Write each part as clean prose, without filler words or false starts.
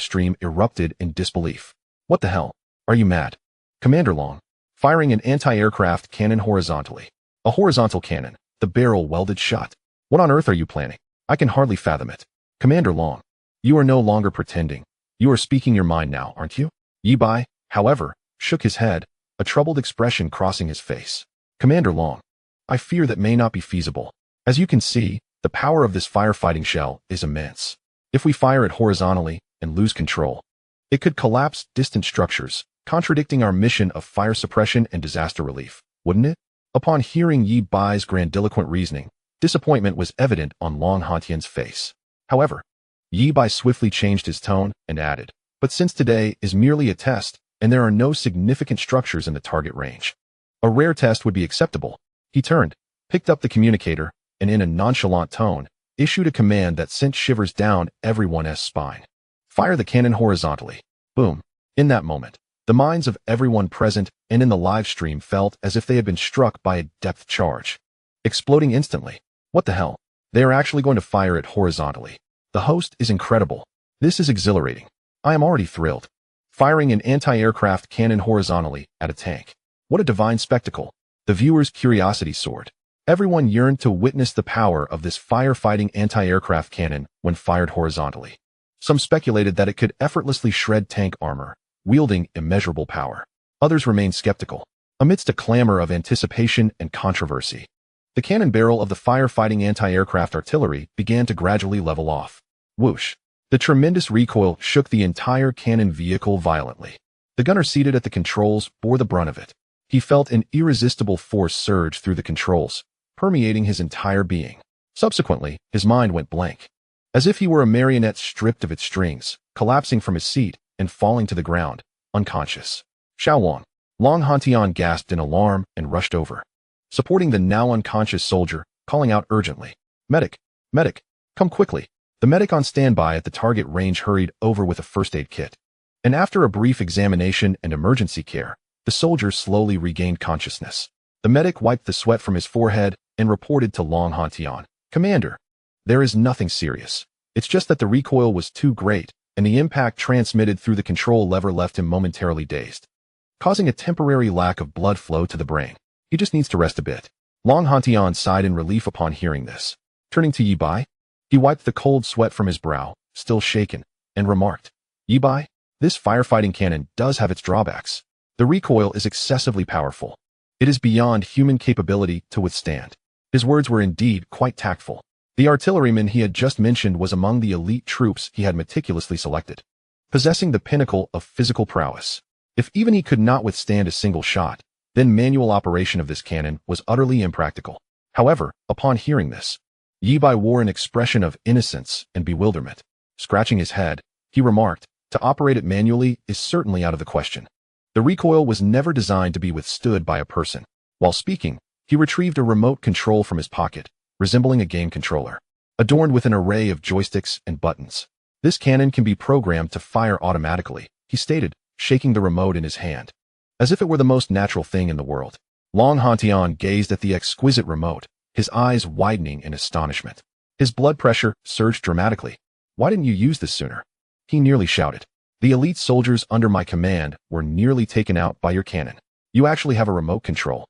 stream erupted in disbelief. What the hell? Are you mad? Commander Long. Firing an anti-aircraft cannon horizontally. A horizontal cannon, the barrel welded shut. What on earth are you planning? I can hardly fathom it. Commander Long. You are no longer pretending. You are speaking your mind now, aren't you? Yi Bai, however, shook his head, a troubled expression crossing his face. Commander Long. I fear that may not be feasible. As you can see, the power of this firefighting shell is immense. If we fire it horizontally and lose control, it could collapse distant structures, contradicting our mission of fire suppression and disaster relief, wouldn't it? Upon hearing Yi Bai's grandiloquent reasoning, disappointment was evident on Long Hantian's face. However, Yi Bai swiftly changed his tone and added, but since today is merely a test and there are no significant structures in the target range, a rare test would be acceptable. He turned, picked up the communicator, and in a nonchalant tone, issued a command that sent shivers down everyone's spine. Fire the cannon horizontally. Boom. In that moment, the minds of everyone present and in the live stream felt as if they had been struck by a depth charge. Exploding instantly. What the hell? They are actually going to fire it horizontally. The host is incredible. This is exhilarating. I am already thrilled. Firing an anti-aircraft cannon horizontally at a tank. What a divine spectacle. The viewer's curiosity soared. Everyone yearned to witness the power of this firefighting anti-aircraft cannon when fired horizontally. Some speculated that it could effortlessly shred tank armor, wielding immeasurable power. Others remained skeptical. Amidst a clamor of anticipation and controversy, the cannon barrel of the firefighting anti-aircraft artillery began to gradually level off. Whoosh! The tremendous recoil shook the entire cannon vehicle violently. The gunner seated at the controls bore the brunt of it. He felt an irresistible force surge through the controls, permeating his entire being. Subsequently, his mind went blank. As if he were a marionette stripped of its strings, collapsing from his seat and falling to the ground, unconscious. Xiaowang. Long Hantian gasped in alarm and rushed over, supporting the now unconscious soldier, calling out urgently. Medic! Medic! Come quickly! The medic on standby at the target range hurried over with a first aid kit. And after a brief examination and emergency care, the soldier slowly regained consciousness. The medic wiped the sweat from his forehead and reported to Long Hantian. Commander, there is nothing serious. It's just that the recoil was too great, and the impact transmitted through the control lever left him momentarily dazed, causing a temporary lack of blood flow to the brain. He just needs to rest a bit. Long Hantian sighed in relief upon hearing this. Turning to Yi Bai, he wiped the cold sweat from his brow, still shaken, and remarked, Yi Bai, this firefighting cannon does have its drawbacks. The recoil is excessively powerful. It is beyond human capability to withstand. His words were indeed quite tactful. The artilleryman he had just mentioned was among the elite troops he had meticulously selected, possessing the pinnacle of physical prowess. If even he could not withstand a single shot, then manual operation of this cannon was utterly impractical. However, upon hearing this, Yi Bai wore an expression of innocence and bewilderment. Scratching his head, he remarked, to operate it manually is certainly out of the question. The recoil was never designed to be withstood by a person. While speaking, he retrieved a remote control from his pocket, resembling a game controller, adorned with an array of joysticks and buttons. This cannon can be programmed to fire automatically, he stated, shaking the remote in his hand, as if it were the most natural thing in the world. Long Hantian gazed at the exquisite remote, his eyes widening in astonishment. His blood pressure surged dramatically. Why didn't you use this sooner? He nearly shouted. The elite soldiers under my command were nearly taken out by your cannon. You actually have a remote control.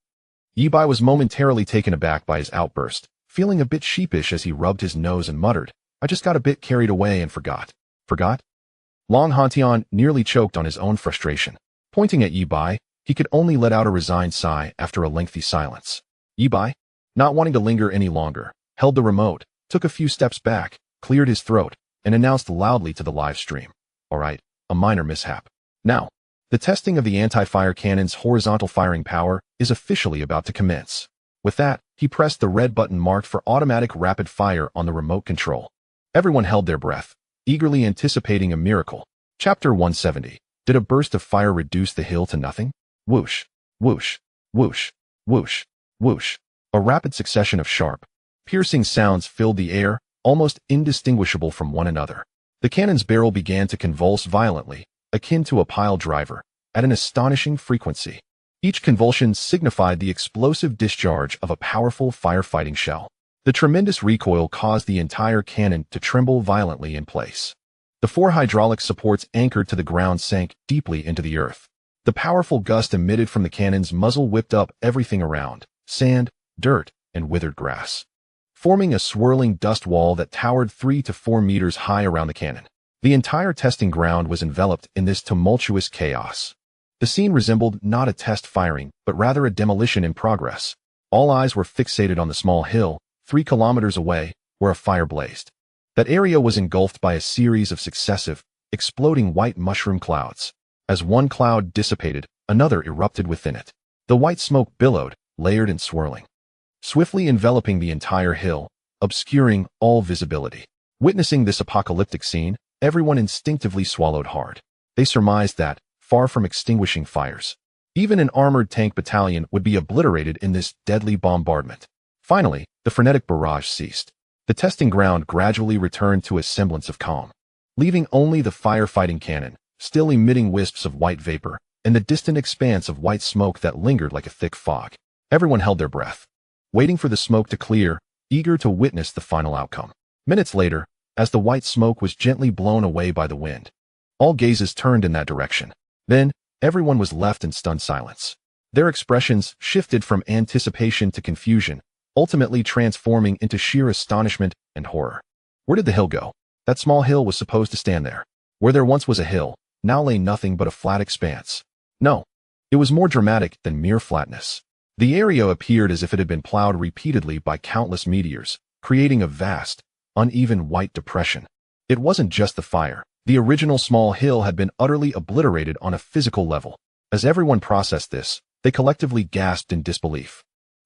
Yi Bai was momentarily taken aback by his outburst, feeling a bit sheepish as he rubbed his nose and muttered, I just got a bit carried away and forgot. Forgot? Long Hantian nearly choked on his own frustration. Pointing at Yi Bai, he could only let out a resigned sigh after a lengthy silence. Yi Bai, not wanting to linger any longer, held the remote, took a few steps back, cleared his throat, and announced loudly to the live stream. All right, a minor mishap. Now, the testing of the anti-fire cannon's horizontal firing power is officially about to commence. With that, he pressed the red button marked for automatic rapid fire on the remote control. Everyone held their breath, eagerly anticipating a miracle. Chapter 170. Did a burst of fire reduce the hill to nothing? Whoosh, whoosh, whoosh, whoosh, whoosh. A rapid succession of sharp, piercing sounds filled the air, almost indistinguishable from one another. The cannon's barrel began to convulse violently, akin to a pile driver, at an astonishing frequency. Each convulsion signified the explosive discharge of a powerful firefighting shell. The tremendous recoil caused the entire cannon to tremble violently in place. The 4 hydraulic supports anchored to the ground sank deeply into the earth. The powerful gust emitted from the cannon's muzzle whipped up everything around: sand, dirt, and withered grass, forming a swirling dust wall that towered 3 to 4 meters high around the cannon. The entire testing ground was enveloped in this tumultuous chaos. The scene resembled not a test firing, but rather a demolition in progress. All eyes were fixated on the small hill, 3 kilometers away, where a fire blazed. That area was engulfed by a series of successive, exploding white mushroom clouds. As one cloud dissipated, another erupted within it. The white smoke billowed, layered and swirling, swiftly enveloping the entire hill, obscuring all visibility. Witnessing this apocalyptic scene, everyone instinctively swallowed hard. They surmised that, far from extinguishing fires, even an armored tank battalion would be obliterated in this deadly bombardment. Finally, the frenetic barrage ceased. The testing ground gradually returned to a semblance of calm, leaving only the firefighting cannon, still emitting wisps of white vapor, and the distant expanse of white smoke that lingered like a thick fog. Everyone held their breath, waiting for the smoke to clear, eager to witness the final outcome. Minutes later, as the white smoke was gently blown away by the wind, all gazes turned in that direction. Then, everyone was left in stunned silence. Their expressions shifted from anticipation to confusion, ultimately transforming into sheer astonishment and horror. Where did the hill go? That small hill was supposed to stand there. Where there once was a hill, now lay nothing but a flat expanse. No, it was more dramatic than mere flatness. The area appeared as if it had been plowed repeatedly by countless meteors, creating a vast, uneven white depression. It wasn't just the fire. The original small hill had been utterly obliterated on a physical level. As everyone processed this, they collectively gasped in disbelief.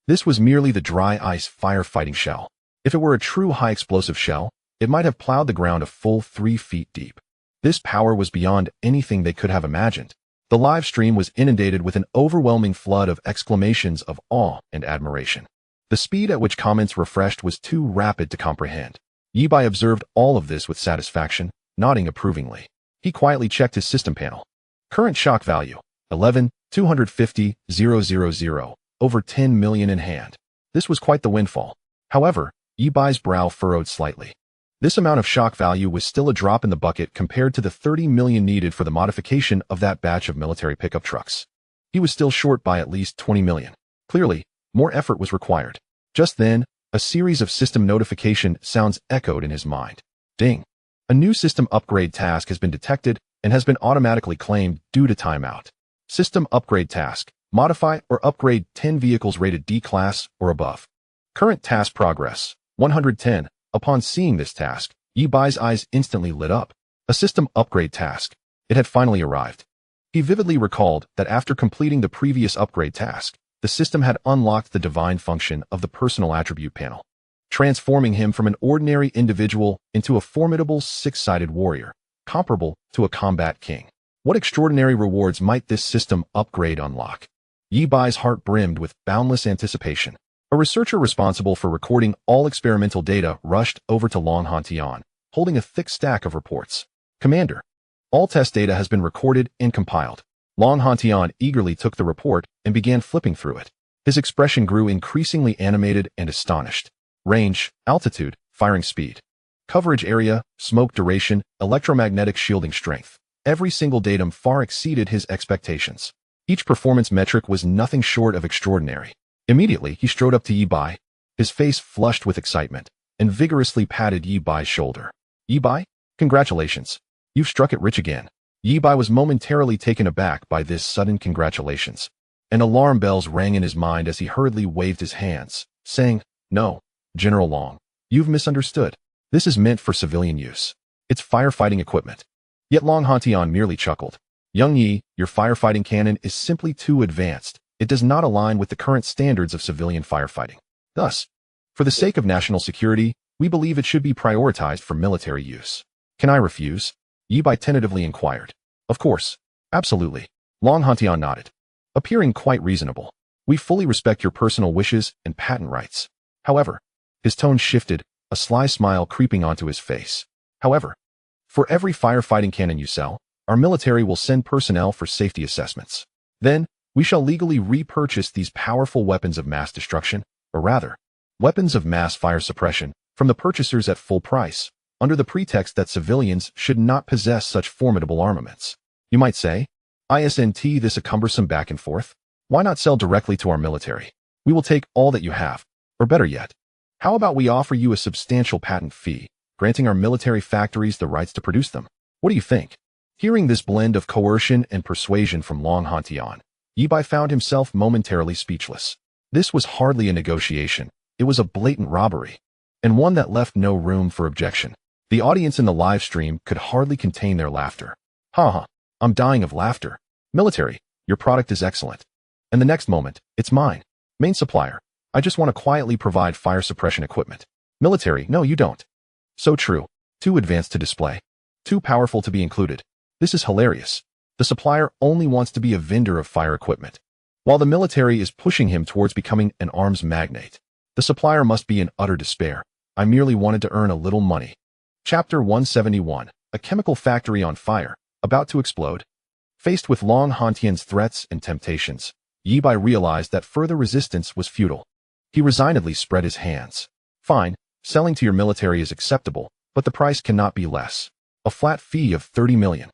This was merely the dry ice firefighting shell. If it were a true high-explosive shell, it might have plowed the ground a full 3 feet deep. This power was beyond anything they could have imagined. The live stream was inundated with an overwhelming flood of exclamations of awe and admiration. The speed at which comments refreshed was too rapid to comprehend. Yi Bai observed all of this with satisfaction, nodding approvingly. He quietly checked his system panel. Current shock value, 11,250,000, over 10 million in hand. This was quite the windfall. However, Yi Bai's brow furrowed slightly. This amount of shock value was still a drop in the bucket compared to the 30 million needed for the modification of that batch of military pickup trucks. He was still short by at least 20 million. Clearly, more effort was required. Just then, a series of system notification sounds echoed in his mind. Ding! A new system upgrade task has been detected and has been automatically claimed due to timeout. System upgrade task: modify or upgrade 10 vehicles rated D-class or above. Current task progress, 110. Upon seeing this task, Yi Bai's eyes instantly lit up. A system upgrade task. It had finally arrived. He vividly recalled that after completing the previous upgrade task, the system had unlocked the divine function of the personal attribute panel, transforming him from an ordinary individual into a formidable 6-sided warrior, comparable to a combat king. What extraordinary rewards might this system upgrade unlock? Yi Bai's heart brimmed with boundless anticipation. A researcher responsible for recording all experimental data rushed over to Long Hantian, holding a thick stack of reports. Commander, all test data has been recorded and compiled. Long Hantian eagerly took the report and began flipping through it. His expression grew increasingly animated and astonished. Range, altitude, firing speed, coverage area, smoke duration, electromagnetic shielding strength. Every single datum far exceeded his expectations. Each performance metric was nothing short of extraordinary. Immediately, he strode up to Yi Bai, his face flushed with excitement, and vigorously patted Yi Bai's shoulder. Yi Bai, congratulations. You've struck it rich again. Yi Bai was momentarily taken aback by this sudden congratulations. And alarm bells rang in his mind as he hurriedly waved his hands, saying, "No, General Long, you've misunderstood. This is meant for civilian use. It's firefighting equipment." Yet Long Hantian merely chuckled. "Young Yi, your firefighting cannon is simply too advanced. It does not align with the current standards of civilian firefighting. Thus, for the sake of national security, we believe it should be prioritized for military use." "Can I refuse?" Yi Bai tentatively inquired. "Of course. Absolutely." Long Hantian nodded, appearing quite reasonable. "We fully respect your personal wishes and patent rights." However, his tone shifted, a sly smile creeping onto his face. "However, for every firefighting cannon you sell, our military will send personnel for safety assessments. Then, we shall legally repurchase these powerful weapons of mass destruction, or rather, weapons of mass fire suppression, from the purchasers at full price. under the pretext that civilians should not possess such formidable armaments. You might say, isn't this a cumbersome back and forth? Why not sell directly to our military? We will take all that you have. Or better yet, how about we offer you a substantial patent fee, granting our military factories the rights to produce them? What do you think? Hearing this blend of coercion and persuasion from Long Hantian, Yi Bai found himself momentarily speechless. This was hardly a negotiation. It was a blatant robbery, and one that left no room for objection. The audience in the live stream could hardly contain their laughter. Ha! I'm dying of laughter. Military, your product is excellent. And the next moment, it's mine. Main supplier, I just want to quietly provide fire suppression equipment. Military, no you don't. So true. Too advanced to display. Too powerful to be included. This is hilarious. The supplier only wants to be a vendor of fire equipment, while the military is pushing him towards becoming an arms magnate. The supplier must be in utter despair. I merely wanted to earn a little money. Chapter 171. A chemical factory on fire, about to explode. Faced with Long Hantian's threats and temptations, Yi Bai realized that further resistance was futile. He resignedly spread his hands. Fine, selling to your military is acceptable, but the price cannot be less. A flat fee of 30 million.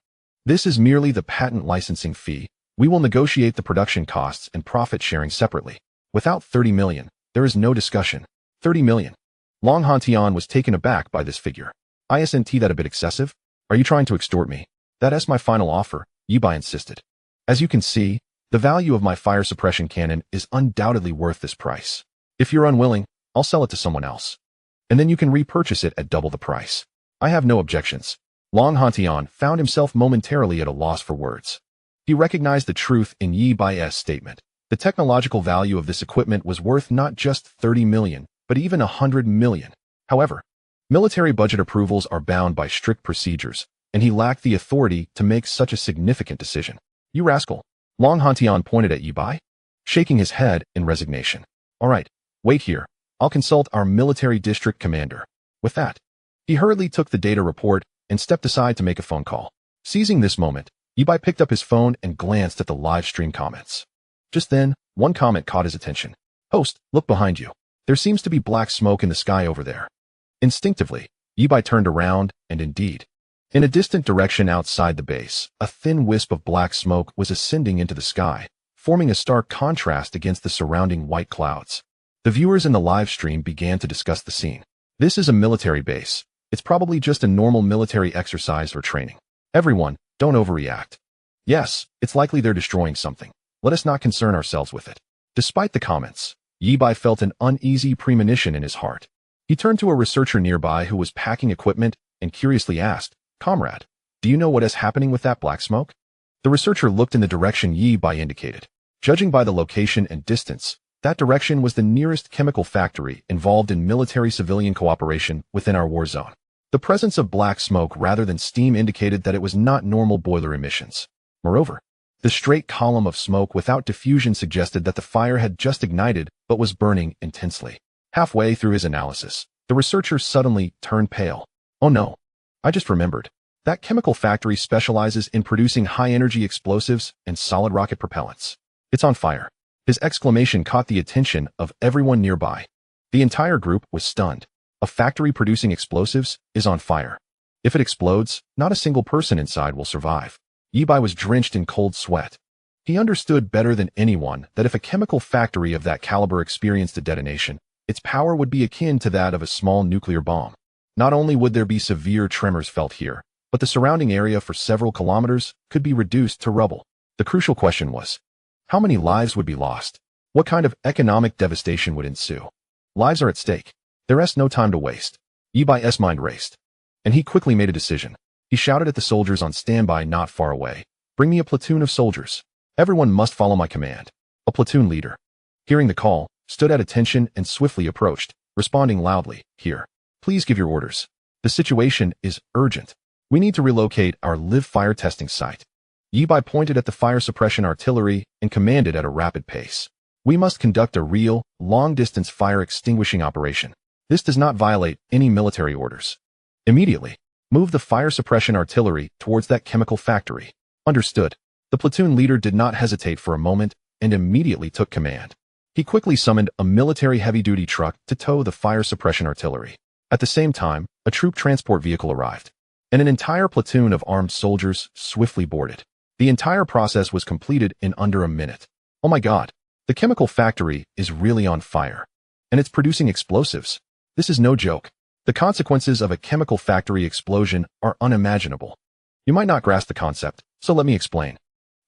This is merely the patent licensing fee. We will negotiate the production costs and profit sharing separately. Without 30 million, there is no discussion. 30 million. Long Hantian was taken aback by this figure. Isn't that a bit excessive? Are you trying to extort me? That's my final offer, Yi Bai insisted. As you can see, the value of my fire suppression cannon is undoubtedly worth this price. If you're unwilling, I'll sell it to someone else. And then you can repurchase it at double the price. I have no objections. Long Hantian found himself momentarily at a loss for words. He recognized the truth in Yi Bai's statement. The technological value of this equipment was worth not just 30 million, but even 100 million. However, military budget approvals are bound by strict procedures, and he lacked the authority to make such a significant decision. You rascal. Long Hantian pointed at Yi Bai, shaking his head in resignation. All right, wait here. I'll consult our military district commander. With that, he hurriedly took the data report and stepped aside to make a phone call. Seizing this moment, Yi Bai picked up his phone and glanced at the live stream comments. Just then, one comment caught his attention. Host, look behind you. There seems to be black smoke in the sky over there. Instinctively, Yi Bai turned around, and indeed, in a distant direction outside the base, a thin wisp of black smoke was ascending into the sky, forming a stark contrast against the surrounding white clouds. The viewers in the live stream began to discuss the scene. This is a military base. It's probably just a normal military exercise or training. Everyone, don't overreact. Yes, it's likely they're destroying something. Let us not concern ourselves with it. Despite the comments, Yi Bai felt an uneasy premonition in his heart. He turned to a researcher nearby who was packing equipment and curiously asked, Comrade, do you know what is happening with that black smoke? The researcher looked in the direction Yi Bai indicated. Judging by the location and distance, that direction was the nearest chemical factory involved in military-civilian cooperation within our war zone. The presence of black smoke rather than steam indicated that it was not normal boiler emissions. Moreover, the straight column of smoke without diffusion suggested that the fire had just ignited but was burning intensely. Halfway through his analysis, the researcher suddenly turned pale. Oh no, I just remembered. That chemical factory specializes in producing high-energy explosives and solid rocket propellants. It's on fire. His exclamation caught the attention of everyone nearby. The entire group was stunned. A factory producing explosives is on fire. If it explodes, not a single person inside will survive. Yi Bai was drenched in cold sweat. He understood better than anyone that if a chemical factory of that caliber experienced a detonation, its power would be akin to that of a small nuclear bomb. Not only would there be severe tremors felt here, but the surrounding area for several kilometers could be reduced to rubble. The crucial question was, how many lives would be lost? What kind of economic devastation would ensue? Lives are at stake. There's no time to waste. Yi Bai's mind raced, and he quickly made a decision. He shouted at the soldiers on standby not far away, Bring me a platoon of soldiers. Everyone must follow my command. A platoon leader, hearing the call, stood at attention and swiftly approached, responding loudly, Here. Please give your orders. The situation is urgent. We need to relocate our live fire testing site. Yi Bai pointed at the fire suppression artillery and commanded at a rapid pace. We must conduct a real, long-distance fire extinguishing operation. This does not violate any military orders. Immediately, move the fire suppression artillery towards that chemical factory. Understood. The platoon leader did not hesitate for a moment and immediately took command. He quickly summoned a military heavy-duty truck to tow the fire suppression artillery. At the same time, a troop transport vehicle arrived, and an entire platoon of armed soldiers swiftly boarded. The entire process was completed in under a minute. Oh my God, the chemical factory is really on fire, and it's producing explosives. This is no joke. The consequences of a chemical factory explosion are unimaginable. You might not grasp the concept, so let me explain.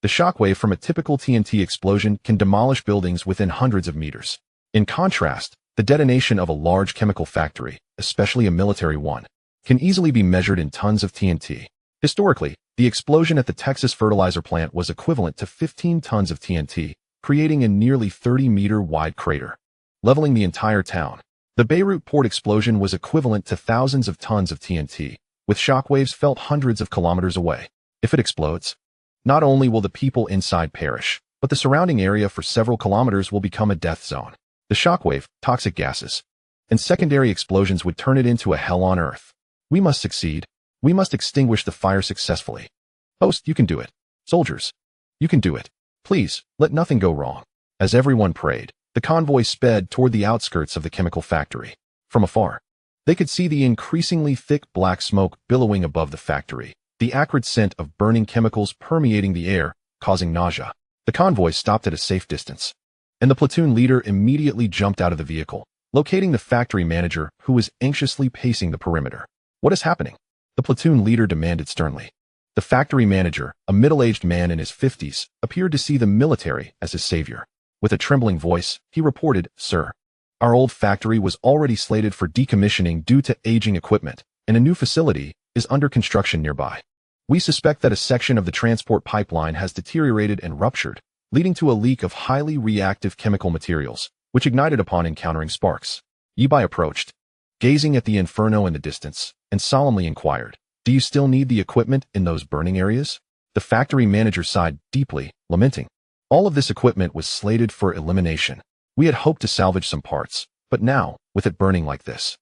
The shockwave from a typical TNT explosion can demolish buildings within hundreds of meters. In contrast, the detonation of a large chemical factory, especially a military one, can easily be measured in tons of TNT. Historically, the explosion at the Texas fertilizer plant was equivalent to 15 tons of TNT, creating a nearly 30-meter-wide crater, leveling the entire town. The Beirut port explosion was equivalent to thousands of tons of TNT, with shockwaves felt hundreds of kilometers away. If it explodes, not only will the people inside perish, but the surrounding area for several kilometers will become a death zone. The shockwave, toxic gases, and secondary explosions would turn it into a hell on earth. We must succeed. We must extinguish the fire successfully. Host, you can do it. Soldiers, you can do it. Please, let nothing go wrong. As everyone prayed, the convoy sped toward the outskirts of the chemical factory. From afar, they could see the increasingly thick black smoke billowing above the factory, the acrid scent of burning chemicals permeating the air, causing nausea. The convoy stopped at a safe distance, and the platoon leader immediately jumped out of the vehicle, locating the factory manager who was anxiously pacing the perimeter. What is happening? The platoon leader demanded sternly. The factory manager, a middle-aged man in his 50s, appeared to see the military as his savior. With a trembling voice, he reported, "Sir, our old factory was already slated for decommissioning due to aging equipment, and a new facility is under construction nearby. We suspect that a section of the transport pipeline has deteriorated and ruptured, leading to a leak of highly reactive chemical materials, which ignited upon encountering sparks." Yibai approached, gazing at the inferno in the distance, and solemnly inquired, "Do you still need the equipment in those burning areas?" The factory manager sighed deeply, lamenting. All of this equipment was slated for elimination. We had hoped to salvage some parts, but now, with it burning like this,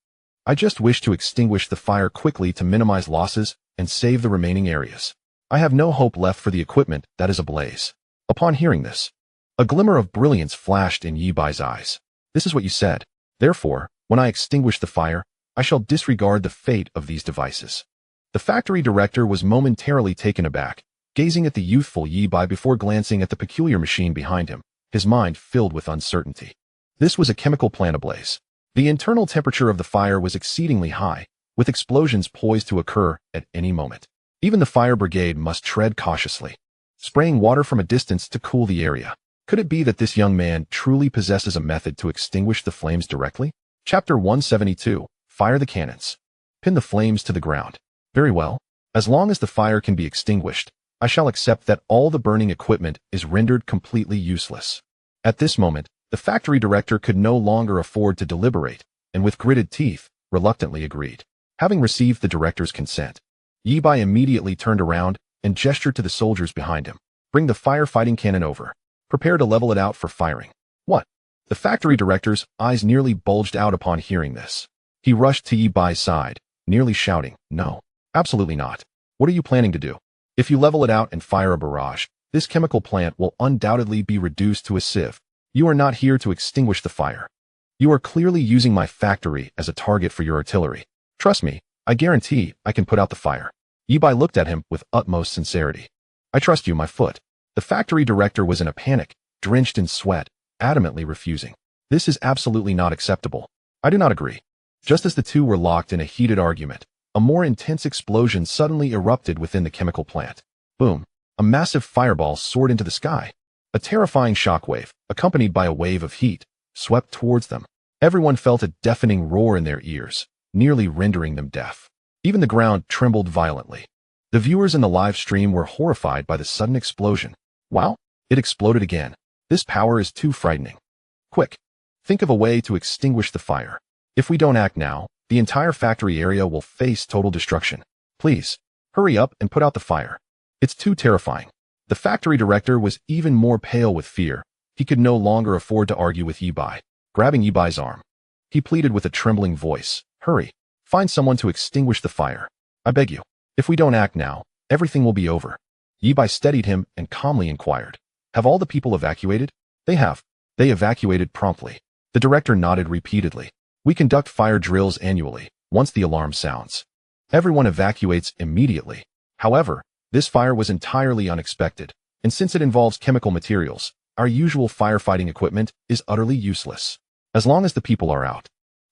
I just wish to extinguish the fire quickly to minimize losses and save the remaining areas. I have no hope left for the equipment that is ablaze. Upon hearing this, a glimmer of brilliance flashed in Yibai's eyes. This is what you said. Therefore, when I extinguish the fire, I shall disregard the fate of these devices. The factory director was momentarily taken aback, gazing at the youthful Yibai before glancing at the peculiar machine behind him, his mind filled with uncertainty. This was a chemical plant ablaze. The internal temperature of the fire was exceedingly high, with explosions poised to occur at any moment. Even the fire brigade must tread cautiously, spraying water from a distance to cool the area. Could it be that this young man truly possesses a method to extinguish the flames directly? Chapter 172. Fire the cannons. Pin the flames to the ground. Very well. As long as the fire can be extinguished, I shall accept that all the burning equipment is rendered completely useless. At this moment, the factory director could no longer afford to deliberate, and with gritted teeth, reluctantly agreed. Having received the director's consent, Yibai immediately turned around and gestured to the soldiers behind him. "Bring the firefighting cannon over. Prepare to level it out for firing." "What?" The factory director's eyes nearly bulged out upon hearing this. He rushed to Yibai's side, nearly shouting, "No, absolutely not. What are you planning to do? If you level it out and fire a barrage, this chemical plant will undoubtedly be reduced to a sieve. You are not here to extinguish the fire. You are clearly using my factory as a target for your artillery. Trust me, I guarantee I can put out the fire." Yibai looked at him with utmost sincerity. "I trust you, my foot." The factory director was in a panic, drenched in sweat, adamantly refusing. "This is absolutely not acceptable. I do not agree." Just as the two were locked in a heated argument, a more intense explosion suddenly erupted within the chemical plant. Boom! A massive fireball soared into the sky. A terrifying shockwave, accompanied by a wave of heat, swept towards them. Everyone felt a deafening roar in their ears, nearly rendering them deaf. Even the ground trembled violently. The viewers in the live stream were horrified by the sudden explosion. Wow! It exploded again. This power is too frightening. Quick! Think of a way to extinguish the fire. If we don't act now, the entire factory area will face total destruction. Please, hurry up and put out the fire. It's too terrifying. The factory director was even more pale with fear. He could no longer afford to argue with Yibai. Grabbing Yibai's arm, he pleaded with a trembling voice, "Hurry, find someone to extinguish the fire. I beg you. If we don't act now, everything will be over." Yibai steadied him and calmly inquired, "Have all the people evacuated?" "They have." "They evacuated promptly." The director nodded repeatedly. "We conduct fire drills annually, once the alarm sounds. Everyone evacuates immediately. However, this fire was entirely unexpected, and since it involves chemical materials, our usual firefighting equipment is utterly useless. As long as the people are out.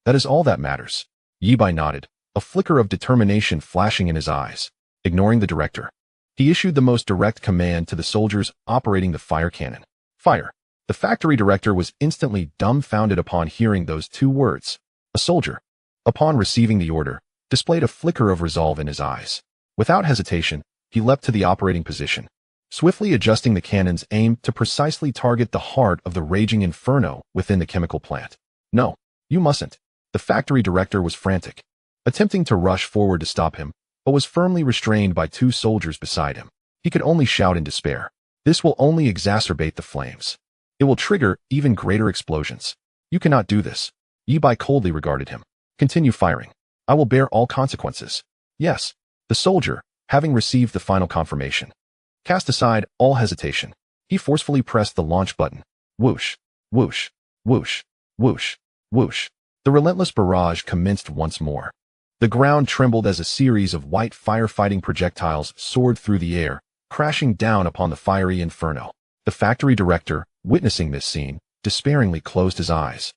That is all that matters. Yi Bai nodded, a flicker of determination flashing in his eyes. Ignoring the director, he issued the most direct command to the soldiers operating the fire cannon. Fire. The factory director was instantly dumbfounded upon hearing those two words. A soldier, upon receiving the order, displayed a flicker of resolve in his eyes. Without hesitation, he leapt to the operating position, swiftly adjusting the cannon's aim to precisely target the heart of the raging inferno within the chemical plant. No, you mustn't. The factory director was frantic, attempting to rush forward to stop him, but was firmly restrained by two soldiers beside him. He could only shout in despair. This will only exacerbate the flames. It will trigger even greater explosions. You cannot do this. Yi Bai coldly regarded him. Continue firing. I will bear all consequences. Yes. The soldier, having received the final confirmation, cast aside all hesitation. He forcefully pressed the launch button. Whoosh, whoosh, whoosh, whoosh, whoosh. The relentless barrage commenced once more. The ground trembled as a series of white firefighting projectiles soared through the air, crashing down upon the fiery inferno. The factory director, witnessing this scene, despairingly closed his eyes,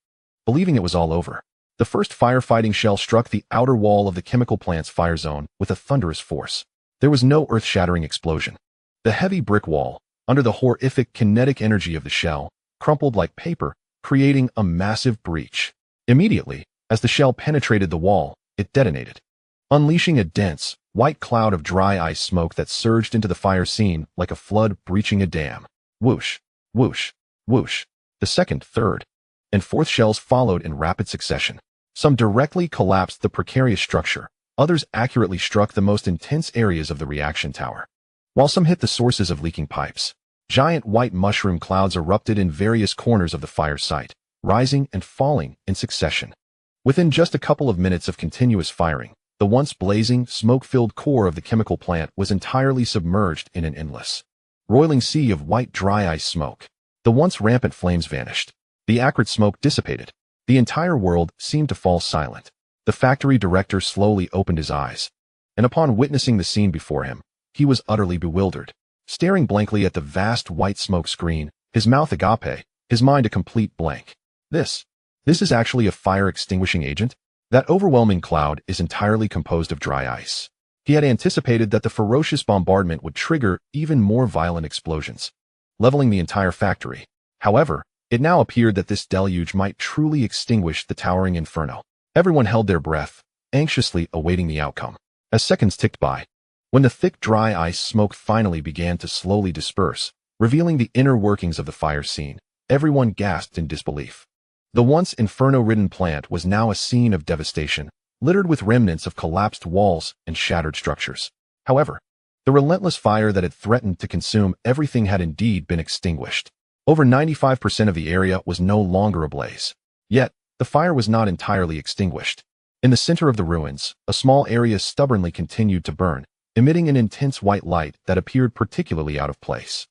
believing it was all over. The first firefighting shell struck the outer wall of the chemical plant's fire zone with a thunderous force. There was no earth-shattering explosion. The heavy brick wall, under the horrific kinetic energy of the shell, crumpled like paper, creating a massive breach. Immediately, as the shell penetrated the wall, it detonated, unleashing a dense, white cloud of dry ice smoke that surged into the fire scene like a flood breaching a dam. Whoosh, whoosh, whoosh. The second, third, and fourth shells followed in rapid succession. Some directly collapsed the precarious structure, others accurately struck the most intense areas of the reaction tower, while some hit the sources of leaking pipes. Giant white mushroom clouds erupted in various corners of the fire site, rising and falling in succession. Within just a couple of minutes of continuous firing, the once blazing, smoke-filled core of the chemical plant was entirely submerged in an endless, roiling sea of white dry ice smoke. The once rampant flames vanished. The acrid smoke dissipated. The entire world seemed to fall silent. The factory director slowly opened his eyes, and upon witnessing the scene before him, he was utterly bewildered, staring blankly at the vast white smoke screen, his mouth agape, his mind a complete blank. This is actually a fire-extinguishing agent? That overwhelming cloud is entirely composed of dry ice. He had anticipated that the ferocious bombardment would trigger even more violent explosions, leveling the entire factory. However, it now appeared that this deluge might truly extinguish the towering inferno. Everyone held their breath, anxiously awaiting the outcome. As seconds ticked by, when the thick dry ice smoke finally began to slowly disperse, revealing the inner workings of the fire scene, everyone gasped in disbelief. The once inferno-ridden plant was now a scene of devastation, littered with remnants of collapsed walls and shattered structures. However, the relentless fire that had threatened to consume everything had indeed been extinguished. Over 95% of the area was no longer ablaze. Yet, the fire was not entirely extinguished. In the center of the ruins, a small area stubbornly continued to burn, emitting an intense white light that appeared particularly out of place.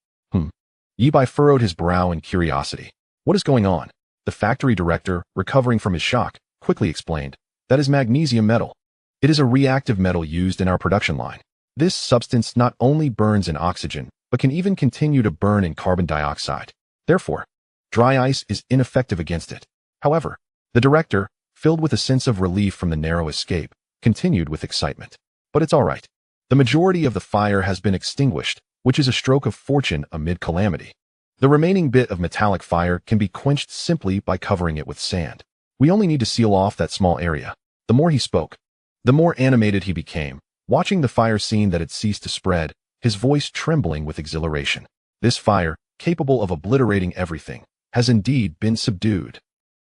Yi Bai furrowed his brow in curiosity. What is going on? The factory director, recovering from his shock, quickly explained. That is magnesium metal. It is a reactive metal used in our production line. This substance not only burns in oxygen, but can even continue to burn in carbon dioxide. Therefore, dry ice is ineffective against it. However, the director, filled with a sense of relief from the narrow escape, continued with excitement. But it's all right. The majority of the fire has been extinguished, which is a stroke of fortune amid calamity. The remaining bit of metallic fire can be quenched simply by covering it with sand. We only need to seal off that small area. The more he spoke, the more animated he became, watching the fire scene that had ceased to spread, his voice trembling with exhilaration. This fire, capable of obliterating everything, has indeed been subdued.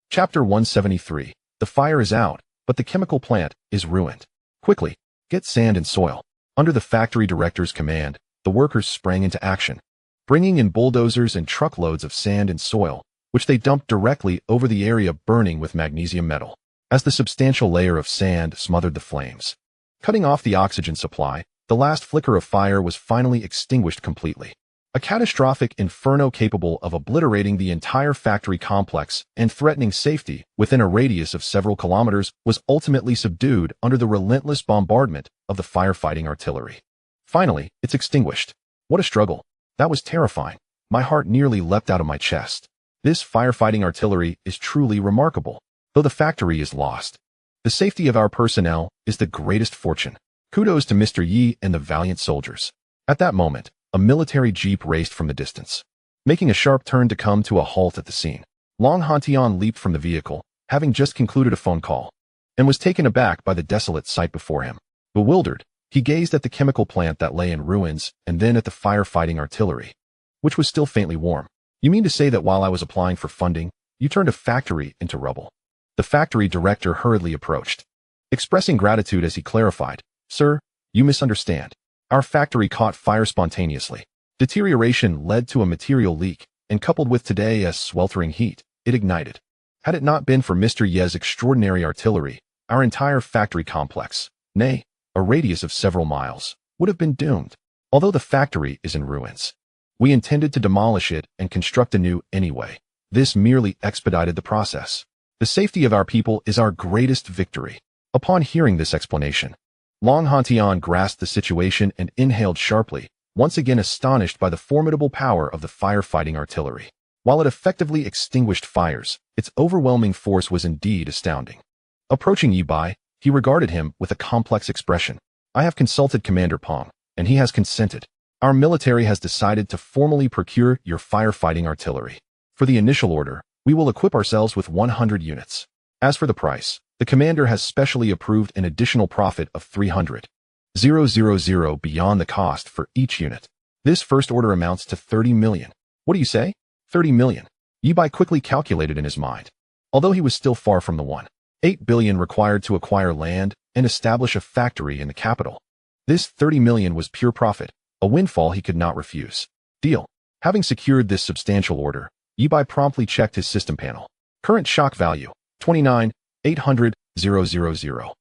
Chapter 173. The fire is out, but the chemical plant is ruined. Quickly, get sand and soil. Under the factory director's command, the workers sprang into action, bringing in bulldozers and truckloads of sand and soil, which they dumped directly over the area burning with magnesium metal. As the substantial layer of sand smothered the flames, cutting off the oxygen supply, the last flicker of fire was finally extinguished completely. A catastrophic inferno capable of obliterating the entire factory complex and threatening safety within a radius of several kilometers was ultimately subdued under the relentless bombardment of the firefighting artillery. Finally, it's extinguished. What a struggle. That was terrifying. My heart nearly leapt out of my chest. This firefighting artillery is truly remarkable, though the factory is lost. The safety of our personnel is the greatest fortune. Kudos to Mr. Yi and the valiant soldiers. At that moment, a military jeep raced from the distance, making a sharp turn to come to a halt at the scene. Long Hantian leaped from the vehicle, having just concluded a phone call, and was taken aback by the desolate sight before him. Bewildered, he gazed at the chemical plant that lay in ruins and then at the firefighting artillery, which was still faintly warm. You mean to say that while I was applying for funding, you turned a factory into rubble? The factory director hurriedly approached, expressing gratitude as he clarified, Sir, you misunderstand. Our factory caught fire spontaneously. Deterioration led to a material leak, and coupled with today's sweltering heat, it ignited. Had it not been for Mr. Ye's extraordinary artillery, our entire factory complex, nay, a radius of several miles, would have been doomed. Although the factory is in ruins, we intended to demolish it and construct anew anyway. This merely expedited the process. The safety of our people is our greatest victory. Upon hearing this explanation, Long Hantian grasped the situation and inhaled sharply, once again astonished by the formidable power of the firefighting artillery. While it effectively extinguished fires, its overwhelming force was indeed astounding. Approaching Yi Bai, he regarded him with a complex expression. I have consulted Commander Pong, and he has consented. Our military has decided to formally procure your firefighting artillery. For the initial order, we will equip ourselves with 100 units. As for the price, the commander has specially approved an additional profit of 300,000 beyond the cost for each unit. This first order amounts to 30 million. What do you say? 30 million. Yi Bai quickly calculated in his mind. Although he was still far from the 1.8 billion required to acquire land and establish a factory in the capital. This 30 million was pure profit, a windfall he could not refuse. Deal. Having secured this substantial order, Yi Bai promptly checked his system panel. Current shock value, 29,800,000.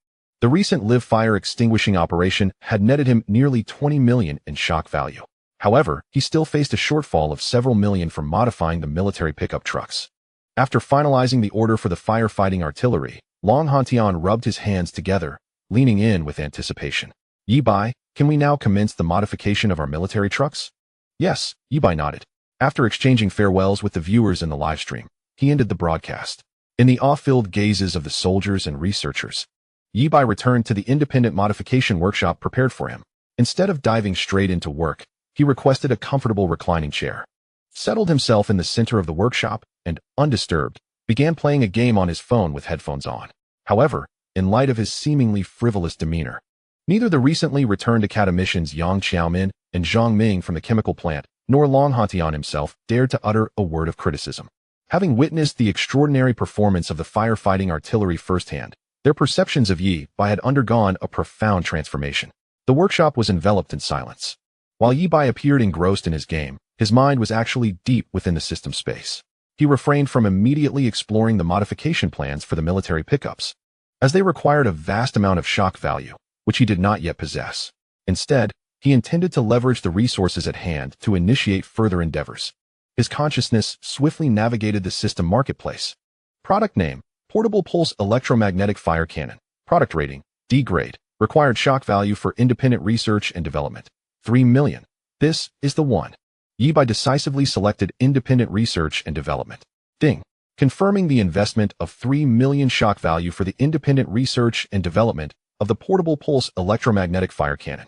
The recent live fire extinguishing operation had netted him nearly 20 million in shock value. However, he still faced a shortfall of several million from modifying the military pickup trucks. After finalizing the order for the firefighting artillery, Long Hantian rubbed his hands together, leaning in with anticipation. Yi Bai, can we now commence the modification of our military trucks? Yes, Yi Bai nodded. After exchanging farewells with the viewers in the livestream, he ended the broadcast. In the awe-filled gazes of the soldiers and researchers, Yi Bai returned to the independent modification workshop prepared for him. Instead of diving straight into work, he requested a comfortable reclining chair, settled himself in the center of the workshop, and, undisturbed, began playing a game on his phone with headphones on. However, in light of his seemingly frivolous demeanor, neither the recently returned academicians Yang Xiaomin and Zhang Ming from the chemical plant, nor Long Hantian himself, dared to utter a word of criticism. Having witnessed the extraordinary performance of the firefighting artillery firsthand, their perceptions of Yi Bai had undergone a profound transformation. The workshop was enveloped in silence. While Yi Bai appeared engrossed in his game, his mind was actually deep within the system space. He refrained from immediately exploring the modification plans for the military pickups, as they required a vast amount of shock value, which he did not yet possess. Instead, he intended to leverage the resources at hand to initiate further endeavors. His consciousness swiftly navigated the system marketplace. Product name, Portable Pulse Electromagnetic Fire Cannon. Product rating, D grade. Required shock value for independent research and development, 3 million. This is the one. Yi Bai decisively selected independent research and development. Ding. Confirming the investment of 3 million shock value for the independent research and development of the Portable Pulse Electromagnetic Fire Cannon.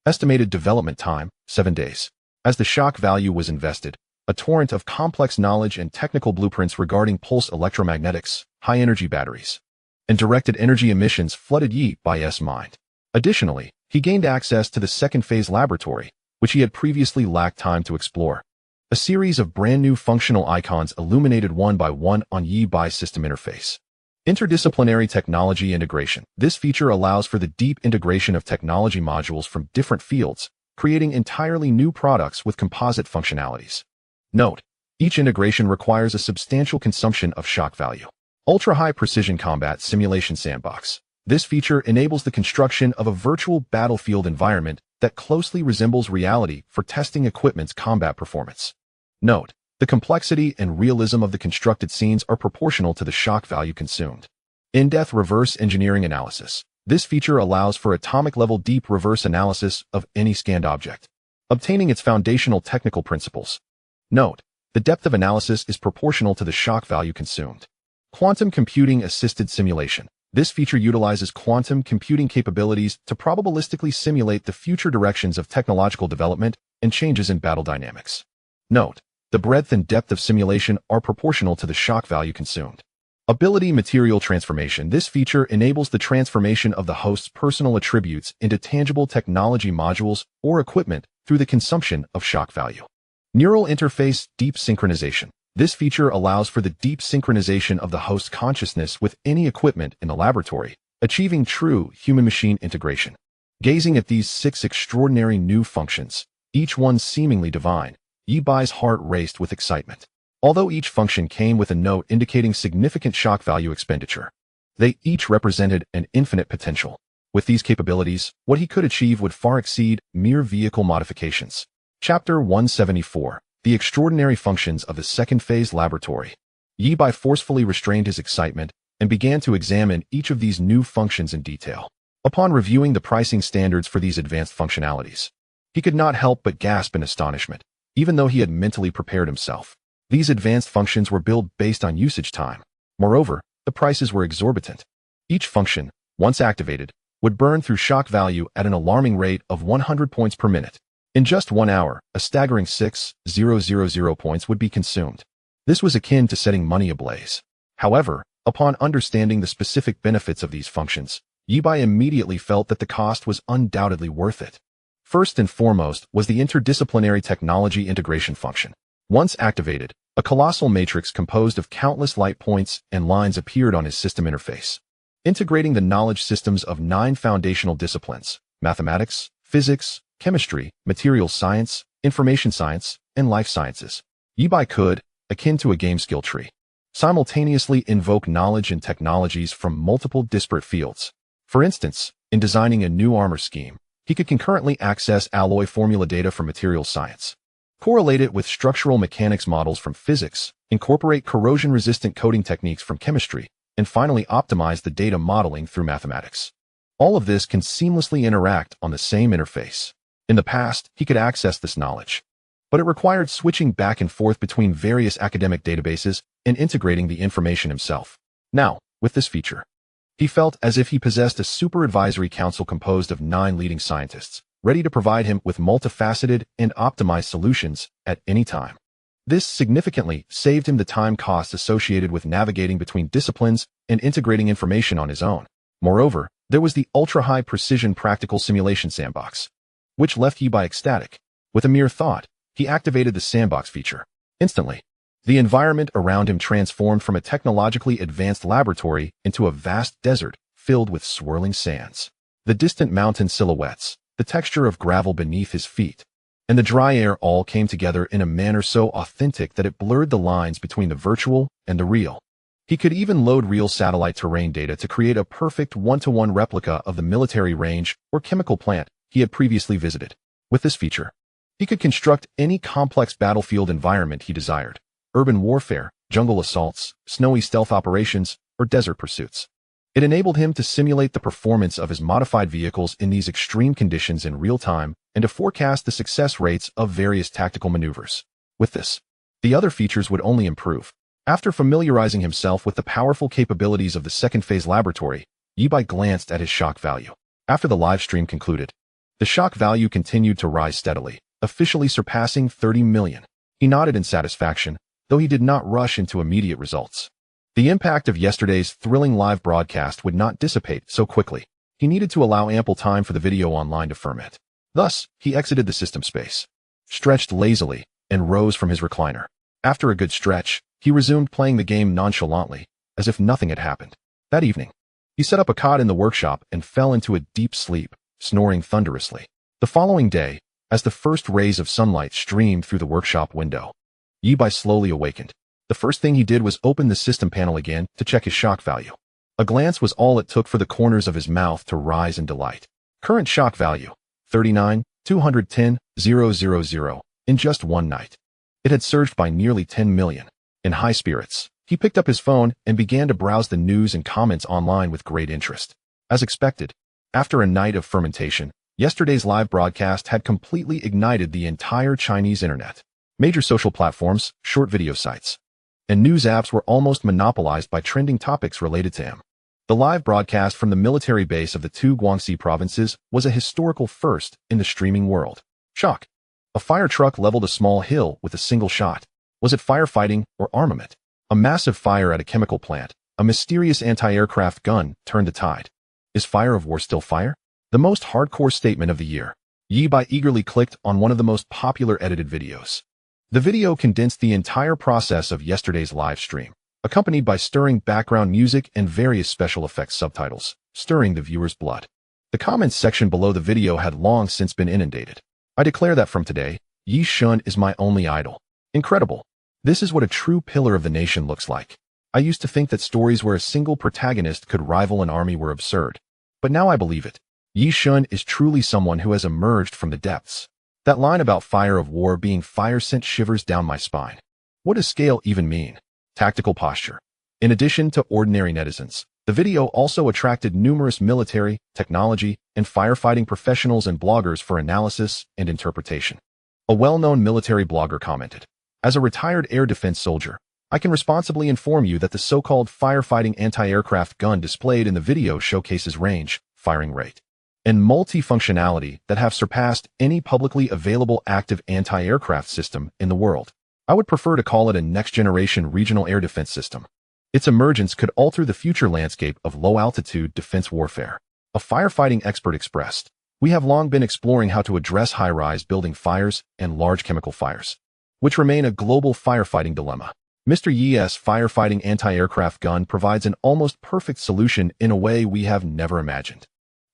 Estimated development time, 7 days. As the shock value was invested, a torrent of complex knowledge and technical blueprints regarding pulse electromagnetics, high-energy batteries, and directed energy emissions flooded Yi Bai's mind. Additionally, he gained access to the second-phase laboratory, which he had previously lacked time to explore. A series of brand-new functional icons illuminated one by one on Yi Bai's system interface. Interdisciplinary technology integration. This feature allows for the deep integration of technology modules from different fields, creating entirely new products with composite functionalities. Note, each integration requires a substantial consumption of shock value. Ultra-high precision combat simulation sandbox. This feature enables the construction of a virtual battlefield environment that closely resembles reality for testing equipment's combat performance. Note: the complexity and realism of the constructed scenes are proportional to the shock value consumed. In-depth reverse engineering analysis. This feature allows for atomic-level deep reverse analysis of any scanned object, obtaining its foundational technical principles. Note: the depth of analysis is proportional to the shock value consumed. Quantum computing-assisted simulation. This feature utilizes quantum computing capabilities to probabilistically simulate the future directions of technological development and changes in battle dynamics. Note: the breadth and depth of simulation are proportional to the shock value consumed. Ability material transformation. This feature enables the transformation of the host's personal attributes into tangible technology modules or equipment through the consumption of shock value. Neural interface deep synchronization. This feature allows for the deep synchronization of the host's consciousness with any equipment in the laboratory, achieving true human-machine integration. Gazing at these 6 extraordinary new functions, each one seemingly divine, Yi Bai's heart raced with excitement. Although each function came with a note indicating significant shock value expenditure, they each represented an infinite potential. With these capabilities, what he could achieve would far exceed mere vehicle modifications. Chapter 174. The extraordinary functions of the second phase laboratory. Yi Bai forcefully restrained his excitement and began to examine each of these new functions in detail. Upon reviewing the pricing standards for these advanced functionalities, he could not help but gasp in astonishment, even though he had mentally prepared himself. These advanced functions were billed based on usage time. Moreover, the prices were exorbitant. Each function, once activated, would burn through shock value at an alarming rate of 100 points per minute. In just 1 hour, a staggering 6,000 points would be consumed. This was akin to setting money ablaze. However, upon understanding the specific benefits of these functions, Yi Bai immediately felt that the cost was undoubtedly worth it. First and foremost was the interdisciplinary technology integration function. Once activated, a colossal matrix composed of countless light points and lines appeared on his system interface, integrating the knowledge systems of 9 foundational disciplines: mathematics, physics, chemistry, materials science, information science, and life sciences. Yi Bai could, akin to a game skill tree, simultaneously invoke knowledge and technologies from multiple disparate fields. For instance, in designing a new armor scheme, he could concurrently access alloy formula data from materials science, correlate it with structural mechanics models from physics, incorporate corrosion-resistant coating techniques from chemistry, and finally optimize the data modeling through mathematics. All of this can seamlessly interact on the same interface. In the past, he could access this knowledge, but it required switching back and forth between various academic databases and integrating the information himself. Now, with this feature, he felt as if he possessed a super advisory council composed of 9 leading scientists, ready to provide him with multifaceted and optimized solutions at any time. This significantly saved him the time costs associated with navigating between disciplines and integrating information on his own. Moreover, there was the ultra-high precision practical simulation sandbox, which left Yi Bai ecstatic. With a mere thought, he activated the sandbox feature. Instantly, the environment around him transformed from a technologically advanced laboratory into a vast desert filled with swirling sands. The distant mountain silhouettes, the texture of gravel beneath his feet, and the dry air all came together in a manner so authentic that it blurred the lines between the virtual and the real. He could even load real satellite terrain data to create a perfect one-to-one replica of the military range or chemical plant he had previously visited. With this feature, he could construct any complex battlefield environment he desired: urban warfare, jungle assaults, snowy stealth operations, or desert pursuits. It enabled him to simulate the performance of his modified vehicles in these extreme conditions in real time and to forecast the success rates of various tactical maneuvers. With this, the other features would only improve. After familiarizing himself with the powerful capabilities of the second phase laboratory, Yi Bai glanced at his shock value. After the live stream concluded, the shock value continued to rise steadily, officially surpassing 30 million. He nodded in satisfaction, though he did not rush into immediate results. The impact of yesterday's thrilling live broadcast would not dissipate so quickly. He needed to allow ample time for the video online to ferment. Thus, he exited the system space, stretched lazily, and rose from his recliner. After a good stretch, he resumed playing the game nonchalantly, as if nothing had happened. That evening, he set up a cot in the workshop and fell into a deep sleep, snoring thunderously. The following day, as the first rays of sunlight streamed through the workshop window, Yi Bai slowly awakened. The first thing he did was open the system panel again to check his shock value. A glance was all it took for the corners of his mouth to rise in delight. Current shock value, 39, 210,000 in just one night. It had surged by nearly 10 million. In high spirits, he picked up his phone and began to browse the news and comments online with great interest. As expected, after a night of fermentation, yesterday's live broadcast had completely ignited the entire Chinese internet. Major social platforms, short video sites, and news apps were almost monopolized by trending topics related to him. The live broadcast from the military base of the two Guangxi provinces was a historical first in the streaming world. Shock. A fire truck leveled a small hill with a single shot. Was it firefighting or armament? A massive fire at a chemical plant, a mysterious anti-aircraft gun turned the tide. Is fire of war still fire? The most hardcore statement of the year. Yi Bai eagerly clicked on one of the most popular edited videos. The video condensed the entire process of yesterday's live stream, accompanied by stirring background music and various special effects subtitles, stirring the viewer's blood. The comments section below the video had long since been inundated. I declare that from today, Yi Shun is my only idol. Incredible. This is what a true pillar of the nation looks like. I used to think that stories where a single protagonist could rival an army were absurd. But now I believe it. Yi Shun is truly someone who has emerged from the depths. That line about fire of war being fire sent shivers down my spine. What does scale even mean? Tactical posture. In addition to ordinary netizens, the video also attracted numerous military, technology, and firefighting professionals and bloggers for analysis and interpretation. A well-known military blogger commented, "As a retired air defense soldier, I can responsibly inform you that the so-called firefighting anti-aircraft gun displayed in the video showcases range, firing rate, and multifunctionality that have surpassed any publicly available active anti-aircraft system in the world. I would prefer to call it a next-generation regional air defense system. Its emergence could alter the future landscape of low-altitude defense warfare." A firefighting expert expressed, "We have long been exploring how to address high-rise building fires and large chemical fires, which remain a global firefighting dilemma. Mr. Yi's firefighting anti-aircraft gun provides an almost perfect solution in a way we have never imagined.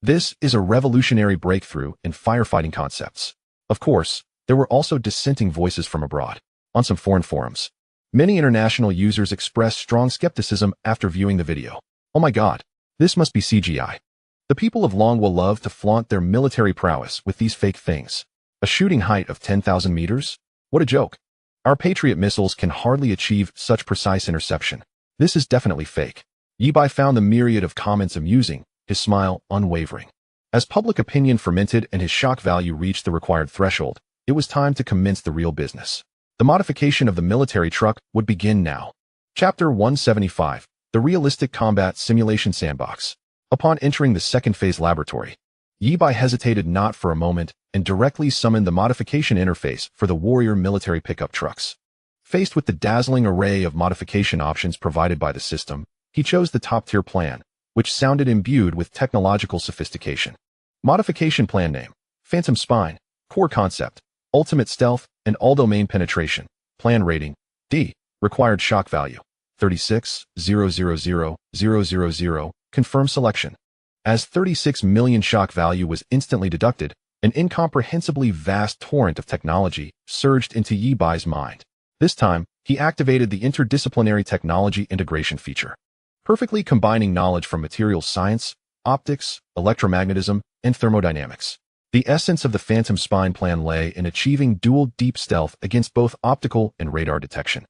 This is a revolutionary breakthrough in firefighting concepts." Of course, there were also dissenting voices from abroad. On some foreign forums, many international users expressed strong skepticism after viewing the video. "Oh my god, this must be CGI. The people of Long will love to flaunt their military prowess with these fake things. A shooting height of 10,000 meters? What a joke. Our Patriot missiles can hardly achieve such precise interception. This is definitely fake." Yi Bai found the myriad of comments amusing, his smile unwavering. As public opinion fermented and his shock value reached the required threshold, it was time to commence the real business. The modification of the military truck would begin now. Chapter 175, The Realistic Combat Simulation Sandbox. Upon entering the second phase laboratory, Yi Bai hesitated not for a moment and directly summoned the modification interface for the Warrior military pickup trucks. Faced with the dazzling array of modification options provided by the system, he chose the top-tier plan, which sounded imbued with technological sophistication. Modification plan name: Phantom Spine. Core concept: ultimate stealth and all-domain penetration. Plan rating: D. Required shock value: 36,000,000. Confirm selection. As 36 million shock value was instantly deducted, an incomprehensibly vast torrent of technology surged into Yi Bai's mind. This time, he activated the interdisciplinary technology integration feature, perfectly combining knowledge from materials science, optics, electromagnetism, and thermodynamics. The essence of the Phantom Spine plan lay in achieving dual deep stealth against both optical and radar detection,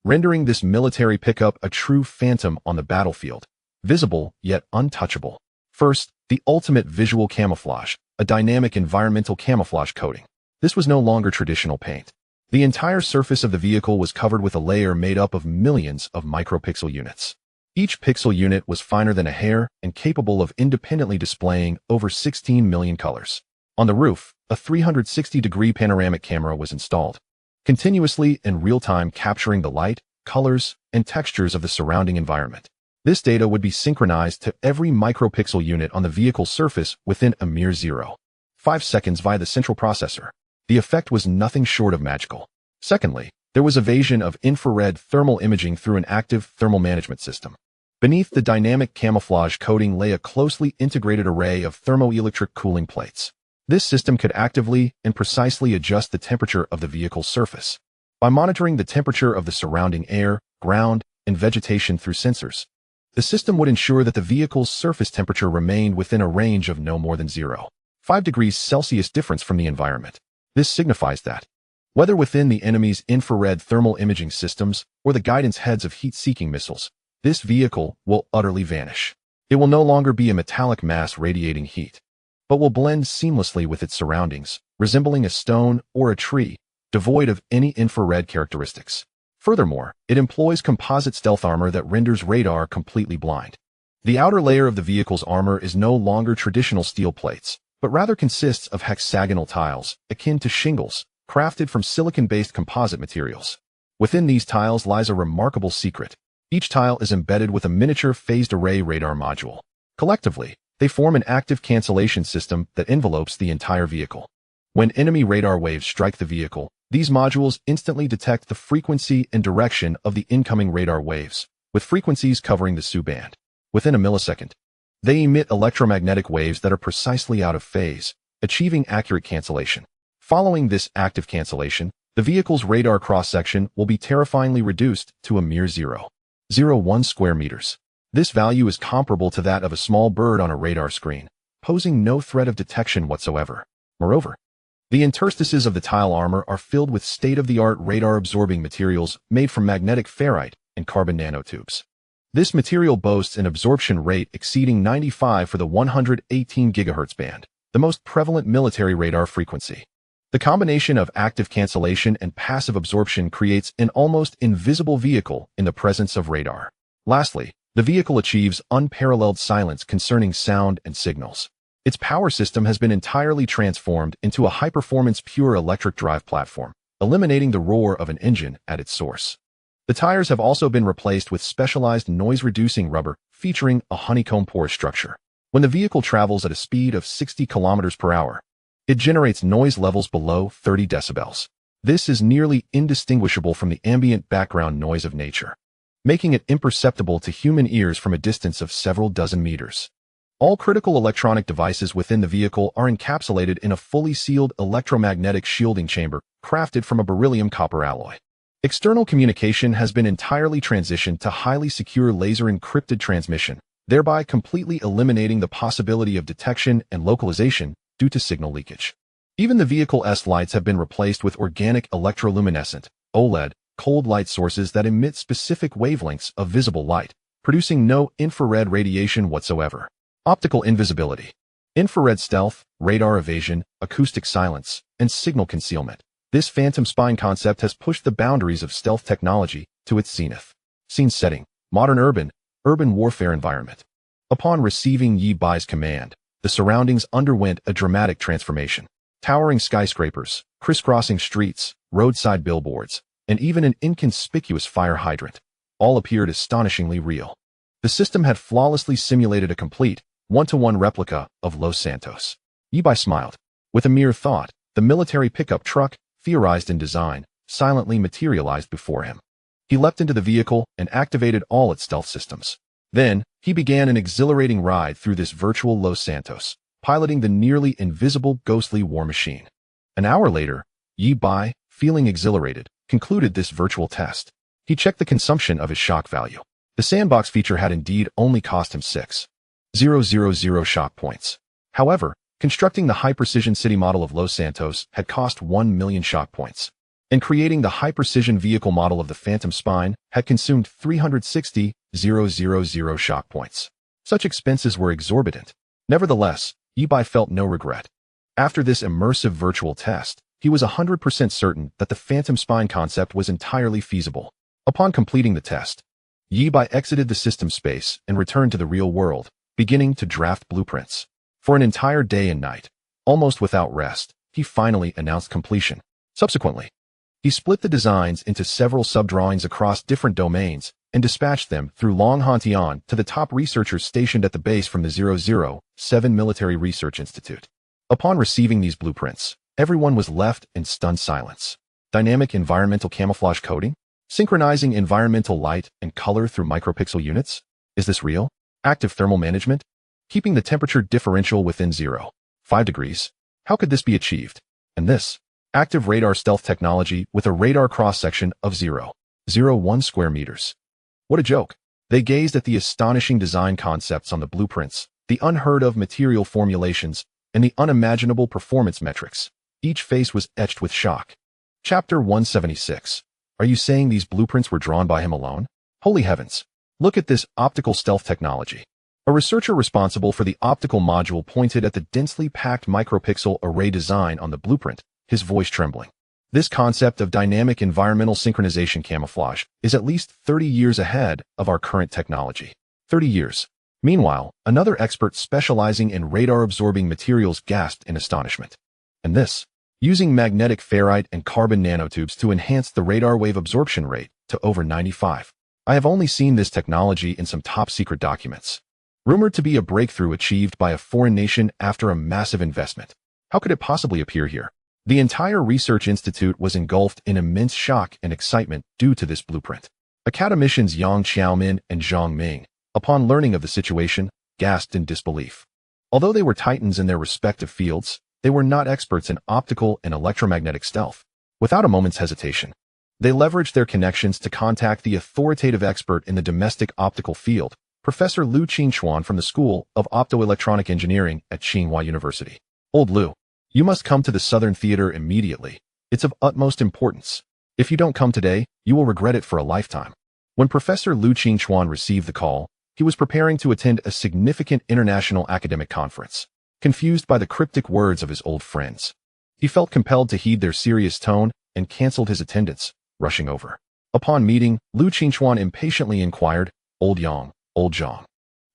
rendering this military pickup a true phantom on the battlefield, visible yet untouchable. First, the ultimate visual camouflage, a dynamic environmental camouflage coating. This was no longer traditional paint. The entire surface of the vehicle was covered with a layer made up of millions of micropixel units. Each pixel unit was finer than a hair and capable of independently displaying over 16 million colors. On the roof, a 360-degree panoramic camera was installed, continuously in real-time capturing the light, colors, and textures of the surrounding environment. This data would be synchronized to every micropixel unit on the vehicle's surface within a mere 0.5 seconds via the central processor. The effect was nothing short of magical. Secondly, there was evasion of infrared thermal imaging through an active thermal management system. Beneath the dynamic camouflage coating lay a closely integrated array of thermoelectric cooling plates. This system could actively and precisely adjust the temperature of the vehicle's surface. By monitoring the temperature of the surrounding air, ground, and vegetation through sensors, the system would ensure that the vehicle's surface temperature remained within a range of no more than 0.5 5 degrees Celsius difference from the environment. This signifies that, whether within the enemy's infrared thermal imaging systems or the guidance heads of heat-seeking missiles, this vehicle will utterly vanish. It will no longer be a metallic mass radiating heat, but will blend seamlessly with its surroundings, resembling a stone or a tree, devoid of any infrared characteristics. Furthermore, it employs composite stealth armor that renders radar completely blind. The outer layer of the vehicle's armor is no longer traditional steel plates, but rather consists of hexagonal tiles, akin to shingles, crafted from silicon-based composite materials. Within these tiles lies a remarkable secret. Each tile is embedded with a miniature phased array radar module. Collectively, they form an active cancellation system that envelopes the entire vehicle. When enemy radar waves strike the vehicle, these modules instantly detect the frequency and direction of the incoming radar waves, with frequencies covering the Su band. Within a millisecond, they emit electromagnetic waves that are precisely out of phase, achieving accurate cancellation. Following this active cancellation, the vehicle's radar cross-section will be terrifyingly reduced to a mere 0.01 square meters. This value is comparable to that of a small bird on a radar screen, posing no threat of detection whatsoever. Moreover, the interstices of the tile armor are filled with state-of-the-art radar-absorbing materials made from magnetic ferrite and carbon nanotubes. This material boasts an absorption rate exceeding 95 for the 118 GHz band, the most prevalent military radar frequency. The combination of active cancellation and passive absorption creates an almost invisible vehicle in the presence of radar. Lastly, the vehicle achieves unparalleled silence concerning sound and signals. Its power system has been entirely transformed into a high-performance pure electric drive platform, eliminating the roar of an engine at its source. The tires have also been replaced with specialized noise-reducing rubber featuring a honeycomb pore structure. When the vehicle travels at a speed of 60 km per hour, it generates noise levels below 30 decibels. This is nearly indistinguishable from the ambient background noise of nature, making it imperceptible to human ears from a distance of several dozen meters. All critical electronic devices within the vehicle are encapsulated in a fully sealed electromagnetic shielding chamber crafted from a beryllium copper alloy. External communication has been entirely transitioned to highly secure laser-encrypted transmission, thereby completely eliminating the possibility of detection and localization due to signal leakage. Even the vehicle's lights have been replaced with organic electroluminescent, OLED, cold light sources that emit specific wavelengths of visible light, producing no infrared radiation whatsoever. Optical invisibility, infrared stealth, radar evasion, acoustic silence, and signal concealment. This phantom spine concept has pushed the boundaries of stealth technology to its zenith. Scene setting, modern urban warfare environment. Upon receiving Yi Bai's command, the surroundings underwent a dramatic transformation. Towering skyscrapers, crisscrossing streets, roadside billboards, and even an inconspicuous fire hydrant all appeared astonishingly real. The system had flawlessly simulated a complete, one-to-one replica of Los Santos. Yi Bai smiled. With a mere thought, the military pickup truck, theorized in design, silently materialized before him. He leapt into the vehicle and activated all its stealth systems. Then, he began an exhilarating ride through this virtual Los Santos, piloting the nearly invisible ghostly war machine. An hour later, Yi Bai, feeling exhilarated, concluded this virtual test. He checked the consumption of his shock value. The sandbox feature had indeed only cost him 6,000 shock points. However, constructing the high-precision city model of Los Santos had cost 1 million shock points, and creating the high-precision vehicle model of the Phantom Spine had consumed 360,000 shock points. Such expenses were exorbitant. Nevertheless, Yi Bai felt no regret. After this immersive virtual test, he was 100% certain that the Phantom Spine concept was entirely feasible. Upon completing the test, Yi Bai exited the system space and returned to the real world, beginning to draft blueprints. For an entire day and night, almost without rest, he finally announced completion. Subsequently, he split the designs into several sub-drawings across different domains and dispatched them through Long Hantian to the top researchers stationed at the base from the 007 Military Research Institute. Upon receiving these blueprints, everyone was left in stunned silence. Dynamic environmental camouflage coding? Synchronizing environmental light and color through micropixel units? Is this real? Active thermal management? Keeping the temperature differential within 0.5 degrees. How could this be achieved? And this, active radar stealth technology with a radar cross-section of 0.01 square meters. What a joke. They gazed at the astonishing design concepts on the blueprints, the unheard-of material formulations, and the unimaginable performance metrics. Each face was etched with shock. Chapter 176. Are you saying these blueprints were drawn by him alone? Holy heavens! Look at this optical stealth technology. A researcher responsible for the optical module pointed at the densely packed micropixel array design on the blueprint, his voice trembling. This concept of dynamic environmental synchronization camouflage is at least 30 years ahead of our current technology. 30 years. Meanwhile, another expert specializing in radar-absorbing materials gasped in astonishment. And this, using magnetic ferrite and carbon nanotubes to enhance the radar wave absorption rate to over 95. I have only seen this technology in some top-secret documents. Rumored to be a breakthrough achieved by a foreign nation after a massive investment. How could it possibly appear here? The entire research institute was engulfed in immense shock and excitement due to this blueprint. Academicians Yang Xiaomin and Zhang Ming, upon learning of the situation, gasped in disbelief. Although they were titans in their respective fields, they were not experts in optical and electromagnetic stealth. Without a moment's hesitation, they leveraged their connections to contact the authoritative expert in the domestic optical field, Professor Liu Qingchuan from the School of Optoelectronic Engineering at Tsinghua University. Old Liu, you must come to the Southern Theater immediately. It's of utmost importance. If you don't come today, you will regret it for a lifetime. When Professor Liu Qingchuan received the call, he was preparing to attend a significant international academic conference. Confused by the cryptic words of his old friends, he felt compelled to heed their serious tone and canceled his attendance, rushing over. Upon meeting, Liu Qingchuan impatiently inquired, Old Yang, Old Zhang,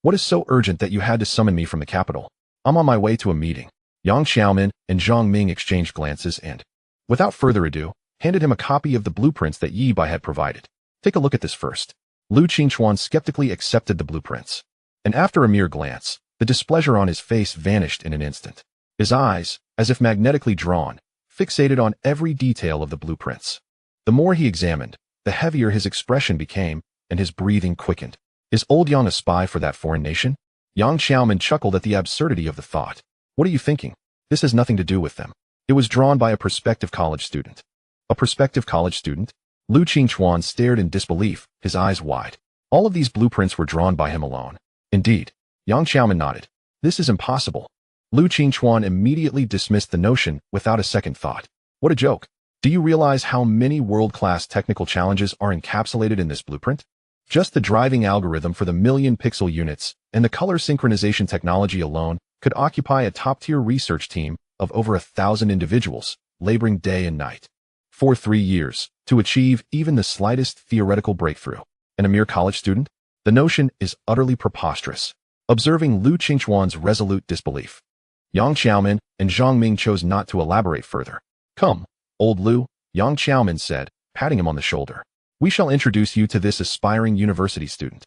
what is so urgent that you had to summon me from the capital? I'm on my way to a meeting. Yang Xiaomin and Zhang Ming exchanged glances and, without further ado, handed him a copy of the blueprints that Yi Bai had provided. Take a look at this first. Liu Qingchuan skeptically accepted the blueprints. And after a mere glance, the displeasure on his face vanished in an instant. His eyes, as if magnetically drawn, fixated on every detail of the blueprints. The more he examined, the heavier his expression became, and his breathing quickened. Is Old Yang a spy for that foreign nation? Yang Xiaomin chuckled at the absurdity of the thought. What are you thinking? This has nothing to do with them. It was drawn by a prospective college student. A prospective college student? Liu Qingchuan stared in disbelief, his eyes wide. All of these blueprints were drawn by him alone. Indeed. Yang Xiaomin nodded. This is impossible. Liu Qingchuan immediately dismissed the notion without a second thought. What a joke. Do you realize how many world-class technical challenges are encapsulated in this blueprint? Just the driving algorithm for the million pixel units and the color synchronization technology alone could occupy a top-tier research team of over 1,000 individuals, laboring day and night for 3 years to achieve even the slightest theoretical breakthrough. And a mere college student? The notion is utterly preposterous. Observing Liu Qingchuan's resolute disbelief, Yang Xiaomin and Zhang Ming chose not to elaborate further. Come, Old Liu, Yang Xiaomin said, patting him on the shoulder. We shall introduce you to this aspiring university student,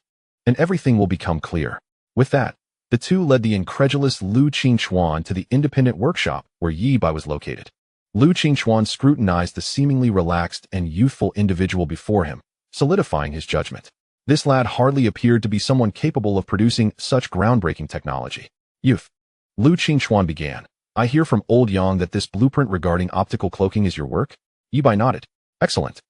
and everything will become clear. With that, the two led the incredulous Liu Qingchuan to the independent workshop where Yi Bai was located. Liu Qingchuan scrutinized the seemingly relaxed and youthful individual before him, solidifying his judgment. This lad hardly appeared to be someone capable of producing such groundbreaking technology. Youth. Liu Qingchuan began. I hear from Old Yang that this blueprint regarding optical cloaking is your work? Yi Bai nodded. Excellent.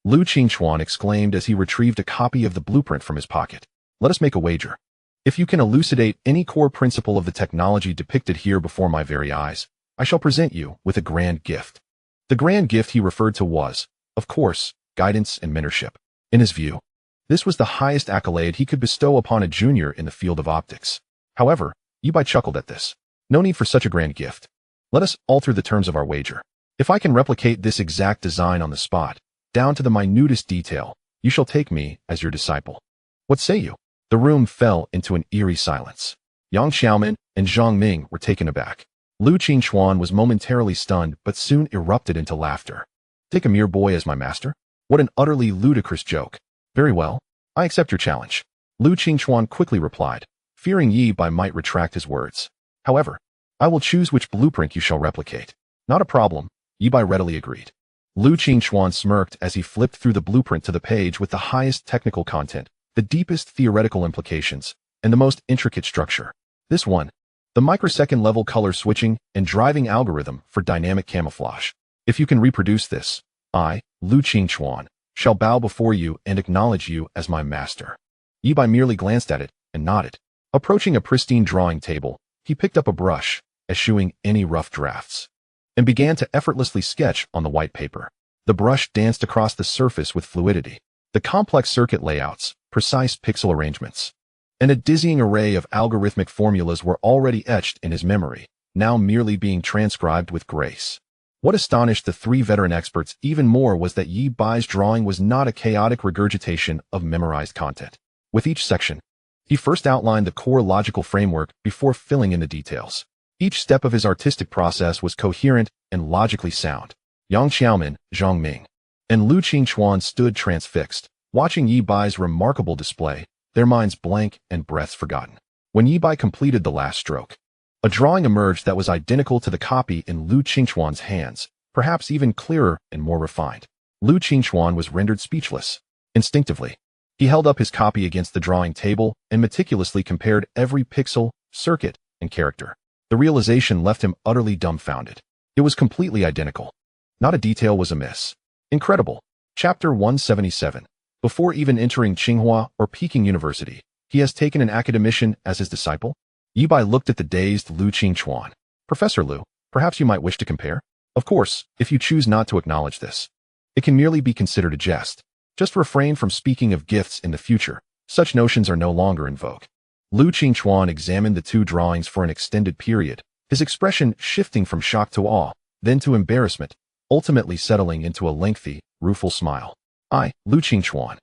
Liu Qingchuan exclaimed as he retrieved a copy of the blueprint from his pocket. Let us make a wager. If you can elucidate any core principle of the technology depicted here before my very eyes, I shall present you with a grand gift. The grand gift he referred to was, of course, guidance and mentorship. In his view, this was the highest accolade he could bestow upon a junior in the field of optics. However, Yi Bai chuckled at this. No need for such a grand gift. Let us alter the terms of our wager. If I can replicate this exact design on the spot, down to the minutest detail, you shall take me as your disciple. What say you? The room fell into an eerie silence. Yang Xiaomin and Zhang Ming were taken aback. Liu Qingchuan was momentarily stunned but soon erupted into laughter. Take a mere boy as my master? What an utterly ludicrous joke. Very well, I accept your challenge. Liu Qingchuan quickly replied, fearing Yi Bai might retract his words. However, I will choose which blueprint you shall replicate. Not a problem, Yi Bai readily agreed. Liu Qingchuan smirked as he flipped through the blueprint to the page with the highest technical content, the deepest theoretical implications, and the most intricate structure. This one, the microsecond level color switching and driving algorithm for dynamic camouflage. If you can reproduce this, I, Liu Qingchuan, shall bow before you and acknowledge you as my master. Yi Bai merely glanced at it and nodded. Approaching a pristine drawing table, he picked up a brush, eschewing any rough drafts, and began to effortlessly sketch on the white paper. The brush danced across the surface with fluidity. The complex circuit layouts, precise pixel arrangements, and a dizzying array of algorithmic formulas were already etched in his memory, now merely being transcribed with grace. What astonished the three veteran experts even more was that Yi Bai's drawing was not a chaotic regurgitation of memorized content. With each section, he first outlined the core logical framework before filling in the details. Each step of his artistic process was coherent and logically sound. Yang Xiaomin, Zhang Ming, and Lu Qingchuan stood transfixed, watching Yi Bai's remarkable display, their minds blank and breaths forgotten. When Yi Bai completed the last stroke, a drawing emerged that was identical to the copy in Lu Qingchuan's hands, perhaps even clearer and more refined. Lu Qingchuan was rendered speechless. Instinctively, he held up his copy against the drawing table and meticulously compared every pixel, circuit, and character. The realization left him utterly dumbfounded. It was completely identical. Not a detail was amiss. Incredible. Chapter 177. Before even entering Tsinghua or Peking University, he has taken an academician as his disciple? Yi Bai looked at the dazed Lu Qingchuan. Professor Lu, perhaps you might wish to compare? Of course, if you choose not to acknowledge this. It can merely be considered a jest. Just refrain from speaking of gifts in the future. Such notions are no longer in vogue. Lu Qingchuan examined the two drawings for an extended period, his expression shifting from shock to awe, then to embarrassment, ultimately settling into a lengthy, rueful smile. I, Lu Qingchuan,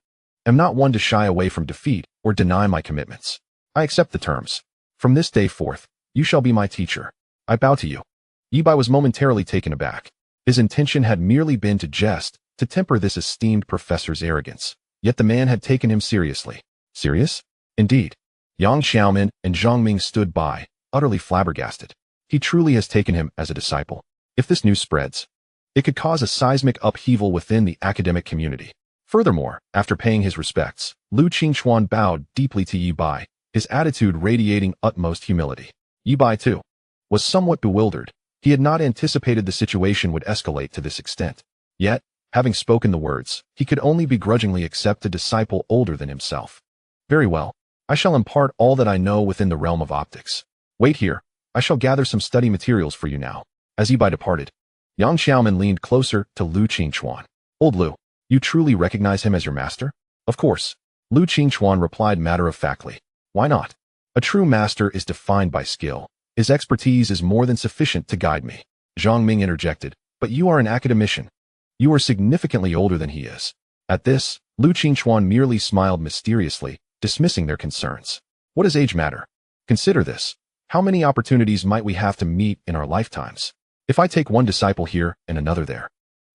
am not one to shy away from defeat or deny my commitments. I accept the terms. From this day forth, you shall be my teacher. I bow to you. Yi Bai was momentarily taken aback. His intention had merely been to jest, to temper this esteemed professor's arrogance. Yet the man had taken him seriously. Serious? Indeed. Yang Xiaomin and Zhang Ming stood by, utterly flabbergasted. He truly has taken him as a disciple. If this news spreads, it could cause a seismic upheaval within the academic community. Furthermore, after paying his respects, Lu Qingchuan bowed deeply to Yi Bai, his attitude radiating utmost humility. Yi Bai, too, was somewhat bewildered. He had not anticipated the situation would escalate to this extent. Yet, having spoken the words, he could only begrudgingly accept a disciple older than himself. Very well. I shall impart all that I know within the realm of optics. Wait here. I shall gather some study materials for you now. As Yi Bai departed, Yang Xiaomin leaned closer to Lu Qingchuan. Old Lu, you truly recognize him as your master? Of course. Lu Qingchuan replied matter-of-factly. Why not? A true master is defined by skill. His expertise is more than sufficient to guide me. Zhang Ming interjected. But you are an academician. You are significantly older than he is. At this, Lu Qingchuan merely smiled mysteriously, dismissing their concerns. What does age matter? Consider this. How many opportunities might we have to meet in our lifetimes? If I take one disciple here and another there,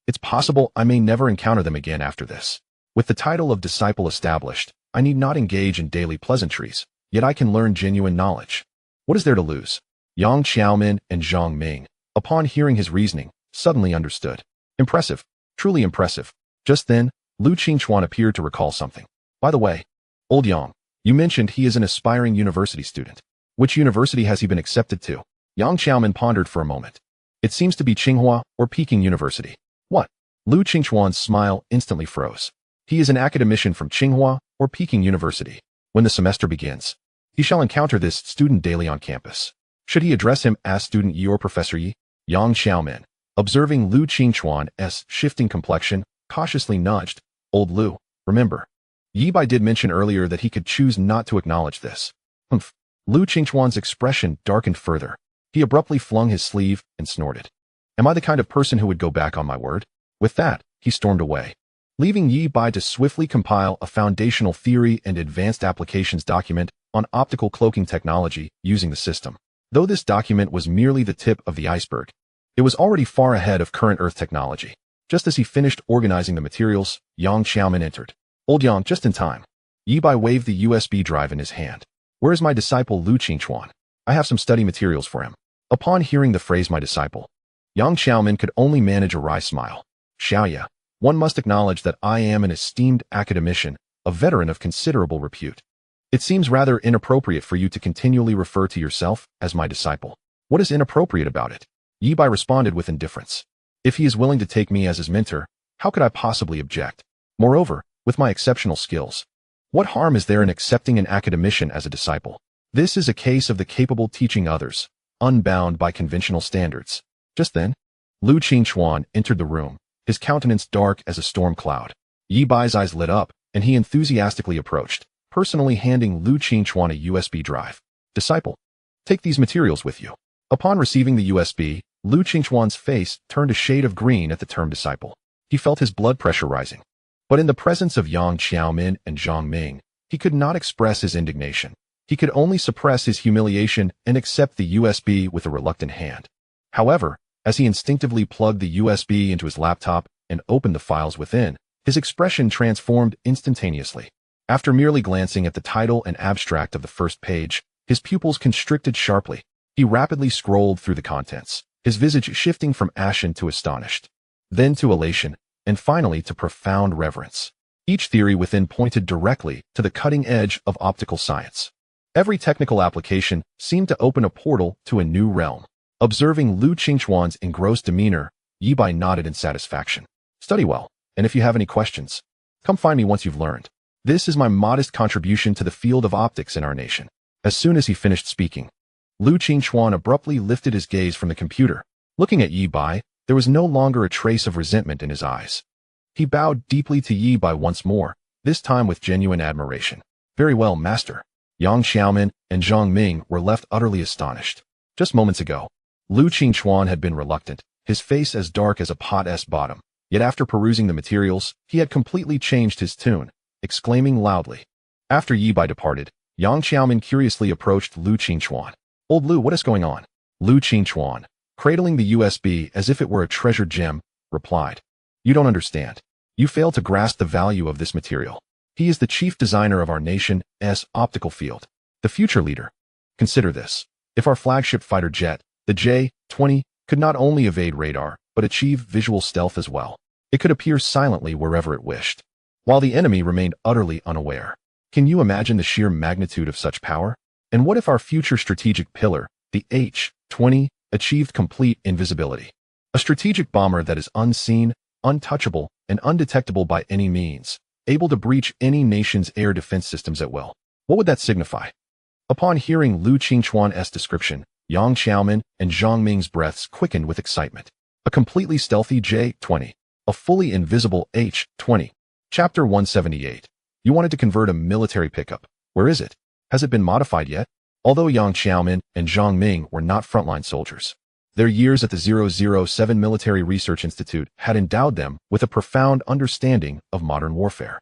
it's possible I may never encounter them again after this. With the title of disciple established, I need not engage in daily pleasantries, yet I can learn genuine knowledge. What is there to lose? Yang Xiaomin and Zhang Ming, upon hearing his reasoning, suddenly understood. Impressive. Truly impressive. Just then, Lu Qingchuan appeared to recall something. By the way, old Yang, you mentioned he is an aspiring university student. Which university has he been accepted to? Yang Xiaomin pondered for a moment. It seems to be Tsinghua or Peking University. What? Lu Qingchuan's smile instantly froze. He is an academician from Tsinghua or Peking University. When the semester begins, he shall encounter this student daily on campus. Should he address him as Student Yi or Professor Yi? Yang Xiaomin, observing Lu Qingchuan's shifting complexion, cautiously nudged. Old Lu, remember, Yi Bai did mention earlier that he could choose not to acknowledge this. Humph. Lu Qingchuan's expression darkened further. He abruptly flung his sleeve and snorted. Am I the kind of person who would go back on my word? With that, he stormed away, leaving Yi Bai to swiftly compile a foundational theory and advanced applications document on optical cloaking technology using the system. Though this document was merely the tip of the iceberg, it was already far ahead of current Earth technology. Just as he finished organizing the materials, Yang Xiaomin entered. Old Yang, just in time. Yi Bai waved the USB drive in his hand. Where is my disciple Lu Qingchuan? I have some study materials for him. Upon hearing the phrase my disciple, Yang Xiaomin could only manage a wry smile. Xiaoya, one must acknowledge that I am an esteemed academician, a veteran of considerable repute. It seems rather inappropriate for you to continually refer to yourself as my disciple. What is inappropriate about it? Yi Bai responded with indifference. If he is willing to take me as his mentor, how could I possibly object? Moreover, with my exceptional skills, what harm is there in accepting an academician as a disciple? This is a case of the capable teaching others, unbound by conventional standards. Just then, Lu Qingchuan entered the room, his countenance dark as a storm cloud. Yi Bai's eyes lit up, and he enthusiastically approached, personally handing Lu Qingchuan a USB drive. Disciple, take these materials with you. Upon receiving the USB, Lu Qingchuan's face turned a shade of green at the term disciple. He felt his blood pressure rising. But in the presence of Yang Xiaomin and Zhang Ming, he could not express his indignation. He could only suppress his humiliation and accept the USB with a reluctant hand. However, as he instinctively plugged the USB into his laptop and opened the files within, his expression transformed instantaneously. After merely glancing at the title and abstract of the first page, his pupils constricted sharply. He rapidly scrolled through the contents, his visage shifting from ashen to astonished, then to elation, and finally to profound reverence. Each theory within pointed directly to the cutting edge of optical science. Every technical application seemed to open a portal to a new realm. Observing Lu Qingchuan's engrossed demeanor, Yi Bai nodded in satisfaction. Study well, and if you have any questions, come find me once you've learned. This is my modest contribution to the field of optics in our nation. As soon as he finished speaking, Lu Qingchuan abruptly lifted his gaze from the computer. Looking at Yi Bai, there was no longer a trace of resentment in his eyes. He bowed deeply to Yi Bai once more, this time with genuine admiration. Very well, master. Yang Xiaomin and Zhang Ming were left utterly astonished. Just moments ago, Lu Qingchuan had been reluctant, his face as dark as a pot's bottom. Yet after perusing the materials, he had completely changed his tune, exclaiming loudly. After Yi Bai departed, Yang Xiaomin curiously approached Lu Qingchuan. Old Lu, what is going on? Lu Qingchuan, cradling the USB as if it were a treasured gem, replied. You don't understand. You fail to grasp the value of this material. He is the chief designer of our nation's optical field, the future leader. Consider this. If our flagship fighter jet, the J-20, could not only evade radar, but achieve visual stealth as well, it could appear silently wherever it wished, while the enemy remained utterly unaware. Can you imagine the sheer magnitude of such power? And what if our future strategic pillar, the H-20, achieved complete invisibility? A strategic bomber that is unseen, untouchable, and undetectable by any means, able to breach any nation's air defense systems at will. What would that signify? Upon hearing Lu Qingchuan's description, Yang Xiaomin and Zhang Ming's breaths quickened with excitement. A completely stealthy J-20, a fully invisible H-20. Chapter 178. You wanted to convert a military pickup. Where is it? Has it been modified yet? Although Yang Xiaomin and Zhang Ming were not frontline soldiers, their years at the 007 Military Research Institute had endowed them with a profound understanding of modern warfare.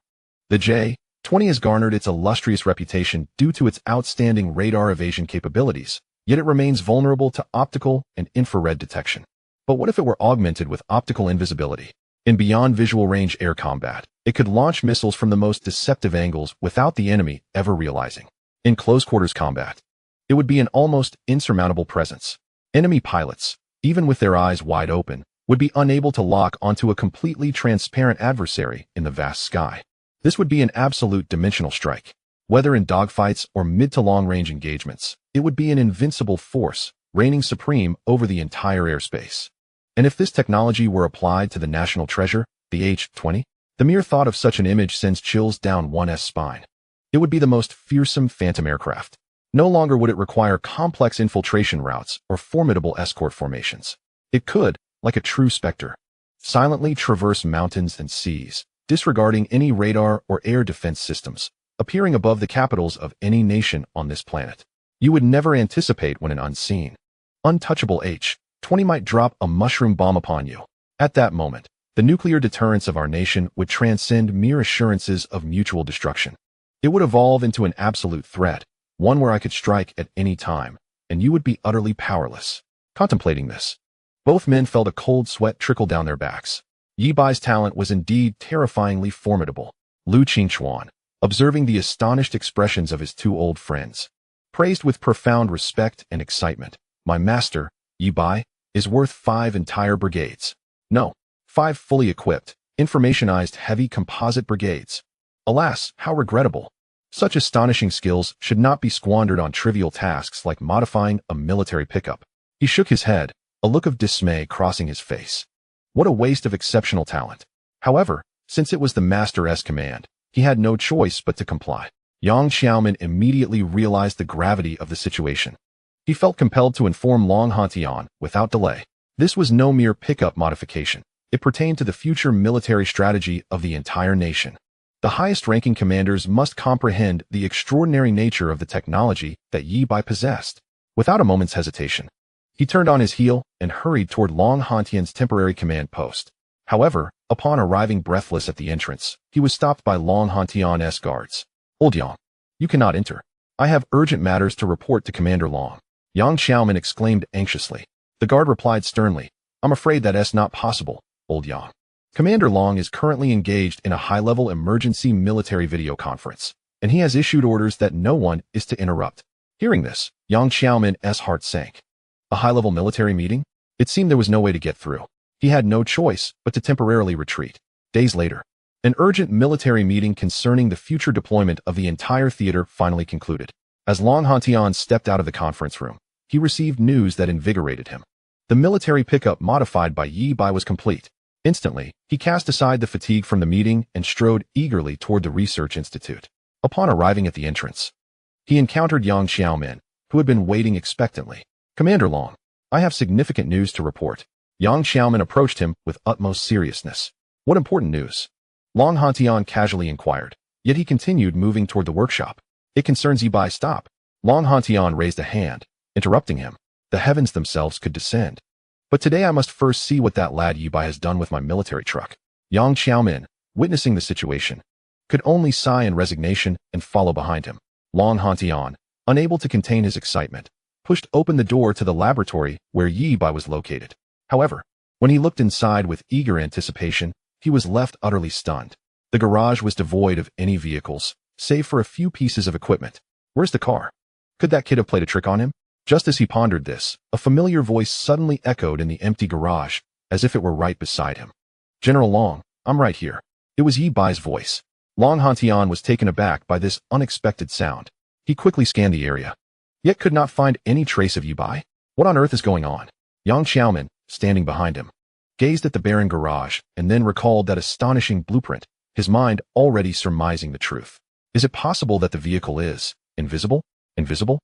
The J-20 has garnered its illustrious reputation due to its outstanding radar evasion capabilities, yet it remains vulnerable to optical and infrared detection. But what if it were augmented with optical invisibility? In beyond visual range air combat, it could launch missiles from the most deceptive angles without the enemy ever realizing. In close quarters combat, it would be an almost insurmountable presence. Enemy pilots, even with their eyes wide open, would be unable to lock onto a completely transparent adversary in the vast sky. This would be an absolute dimensional strike. Whether in dogfights or mid to long-range engagements, it would be an invincible force, reigning supreme over the entire airspace. And if this technology were applied to the national treasure, the H-20, the mere thought of such an image sends chills down one's spine. It would be the most fearsome phantom aircraft. No longer would it require complex infiltration routes or formidable escort formations. It could, like a true specter, silently traverse mountains and seas, disregarding any radar or air defense systems, appearing above the capitals of any nation on this planet. You would never anticipate when an unseen, untouchable H-20 might drop a mushroom bomb upon you. At that moment, the nuclear deterrence of our nation would transcend mere assurances of mutual destruction. It would evolve into an absolute threat, one where I could strike at any time, and you would be utterly powerless. Contemplating this, both men felt a cold sweat trickle down their backs. Yi Bai's talent was indeed terrifyingly formidable. Lu Qingchuan, observing the astonished expressions of his two old friends, praised with profound respect and excitement. My master, Yi Bai, is worth 5 entire brigades. No, 5 fully equipped, informationized heavy composite brigades. Alas, how regrettable. Such astonishing skills should not be squandered on trivial tasks like modifying a military pickup. He shook his head, a look of dismay crossing his face. What a waste of exceptional talent. However, since it was the master's command, he had no choice but to comply. Yang Xiaomin immediately realized the gravity of the situation. He felt compelled to inform Long Hantian without delay. This was no mere pickup modification. It pertained to the future military strategy of the entire nation. The highest-ranking commanders must comprehend the extraordinary nature of the technology that Yi Bai possessed. Without a moment's hesitation, he turned on his heel and hurried toward Long Hantian's temporary command post. However, upon arriving breathless at the entrance, he was stopped by Long Hantian's guards. "Old Yang, you cannot enter. I have urgent matters to report to Commander Long," Yang Xiaomin exclaimed anxiously. The guard replied sternly, "I'm afraid that's not possible, Old Yang. Commander Long is currently engaged in a high-level emergency military video conference, and he has issued orders that no one is to interrupt." Hearing this, Yang Xiaomin's heart sank. A high-level military meeting? It seemed there was no way to get through. He had no choice but to temporarily retreat. Days later, an urgent military meeting concerning the future deployment of the entire theater finally concluded. As Long Hantian stepped out of the conference room, he received news that invigorated him. The military pickup modified by Yi Bai was complete. Instantly, he cast aside the fatigue from the meeting and strode eagerly toward the research institute. Upon arriving at the entrance, he encountered Yang Xiaomin, who had been waiting expectantly. "Commander Long, I have significant news to report." Yang Xiaomin approached him with utmost seriousness. "What important news?" Long Hantian casually inquired, yet he continued moving toward the workshop. "It concerns Yi Bai. Stop." Long Hantian raised a hand, interrupting him. The heavens themselves could descend. "But today I must first see what that lad Yi Bai has done with my military truck." Yang Xiaomin, witnessing the situation, could only sigh in resignation and follow behind him. Long Hantian, unable to contain his excitement, pushed open the door to the laboratory where Yi Bai was located. However, when he looked inside with eager anticipation, he was left utterly stunned. The garage was devoid of any vehicles, save for a few pieces of equipment. "Where's the car? Could that kid have played a trick on him?" Just as he pondered this, a familiar voice suddenly echoed in the empty garage, as if it were right beside him. "General Long, I'm right here." It was Yi Bai's voice. Long Hantian was taken aback by this unexpected sound. He quickly scanned the area, yet could not find any trace of Yi Bai. What on earth is going on? Yang Xiaomin, standing behind him, gazed at the barren garage and then recalled that astonishing blueprint, his mind already surmising the truth. Is it possible that the vehicle is invisible? Invisible?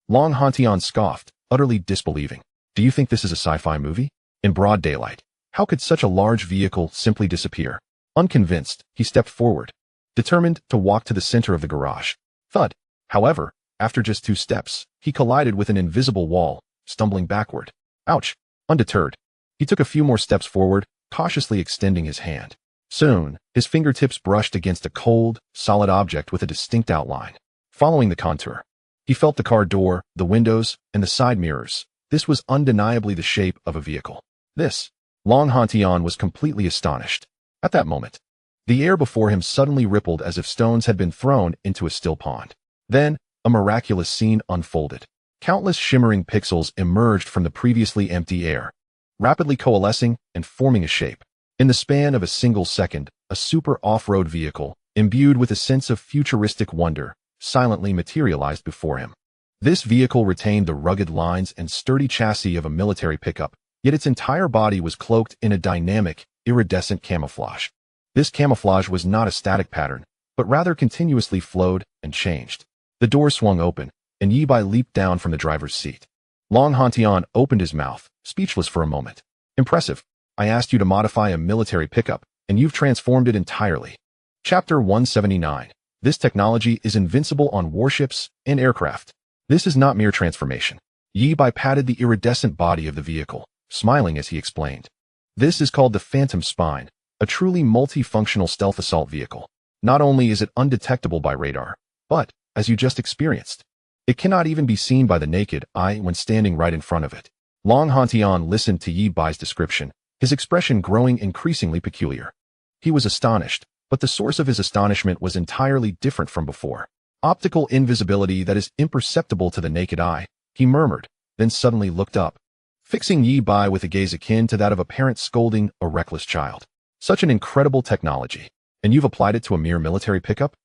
Long Hantian scoffed, utterly disbelieving. "Do you think this is a sci-fi movie? In broad daylight, how could such a large vehicle simply disappear?" Unconvinced, he stepped forward, determined to walk to the center of the garage. Thud. However, after just 2 steps, he collided with an invisible wall, stumbling backward. Ouch! Undeterred, he took a few more steps forward, cautiously extending his hand. Soon, his fingertips brushed against a cold, solid object with a distinct outline. Following the contour, he felt the car door, the windows, and the side mirrors. This was undeniably the shape of a vehicle. This. Long Hantian was completely astonished. At that moment, the air before him suddenly rippled as if stones had been thrown into a still pond. Then, a miraculous scene unfolded. Countless shimmering pixels emerged from the previously empty air, rapidly coalescing and forming a shape. In the span of a single second, a super off-road vehicle, imbued with a sense of futuristic wonder, silently materialized before him. This vehicle retained the rugged lines and sturdy chassis of a military pickup, yet its entire body was cloaked in a dynamic, iridescent camouflage. This camouflage was not a static pattern, but rather continuously flowed and changed. The door swung open, and Yi Bai leaped down from the driver's seat. Long Hantian opened his mouth, speechless for a moment. "Impressive. I asked you to modify a military pickup, and you've transformed it entirely." Chapter 179. This technology is invincible on warships and aircraft. This is not mere transformation. Yi Bai patted the iridescent body of the vehicle, smiling as he explained. "This is called the Phantom Spine, a truly multifunctional stealth assault vehicle. Not only is it undetectable by radar, but, as you just experienced, it cannot even be seen by the naked eye when standing right in front of it." Long Hantian listened to Yi Bai's description, his expression growing increasingly peculiar. He was astonished, but the source of his astonishment was entirely different from before. "Optical invisibility that is imperceptible to the naked eye," he murmured, then suddenly looked up, fixing Yi Bai with a gaze akin to that of a parent scolding a reckless child. "Such an incredible technology, and you've applied it to a mere military pickup?"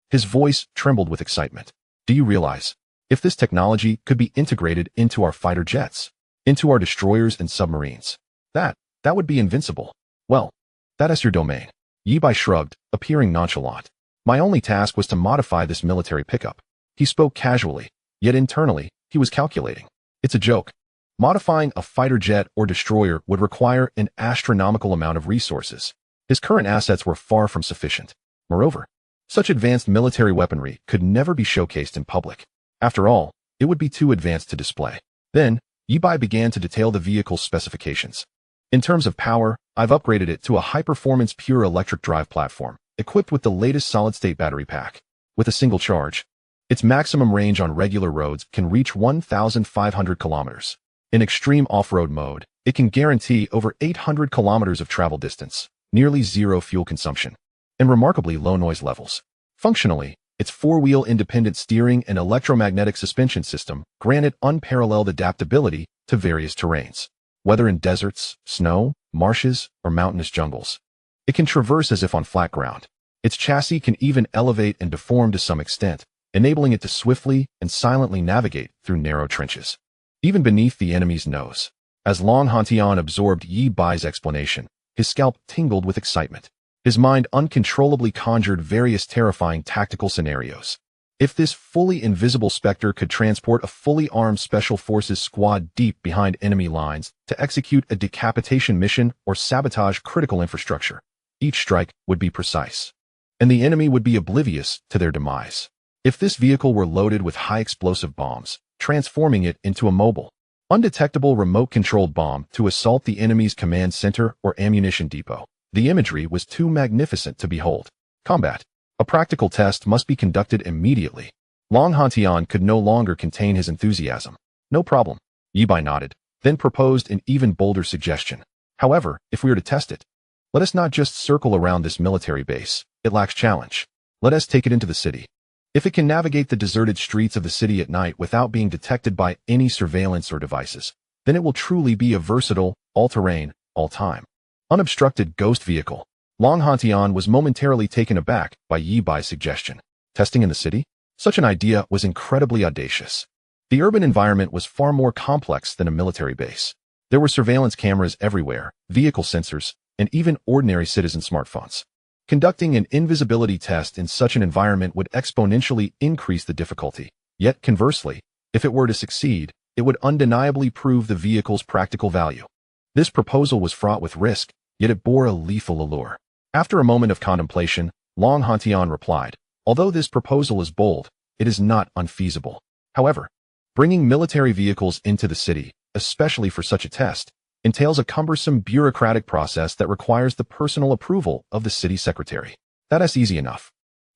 His voice trembled with excitement. "Do you realize, if this technology could be integrated into our fighter jets, into our destroyers and submarines, that would be invincible?" "Well, that is your domain." Yi Bai shrugged, appearing nonchalant. "My only task was to modify this military pickup." He spoke casually, yet internally, he was calculating. It's a joke. Modifying a fighter jet or destroyer would require an astronomical amount of resources. His current assets were far from sufficient. Moreover, such advanced military weaponry could never be showcased in public. After all, it would be too advanced to display. Then, Yi Bai began to detail the vehicle's specifications. In terms of power, I've upgraded it to a high-performance pure electric drive platform, equipped with the latest solid-state battery pack. With a single charge, its maximum range on regular roads can reach 1,500 kilometers. In extreme off-road mode, it can guarantee over 800 kilometers of travel distance, nearly zero fuel consumption, and remarkably low noise levels. Functionally, its four-wheel independent steering and electromagnetic suspension system grant it unparalleled adaptability to various terrains. Whether in deserts, snow, marshes, or mountainous jungles, it can traverse as if on flat ground. Its chassis can even elevate and deform to some extent, enabling it to swiftly and silently navigate through narrow trenches, even beneath the enemy's nose. As Long Hantian absorbed Yi Bai's explanation, his scalp tingled with excitement. His mind uncontrollably conjured various terrifying tactical scenarios. If this fully invisible specter could transport a fully armed Special Forces squad deep behind enemy lines to execute a decapitation mission or sabotage critical infrastructure, each strike would be precise, and the enemy would be oblivious to their demise. If this vehicle were loaded with high-explosive bombs, transforming it into a mobile, undetectable remote-controlled bomb to assault the enemy's command center or ammunition depot, the imagery was too magnificent to behold. Combat. A practical test must be conducted immediately. Long Hantian could no longer contain his enthusiasm. No problem. Yi Bai nodded, then proposed an even bolder suggestion. However, if we are to test it, let us not just circle around this military base. It lacks challenge. Let us take it into the city. If it can navigate the deserted streets of the city at night without being detected by any surveillance or devices, then it will truly be a versatile, all-terrain, all-time, unobstructed ghost vehicle. Long Hantian was momentarily taken aback by Yi Bai's suggestion. Testing in the city? Such an idea was incredibly audacious. The urban environment was far more complex than a military base. There were surveillance cameras everywhere, vehicle sensors, and even ordinary citizen smartphones. Conducting an invisibility test in such an environment would exponentially increase the difficulty. Yet, conversely, if it were to succeed, it would undeniably prove the vehicle's practical value. This proposal was fraught with risk, yet it bore a lethal allure. After a moment of contemplation, Long Hantian replied, "Although this proposal is bold, it is not unfeasible. However, bringing military vehicles into the city, especially for such a test, entails a cumbersome bureaucratic process that requires the personal approval of the city secretary. That's easy enough."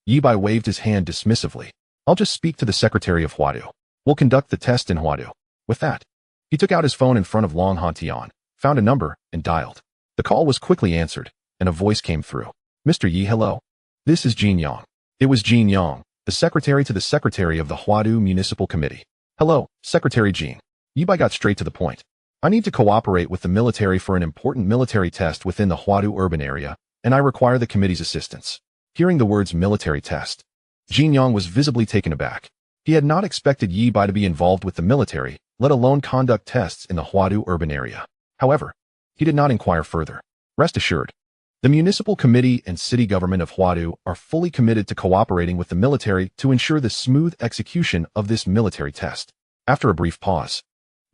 Yi Bai waved his hand dismissively. "I'll just speak to the secretary of Huadu. We'll conduct the test in Huadu." With that, he took out his phone in front of Long Hantian, found a number, and dialed. The call was quickly answered, and a voice came through. "Mr. Yi, hello. This is Jin Yang." It was Jin Yang, the secretary to the secretary of the Huadu Municipal Committee. "Hello, Secretary Jin." Yi Bai got straight to the point. "I need to cooperate with the military for an important military test within the Huadu urban area, and I require the committee's assistance." Hearing the words military test, Jin Yang was visibly taken aback. He had not expected Yi Bai to be involved with the military, let alone conduct tests in the Huadu urban area. However, he did not inquire further. Rest assured, the municipal committee and city government of Huadu are fully committed to cooperating with the military to ensure the smooth execution of this military test. After a brief pause,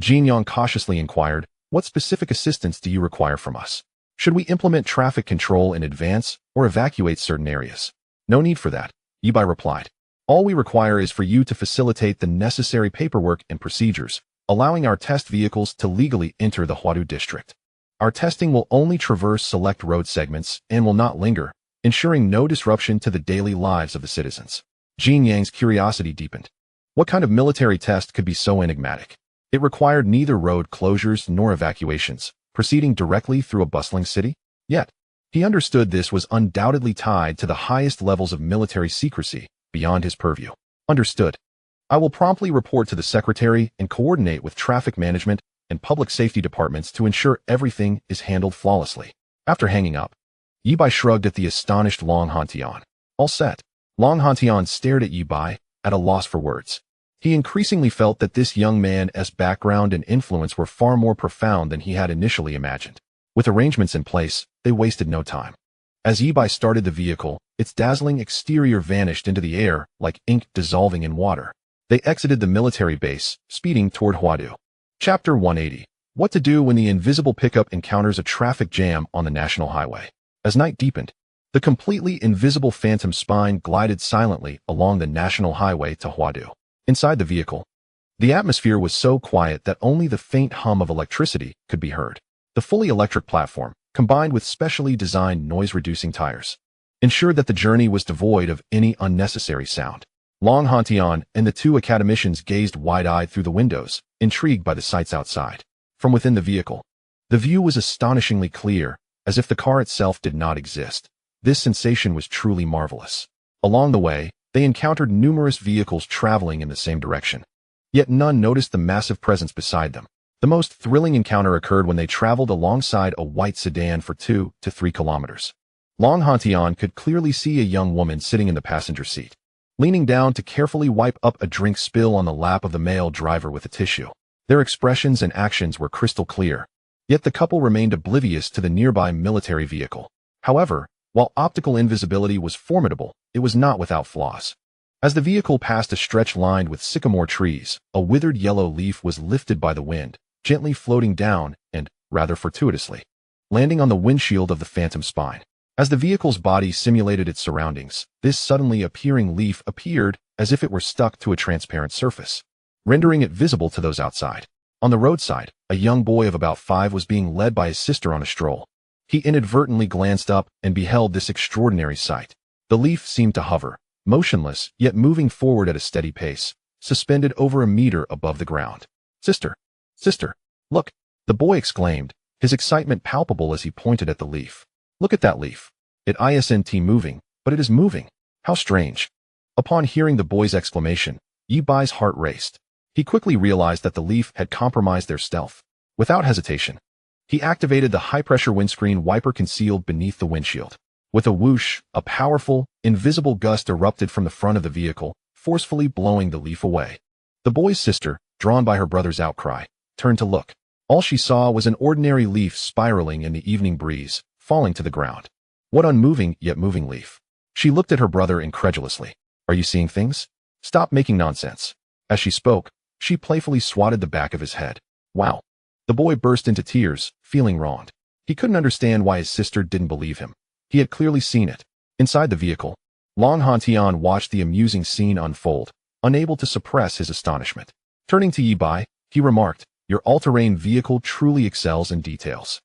Jin Yang cautiously inquired, "What specific assistance do you require from us? Should we implement traffic control in advance or evacuate certain areas?" "No need for that," Yi Bai replied. "All we require is for you to facilitate the necessary paperwork and procedures, allowing our test vehicles to legally enter the Huadu district. Our testing will only traverse select road segments and will not linger, ensuring no disruption to the daily lives of the citizens." Jin Yang's curiosity deepened. What kind of military test could be so enigmatic? It required neither road closures nor evacuations, proceeding directly through a bustling city. Yet, he understood this was undoubtedly tied to the highest levels of military secrecy beyond his purview. "Understood. I will promptly report to the secretary and coordinate with traffic management and public safety departments to ensure everything is handled flawlessly." After hanging up, Yi Bai shrugged at the astonished Long Hantian. All set. Long Hantian stared at Yi Bai, at a loss for words. He increasingly felt that this young man's background and influence were far more profound than he had initially imagined. With arrangements in place, they wasted no time. As Yi Bai started the vehicle, its dazzling exterior vanished into the air like ink dissolving in water. They exited the military base, speeding toward Huadu. Chapter 180. What to do when the invisible pickup encounters a traffic jam on the national highway. As night deepened, the completely invisible phantom spine glided silently along the national highway to Huadu. Inside the vehicle, the atmosphere was so quiet that only the faint hum of electricity could be heard. The fully electric platform, combined with specially designed noise-reducing tires, ensured that the journey was devoid of any unnecessary sound. Long Hantian and the two academicians gazed wide-eyed through the windows, intrigued by the sights outside. From within the vehicle, the view was astonishingly clear, as if the car itself did not exist. This sensation was truly marvelous. Along the way, they encountered numerous vehicles traveling in the same direction. Yet none noticed the massive presence beside them. The most thrilling encounter occurred when they traveled alongside a white sedan for 2 to 3 kilometers. Long Hantian could clearly see a young woman sitting in the passenger seat, leaning down to carefully wipe up a drink spill on the lap of the male driver with a tissue. Their expressions and actions were crystal clear, yet the couple remained oblivious to the nearby military vehicle. However, while optical invisibility was formidable, it was not without flaws. As the vehicle passed a stretch lined with sycamore trees, a withered yellow leaf was lifted by the wind, gently floating down and, rather fortuitously, landing on the windshield of the phantom spine. As the vehicle's body simulated its surroundings, this suddenly appearing leaf appeared as if it were stuck to a transparent surface, rendering it visible to those outside. On the roadside, a young boy of about 5 was being led by his sister on a stroll. He inadvertently glanced up and beheld this extraordinary sight. The leaf seemed to hover, motionless yet moving forward at a steady pace, suspended over a meter above the ground. Sister! Sister! Look! The boy exclaimed, his excitement palpable as he pointed at the leaf. Look at that leaf. It isn't moving, but it is moving. How strange. Upon hearing the boy's exclamation, Yi Bai's heart raced. He quickly realized that the leaf had compromised their stealth. Without hesitation, he activated the high-pressure windscreen wiper concealed beneath the windshield. With a whoosh, a powerful, invisible gust erupted from the front of the vehicle, forcefully blowing the leaf away. The boy's sister, drawn by her brother's outcry, turned to look. All she saw was an ordinary leaf spiraling in the evening breeze, falling to the ground. What unmoving yet moving leaf? She looked at her brother incredulously. Are you seeing things? Stop making nonsense. As she spoke, she playfully swatted the back of his head. Wow. The boy burst into tears, feeling wronged. He couldn't understand why his sister didn't believe him. He had clearly seen it. Inside the vehicle, Long Hantian watched the amusing scene unfold, unable to suppress his astonishment. Turning to Yi Bai, he remarked, your all-terrain vehicle truly excels in details.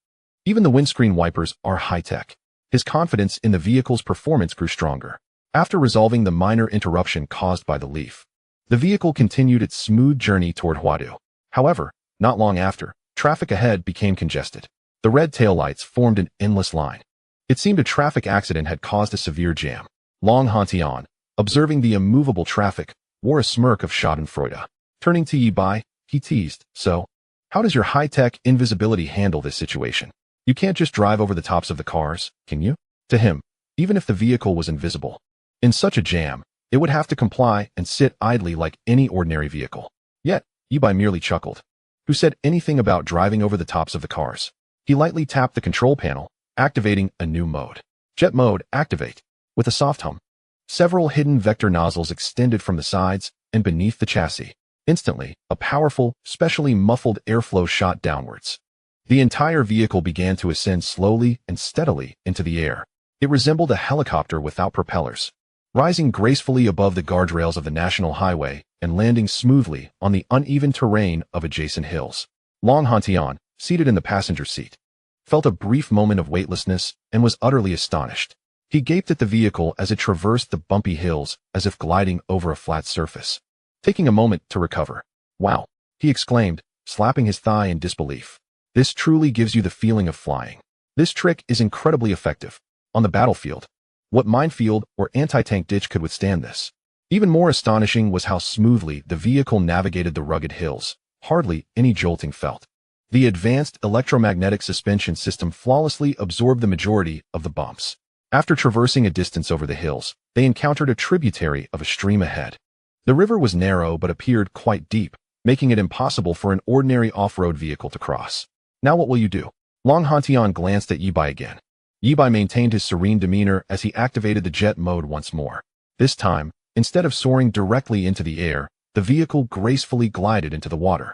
Even the windscreen wipers are high-tech. His confidence in the vehicle's performance grew stronger. After resolving the minor interruption caused by the leaf, the vehicle continued its smooth journey toward Huadu. However, not long after, traffic ahead became congested. The red taillights formed an endless line. It seemed a traffic accident had caused a severe jam. Long Hantian, observing the immovable traffic, wore a smirk of schadenfreude. Turning to Yi Bai, he teased, so, how does your high-tech invisibility handle this situation? You can't just drive over the tops of the cars, can you? To him, even if the vehicle was invisible, in such a jam, it would have to comply and sit idly like any ordinary vehicle. Yet, Yi Bai merely chuckled. Who said anything about driving over the tops of the cars? He lightly tapped the control panel, activating a new mode. Jet mode, activate. With a soft hum, several hidden vector nozzles extended from the sides and beneath the chassis. Instantly, a powerful, specially muffled airflow shot downwards. The entire vehicle began to ascend slowly and steadily into the air. It resembled a helicopter without propellers, rising gracefully above the guardrails of the national highway and landing smoothly on the uneven terrain of adjacent hills. Long Hantian, seated in the passenger seat, felt a brief moment of weightlessness and was utterly astonished. He gaped at the vehicle as it traversed the bumpy hills as if gliding over a flat surface. Taking a moment to recover. Wow, he exclaimed, slapping his thigh in disbelief. This truly gives you the feeling of flying. This trick is incredibly effective. On the battlefield, what minefield or anti-tank ditch could withstand this? Even more astonishing was how smoothly the vehicle navigated the rugged hills, hardly any jolting felt. The advanced electromagnetic suspension system flawlessly absorbed the majority of the bumps. After traversing a distance over the hills, they encountered a tributary of a stream ahead. The river was narrow but appeared quite deep, making it impossible for an ordinary off-road vehicle to cross. Now what will you do? Long Hantian glanced at Yi Bai again. Yi Bai maintained his serene demeanor as he activated the jet mode once more. This time, instead of soaring directly into the air, the vehicle gracefully glided into the water.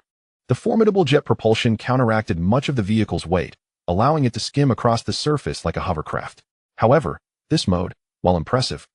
The formidable jet propulsion counteracted much of the vehicle's weight, allowing it to skim across the surface like a hovercraft. However, this mode, while impressive,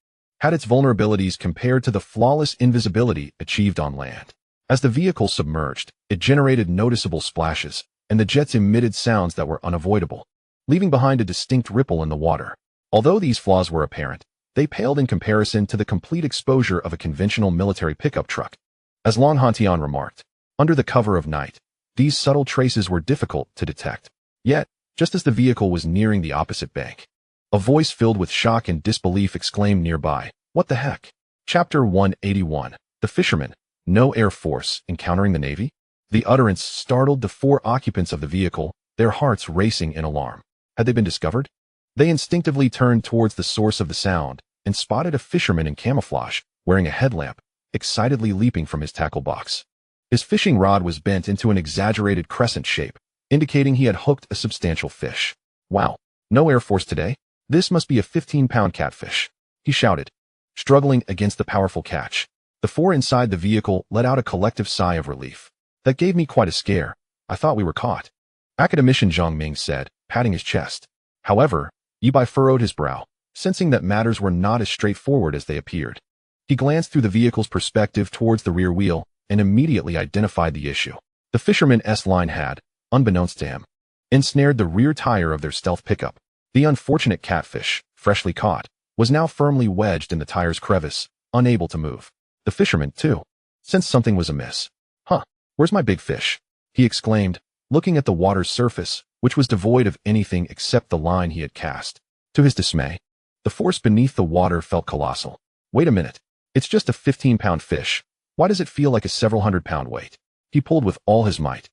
had its vulnerabilities compared to the flawless invisibility achieved on land. As the vehicle submerged, it generated noticeable splashes, and the jets emitted sounds that were unavoidable, leaving behind a distinct ripple in the water. Although these flaws were apparent, they paled in comparison to the complete exposure of a conventional military pickup truck. As Long Hantian remarked, under the cover of night, these subtle traces were difficult to detect. Yet, just as the vehicle was nearing the opposite bank, a voice filled with shock and disbelief exclaimed nearby, "What the heck?" Chapter 181. The Fisherman. No Air Force encountering the Navy? The utterance startled the four occupants of the vehicle, their hearts racing in alarm. Had they been discovered? They instinctively turned towards the source of the sound and spotted a fisherman in camouflage, wearing a headlamp, excitedly leaping from his tackle box. His fishing rod was bent into an exaggerated crescent shape, indicating he had hooked a substantial fish. "Wow, no Air Force today? This must be a 15-pound catfish," he shouted, struggling against the powerful catch. The four inside the vehicle let out a collective sigh of relief. "That gave me quite a scare. I thought we were caught," Academician Zhang Ming said, patting his chest. However, Yi Bai furrowed his brow, sensing that matters were not as straightforward as they appeared. He glanced through the vehicle's perspective towards the rear wheel and immediately identified the issue. The fisherman's line had, unbeknownst to him, ensnared the rear tire of their stealth pickup. The unfortunate catfish, freshly caught, was now firmly wedged in the tire's crevice, unable to move. The fisherman, too, sensed something was amiss. "Huh, where's my big fish?" he exclaimed, looking at the water's surface, which was devoid of anything except the line he had cast. To his dismay, the force beneath the water felt colossal. "Wait a minute. It's just a 15-pound fish. Why does it feel like a several hundred-pound weight?" He pulled with all his might,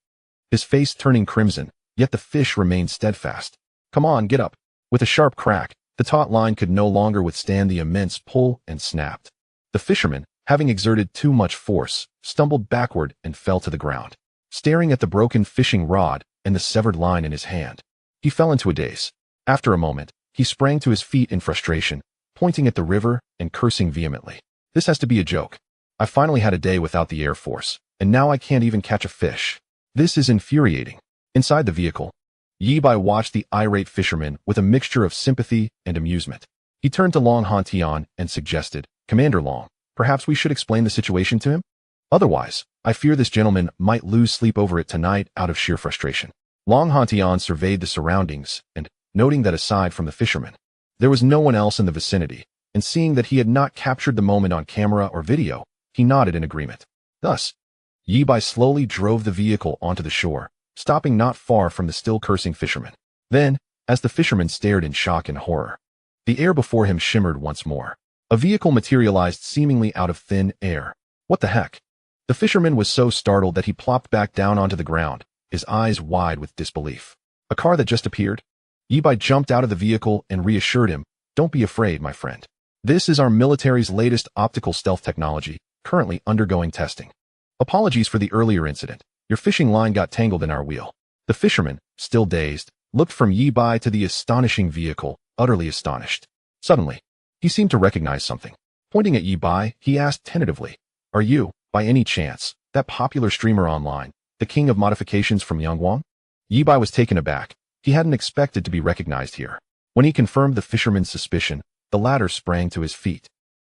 his face turning crimson, yet the fish remained steadfast. "Come on, get up." With a sharp crack, the taut line could no longer withstand the immense pull and snapped. The fisherman, having exerted too much force, stumbled backward and fell to the ground, staring at the broken fishing rod and the severed line in his hand. He fell into a daze. After a moment, he sprang to his feet in frustration, pointing at the river and cursing vehemently. "This has to be a joke. I finally had a day without the Air Force, and now I can't even catch a fish. This is infuriating." Inside the vehicle, Yi Bai watched the irate fisherman with a mixture of sympathy and amusement. He turned to Long Hantian and suggested, "Commander Long, perhaps we should explain the situation to him? Otherwise, I fear this gentleman might lose sleep over it tonight out of sheer frustration." Long Hantian surveyed the surroundings and, noting that aside from the fisherman, there was no one else in the vicinity, and seeing that he had not captured the moment on camera or video, he nodded in agreement. Thus, Yi Bai slowly drove the vehicle onto the shore, stopping not far from the still cursing fisherman. Then, as the fisherman stared in shock and horror, the air before him shimmered once more. A vehicle materialized seemingly out of thin air. "What the heck?" The fisherman was so startled that he plopped back down onto the ground, his eyes wide with disbelief. "A car that just appeared?" Yi Bai jumped out of the vehicle and reassured him, "Don't be afraid, my friend. This is our military's latest optical stealth technology, currently undergoing testing. Apologies for the earlier incident. Your fishing line got tangled in our wheel." The fisherman, still dazed, looked from Yi Bai to the astonishing vehicle, utterly astonished. Suddenly, he seemed to recognize something. Pointing at Yi Bai, he asked tentatively, "Are you, by any chance, that popular streamer online, the king of modifications from Yangwang?" Yi Bai was taken aback. He hadn't expected to be recognized here. When he confirmed the fisherman's suspicion, the latter sprang to his feet,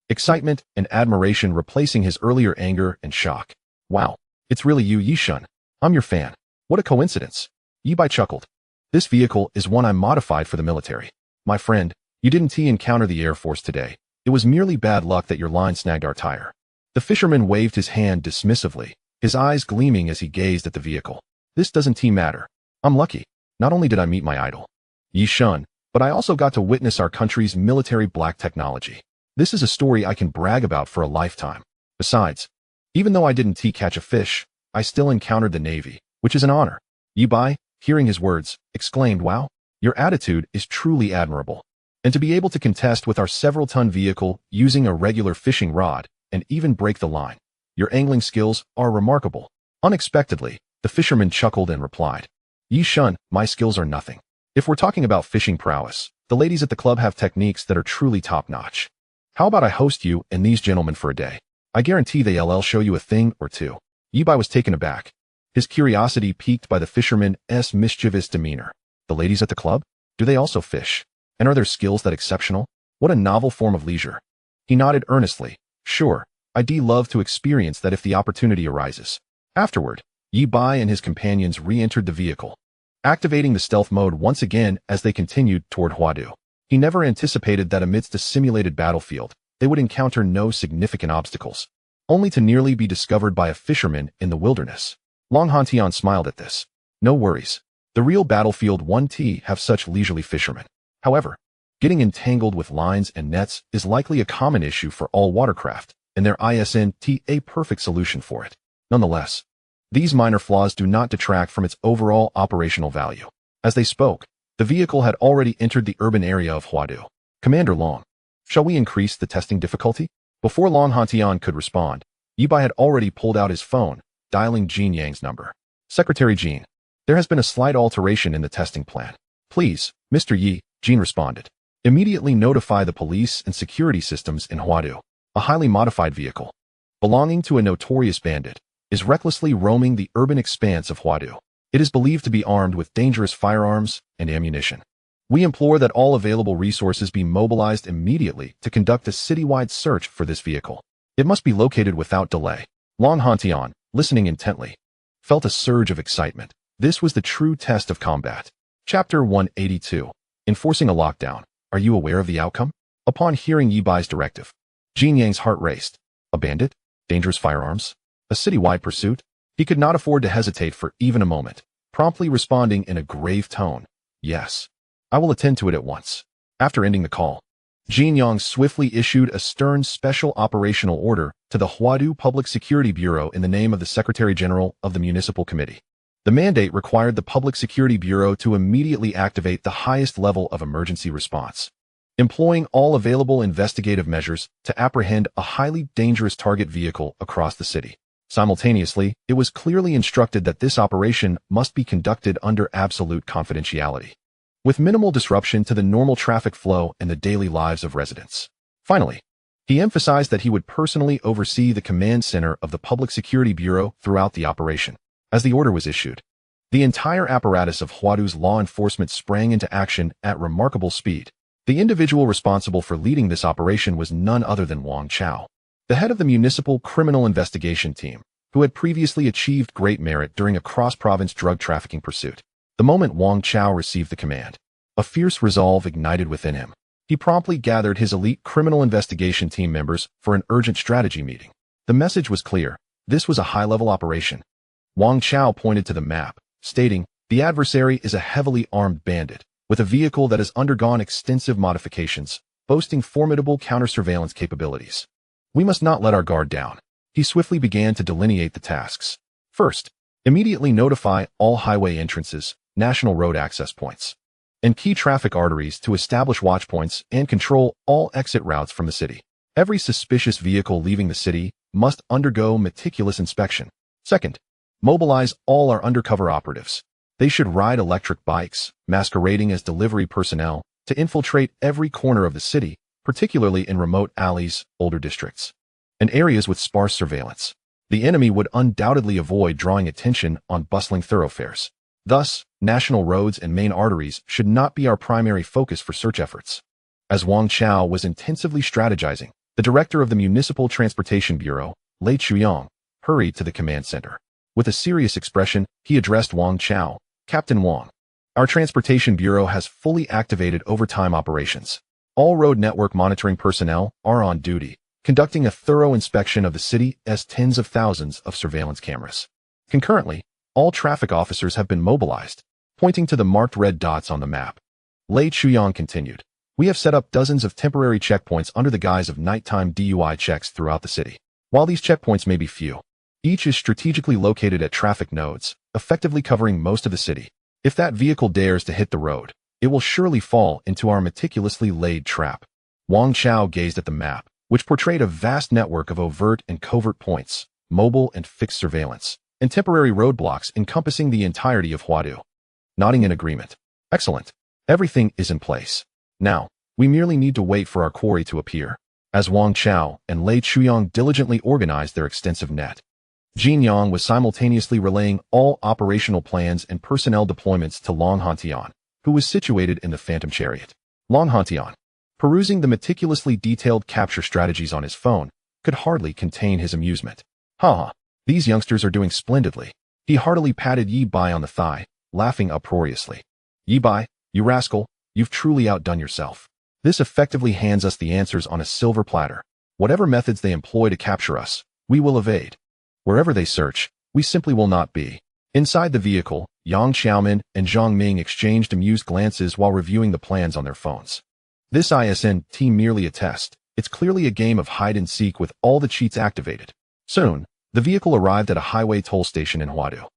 excitement and admiration replacing his earlier anger and shock. "Wow, it's really you, Yishun. I'm your fan. What a coincidence." Yi Bai chuckled. "This vehicle is one I modified for the military. My friend, you didn't encounter the Air Force today. It was merely bad luck that your line snagged our tire." The fisherman waved his hand dismissively, his eyes gleaming as he gazed at the vehicle. "This doesn't matter. I'm lucky. Not only did I meet my idol, Yishun, but I also got to witness our country's military black technology. This is a story I can brag about for a lifetime. Besides, even though I didn't catch a fish, I still encountered the Navy, which is an honor." Yi Bai, hearing his words, exclaimed, "Wow, your attitude is truly admirable. And to be able to contest with our several-ton vehicle using a regular fishing rod and even break the line, your angling skills are remarkable." Unexpectedly, the fisherman chuckled and replied, "Yishun, my skills are nothing. If we're talking about fishing prowess, the ladies at the club have techniques that are truly top-notch. How about I host you and these gentlemen for a day? I guarantee they'll show you a thing or two." Yi Bai was taken aback. his curiosity piqued by the fisherman's mischievous demeanor. The ladies at the club? Do they also fish? And are their skills that exceptional? What a novel form of leisure. He nodded earnestly. Sure, I'd love to experience that if the opportunity arises. Afterward, Yi Bai and his companions re-entered the vehicle, activating the stealth mode once again as they continued toward Huadu. He never anticipated that amidst a simulated battlefield, they would encounter no significant obstacles, only to nearly be discovered by a fisherman in the wilderness. Long Hantian smiled at this. No worries. The real battlefield won't have such leisurely fishermen. However, getting entangled with lines and nets is likely a common issue for all watercraft, and there isn't a perfect solution for it. Nonetheless, these minor flaws do not detract from its overall operational value. As they spoke, the vehicle had already entered the urban area of Huadu. Commander Long, shall we increase the testing difficulty? Before Long Hantian could respond, Yi Bai had already pulled out his phone, dialing Jean Yang's number. Secretary Jean, there has been a slight alteration in the testing plan. Please, Mr. Yi, Jean responded. Immediately notify the police and security systems in Huadu. A highly modified vehicle, belonging to a notorious bandit, is recklessly roaming the urban expanse of Huadu. It is believed to be armed with dangerous firearms and ammunition. We implore that all available resources be mobilized immediately to conduct a citywide search for this vehicle. It must be located without delay. Long Hantian, listening intently, felt a surge of excitement. This was the true test of combat. Chapter 182. Enforcing a lockdown. Are you aware of the outcome? Upon hearing Yi Bai's directive, Jean Yang's heart raced. A bandit? Dangerous firearms? A citywide pursuit? He could not afford to hesitate for even a moment, promptly responding in a grave tone. Yes. I will attend to it at once. After ending the call, Jean Yang swiftly issued a stern special operational order to the Huadu Public Security Bureau in the name of the Secretary General of the Municipal Committee. The mandate required the Public Security Bureau to immediately activate the highest level of emergency response, employing all available investigative measures to apprehend a highly dangerous target vehicle across the city. Simultaneously, it was clearly instructed that this operation must be conducted under absolute confidentiality, with minimal disruption to the normal traffic flow and the daily lives of residents. Finally, he emphasized that he would personally oversee the command center of the Public Security Bureau throughout the operation. As the order was issued, the entire apparatus of Huadu's law enforcement sprang into action at remarkable speed. The individual responsible for leading this operation was none other than Wang Chao, the head of the Municipal Criminal Investigation Team, who had previously achieved great merit during a cross-province drug trafficking pursuit. The moment Wang Chao received the command, a fierce resolve ignited within him. He promptly gathered his elite criminal investigation team members for an urgent strategy meeting. The message was clear. This was a high-level operation. Wang Chao pointed to the map, stating, the adversary is a heavily armed bandit, with a vehicle that has undergone extensive modifications, boasting formidable counter-surveillance capabilities. We must not let our guard down. He swiftly began to delineate the tasks. First, immediately notify all highway entrances, national road access points, and key traffic arteries to establish watch points and control all exit routes from the city. Every suspicious vehicle leaving the city must undergo meticulous inspection. Second, mobilize all our undercover operatives. They should ride electric bikes, masquerading as delivery personnel, to infiltrate every corner of the city, particularly in remote alleys, older districts, and areas with sparse surveillance. The enemy would undoubtedly avoid drawing attention on bustling thoroughfares. Thus, national roads and main arteries should not be our primary focus for search efforts. As Wang Chao was intensively strategizing, the director of the Municipal Transportation Bureau, Lei Chuyang, hurried to the command center. With a serious expression, he addressed Wang Chao. Captain Wang, our Transportation Bureau has fully activated overtime operations. All road network monitoring personnel are on duty, conducting a thorough inspection of the city's tens of thousands of surveillance cameras. Concurrently, all traffic officers have been mobilized, pointing to the marked red dots on the map. Lei Chuyang continued, we have set up dozens of temporary checkpoints under the guise of nighttime DUI checks throughout the city. While these checkpoints may be few, each is strategically located at traffic nodes, effectively covering most of the city. If that vehicle dares to hit the road, it will surely fall into our meticulously laid trap. Wang Chao gazed at the map, which portrayed a vast network of overt and covert points, mobile and fixed surveillance, and temporary roadblocks encompassing the entirety of Huadu. Nodding in agreement. Excellent. Everything is in place. Now, we merely need to wait for our quarry to appear. As Wang Chao and Lei Chuyang diligently organized their extensive net, Jin Yang was simultaneously relaying all operational plans and personnel deployments to Long Hantian, who was situated in the Phantom Chariot. Long Hantian, perusing the meticulously detailed capture strategies on his phone, could hardly contain his amusement. Ha! These youngsters are doing splendidly. He heartily patted Yi Bai on the thigh, laughing uproariously. Yi Bai, you rascal, you've truly outdone yourself. This effectively hands us the answers on a silver platter. Whatever methods they employ to capture us, we will evade. Wherever they search, we simply will not be. Inside the vehicle, Yang Xiaomin and Zhang Ming exchanged amused glances while reviewing the plans on their phones. This isn't merely a test. It's clearly a game of hide-and-seek with all the cheats activated. Soon, the vehicle arrived at a highway toll station in Huadu.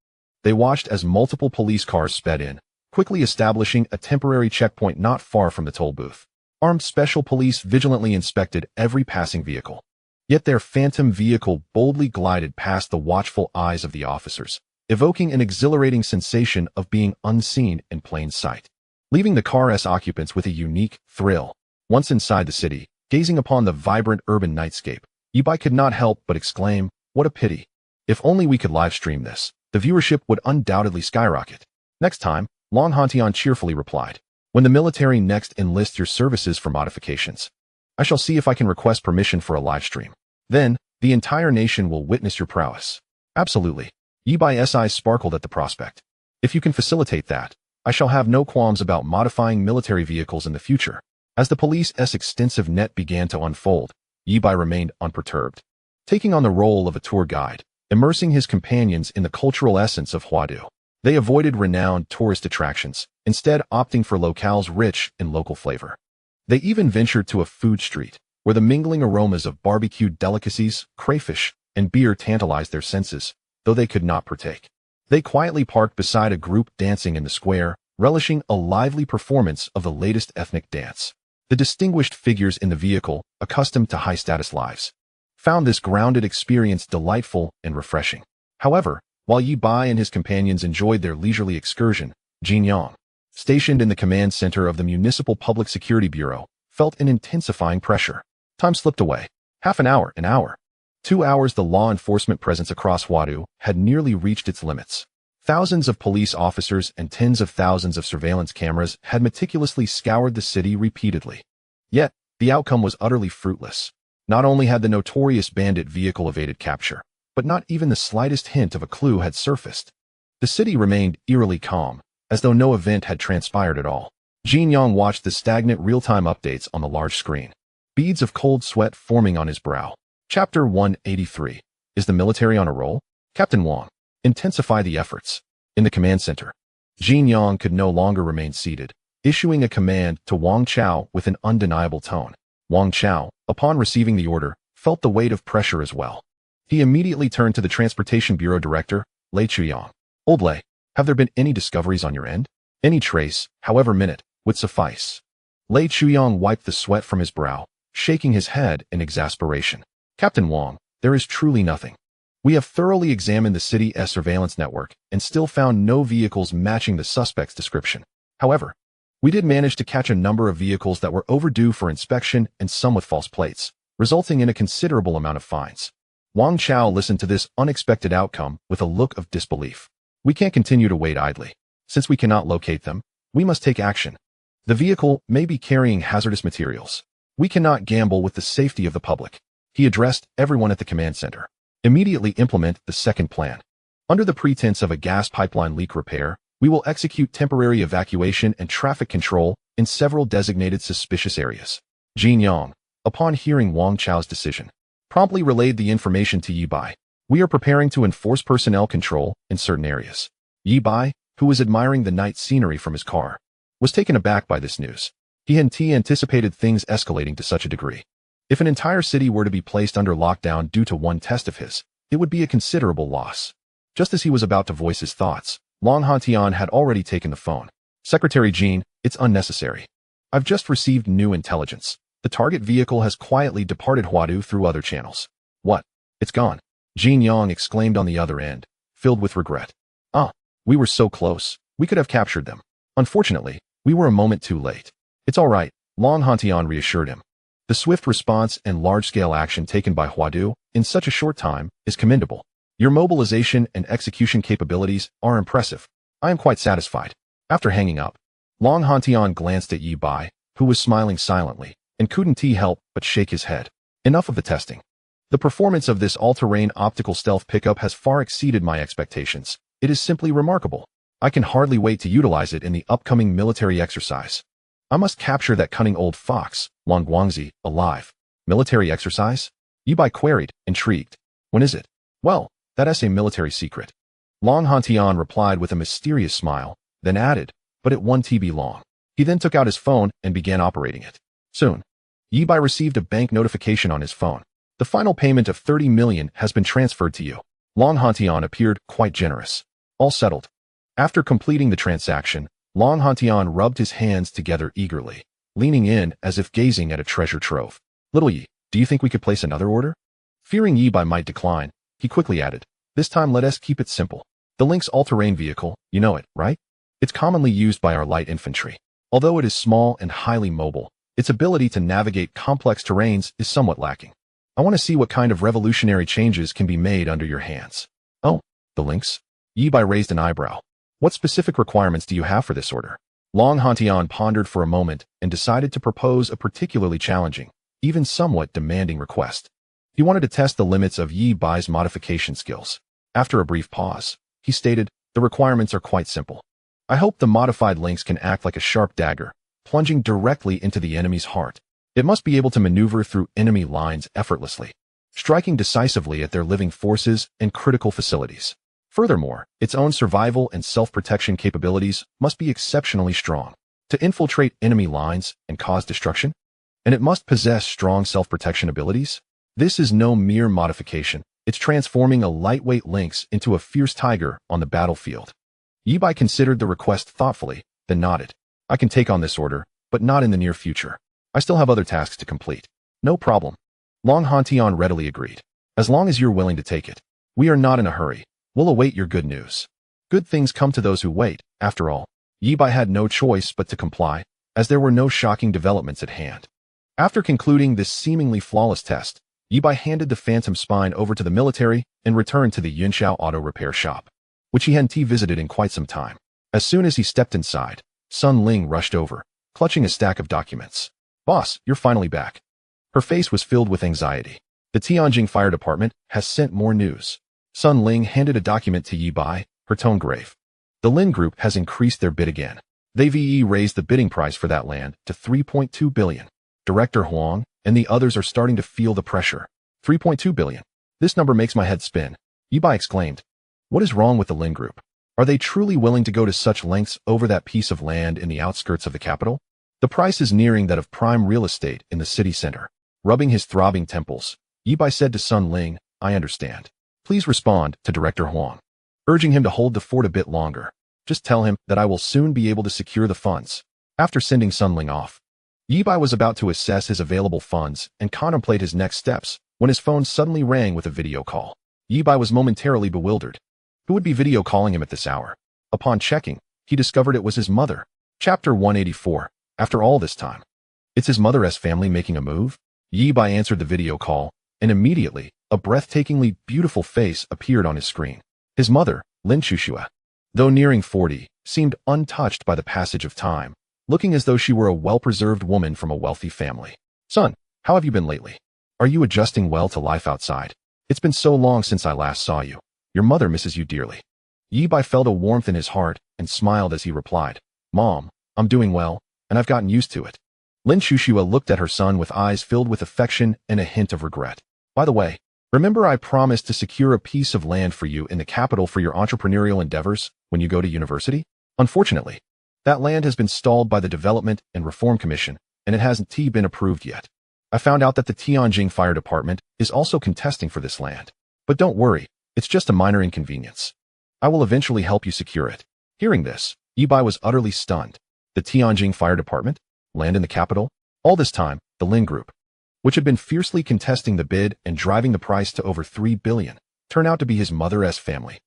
They watched as multiple police cars sped in, quickly establishing a temporary checkpoint not far from the toll booth. Armed special police vigilantly inspected every passing vehicle. Yet their phantom vehicle boldly glided past the watchful eyes of the officers, evoking an exhilarating sensation of being unseen in plain sight, leaving the car's occupants with a unique thrill. Once inside the city, gazing upon the vibrant urban nightscape, Yi Bai could not help but exclaim, "What a pity. If only we could live stream this, the viewership would undoubtedly skyrocket." "Next time," Long Hantian cheerfully replied, "when the military next enlists your services for modifications, I shall see if I can request permission for a live stream. Then, the entire nation will witness your prowess." "Absolutely." Yi Bai's eyes sparkled at the prospect. "If you can facilitate that, I shall have no qualms about modifying military vehicles in the future." As the police's extensive net began to unfold, Yi Bai remained unperturbed, taking on the role of a tour guide, immersing his companions in the cultural essence of Huadu. They avoided renowned tourist attractions, instead opting for locales rich in local flavor. They even ventured to a food street, where the mingling aromas of barbecued delicacies, crayfish, and beer tantalized their senses, though they could not partake. They quietly parked beside a group dancing in the square, relishing a lively performance of the latest ethnic dance. The distinguished figures in the vehicle, accustomed to high-status lives, found this grounded experience delightful and refreshing. However, while Yi Bai and his companions enjoyed their leisurely excursion, Jin Yang, stationed in the command center of the Municipal Public Security Bureau, felt an intensifying pressure. Time slipped away. Half an hour, 2 hours. The law enforcement presence across Huadu had nearly reached its limits. Thousands of police officers and tens of thousands of surveillance cameras had meticulously scoured the city repeatedly. Yet, the outcome was utterly fruitless. Not only had the notorious bandit vehicle evaded capture, but not even the slightest hint of a clue had surfaced. The city remained eerily calm, as though no event had transpired at all. Jin Yang watched the stagnant real-time updates on the large screen, beads of cold sweat forming on his brow. Chapter 183. Is the military on a roll? Captain Wang, intensify the efforts. In the command center, Jin Yang could no longer remain seated, issuing a command to Wang Chao with an undeniable tone. Wang Chao, upon receiving the order, felt the weight of pressure as well. He immediately turned to the Transportation Bureau Director, Lei Chuyang. "Old Lei, have there been any discoveries on your end? Any trace, however minute, would suffice." Lei Chuyang wiped the sweat from his brow, shaking his head in exasperation. "Captain Wang, there is truly nothing. We have thoroughly examined the city's surveillance network and still found no vehicles matching the suspect's description. However, we did manage to catch a number of vehicles that were overdue for inspection and some with false plates, resulting in a considerable amount of fines." Wang Chao listened to this unexpected outcome with a look of disbelief. "We can't continue to wait idly. Since we cannot locate them, we must take action. The vehicle may be carrying hazardous materials. We cannot gamble with the safety of the public." He addressed everyone at the command center. "Immediately implement the second plan. Under the pretense of a gas pipeline leak repair, we will execute temporary evacuation and traffic control in several designated suspicious areas." Jin Yang, upon hearing Wang Chao's decision, promptly relayed the information to Yi Bai. "We are preparing to enforce personnel control in certain areas." Yi Bai, who was admiring the night scenery from his car, was taken aback by this news. He hadn't anticipated things escalating to such a degree. If an entire city were to be placed under lockdown due to one test of his, it would be a considerable loss. Just as he was about to voice his thoughts, Long Hantian had already taken the phone. "Secretary Jean, it's unnecessary. I've just received new intelligence. The target vehicle has quietly departed Huadu through other channels." "What? It's gone?" Jin Yang exclaimed on the other end, filled with regret. "Ah, we were so close. We could have captured them. Unfortunately, we were a moment too late." "It's all right," Long Hantian reassured him. "The swift response and large-scale action taken by Huadu in such a short time is commendable. Your mobilization and execution capabilities are impressive. I am quite satisfied. After hanging up, Long Hantian glanced at Yi Bai, who was smiling silently, and couldn't help but shake his head. Enough of the testing. The performance of this all-terrain optical stealth pickup has far exceeded my expectations. It is simply remarkable. I can hardly wait to utilize it in the upcoming military exercise. I must capture that cunning old fox, Long Guangzi, alive. Military exercise? Yi Bai queried, intrigued. When is it? Well, that's a military secret. Long Hantian replied with a mysterious smile, then added, but it won't be long. He then took out his phone and began operating it. Soon, Yi Bai received a bank notification on his phone. The final payment of 30 million has been transferred to you. Long Hantian appeared quite generous. All settled. After completing the transaction, Long Hantian rubbed his hands together eagerly, leaning in as if gazing at a treasure trove. Little Yi, do you think we could place another order? Fearing Yi Bai might decline, he quickly added, this time let us keep it simple. The Lynx all-terrain vehicle, you know it, right? It's commonly used by our light infantry. Although it is small and highly mobile, its ability to navigate complex terrains is somewhat lacking. I want to see what kind of revolutionary changes can be made under your hands. Oh, the Lynx? Yi Bai raised an eyebrow. What specific requirements do you have for this order? Long Hantian pondered for a moment and decided to propose a particularly challenging, even somewhat demanding request. He wanted to test the limits of Yi Bai's modification skills. After a brief pause, he stated, the requirements are quite simple. I hope the modified Lynx can act like a sharp dagger, plunging directly into the enemy's heart. It must be able to maneuver through enemy lines effortlessly, striking decisively at their living forces and critical facilities. Furthermore, its own survival and self-protection capabilities must be exceptionally strong to infiltrate enemy lines and cause destruction, and it must possess strong self-protection abilities. This is no mere modification. It's transforming a lightweight Lynx into a fierce tiger on the battlefield. Yi Bai considered the request thoughtfully, then nodded. I can take on this order, but not in the near future. I still have other tasks to complete. No problem. Long Hantian readily agreed. As long as you're willing to take it. We are not in a hurry. We'll await your good news. Good things come to those who wait, after all. Yi Bai had no choice but to comply, as there were no shocking developments at hand. After concluding this seemingly flawless test, Yi Bai handed the Phantom Spine over to the military and returned to the Yunxiao auto repair shop, which he hadn't visited in quite some time. As soon as he stepped inside, Sun Ling rushed over, clutching a stack of documents. Boss, you're finally back. Her face was filled with anxiety. The Tianjin Fire Department has sent more news. Sun Ling handed a document to Yi Bai, her tone grave. The Lin Group has increased their bid again. They raised the bidding price for that land to 3.2 billion. Director Huang and the others are starting to feel the pressure. 3.2 billion. This number makes my head spin. Yi Bai exclaimed. What is wrong with the Lin Group? Are they truly willing to go to such lengths over that piece of land in the outskirts of the capital? The price is nearing that of prime real estate in the city center. Rubbing his throbbing temples, Yi Bai said to Sun Ling, I understand. Please respond to Director Huang, urging him to hold the fort a bit longer. Just tell him that I will soon be able to secure the funds. After sending Sun Ling off, Yi Bai was about to assess his available funds and contemplate his next steps when his phone suddenly rang with a video call. Yi Bai was momentarily bewildered. Who would be video calling him at this hour? Upon checking, he discovered it was his mother. Chapter 184. After all this time, it's his mother's family making a move? Yi Bai answered the video call, and immediately, a breathtakingly beautiful face appeared on his screen. His mother, Lin Shushua, though nearing 40, seemed untouched by the passage of time, looking as though she were a well-preserved woman from a wealthy family. Son, how have you been lately? Are you adjusting well to life outside? It's been so long since I last saw you. Your mother misses you dearly. Yi Bai felt a warmth in his heart and smiled as he replied, Mom, I'm doing well, and I've gotten used to it. Lin Shushua looked at her son with eyes filled with affection and a hint of regret. By the way, remember I promised to secure a piece of land for you in the capital for your entrepreneurial endeavors when you go to university? Unfortunately, that land has been stalled by the Development and Reform Commission, and it hasn't been approved yet. I found out that the Tianjin Fire Department is also contesting for this land. But don't worry, it's just a minor inconvenience. I will eventually help you secure it. Hearing this, Yi Bai was utterly stunned. The Tianjin Fire Department? Land in the capital? All this time, the Lin Group, which had been fiercely contesting the bid and driving the price to over 3 billion, turned out to be his mother's family.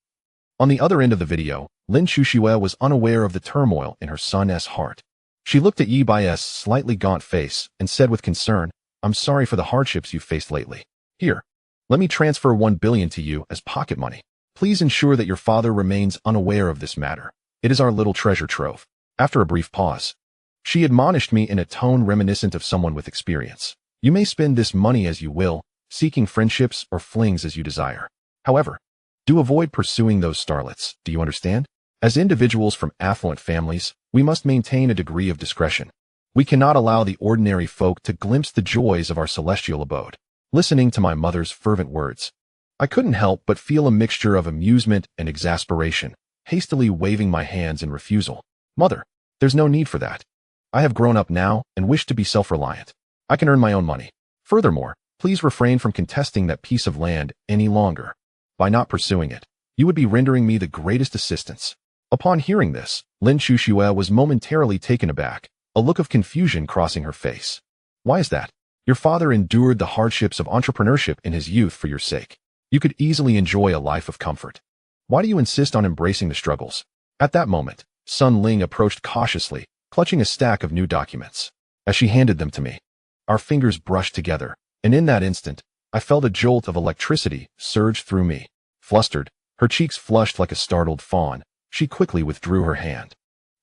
On the other end of the video, Lin Shushua was unaware of the turmoil in her son's heart. She looked at Yi Bai's slightly gaunt face and said with concern, I'm sorry for the hardships you've faced lately. Here, Let me transfer 1 billion to you as pocket money. Please ensure that your father remains unaware of this matter. It is our little treasure trove. After a brief pause, she admonished me in a tone reminiscent of someone with experience. You may spend this money as you will, seeking friendships or flings as you desire. However, do avoid pursuing those starlets. Do you understand? As individuals from affluent families, we must maintain a degree of discretion. We cannot allow the ordinary folk to glimpse the joys of our celestial abode. Listening to my mother's fervent words, I couldn't help but feel a mixture of amusement and exasperation, hastily waving my hands in refusal. Mother, there's no need for that. I have grown up now and wish to be self-reliant. I can earn my own money. Furthermore, please refrain from contesting that piece of land any longer. By not pursuing it, you would be rendering me the greatest assistance. Upon hearing this, Lin Shushue was momentarily taken aback, a look of confusion crossing her face. Why is that? Your father endured the hardships of entrepreneurship in his youth for your sake. You could easily enjoy a life of comfort. Why do you insist on embracing the struggles? At that moment, Sun Ling approached cautiously, clutching a stack of new documents. As she handed them to me, our fingers brushed together, and in that instant, I felt a jolt of electricity surge through me. Flustered, her cheeks flushed like a startled fawn, she quickly withdrew her hand.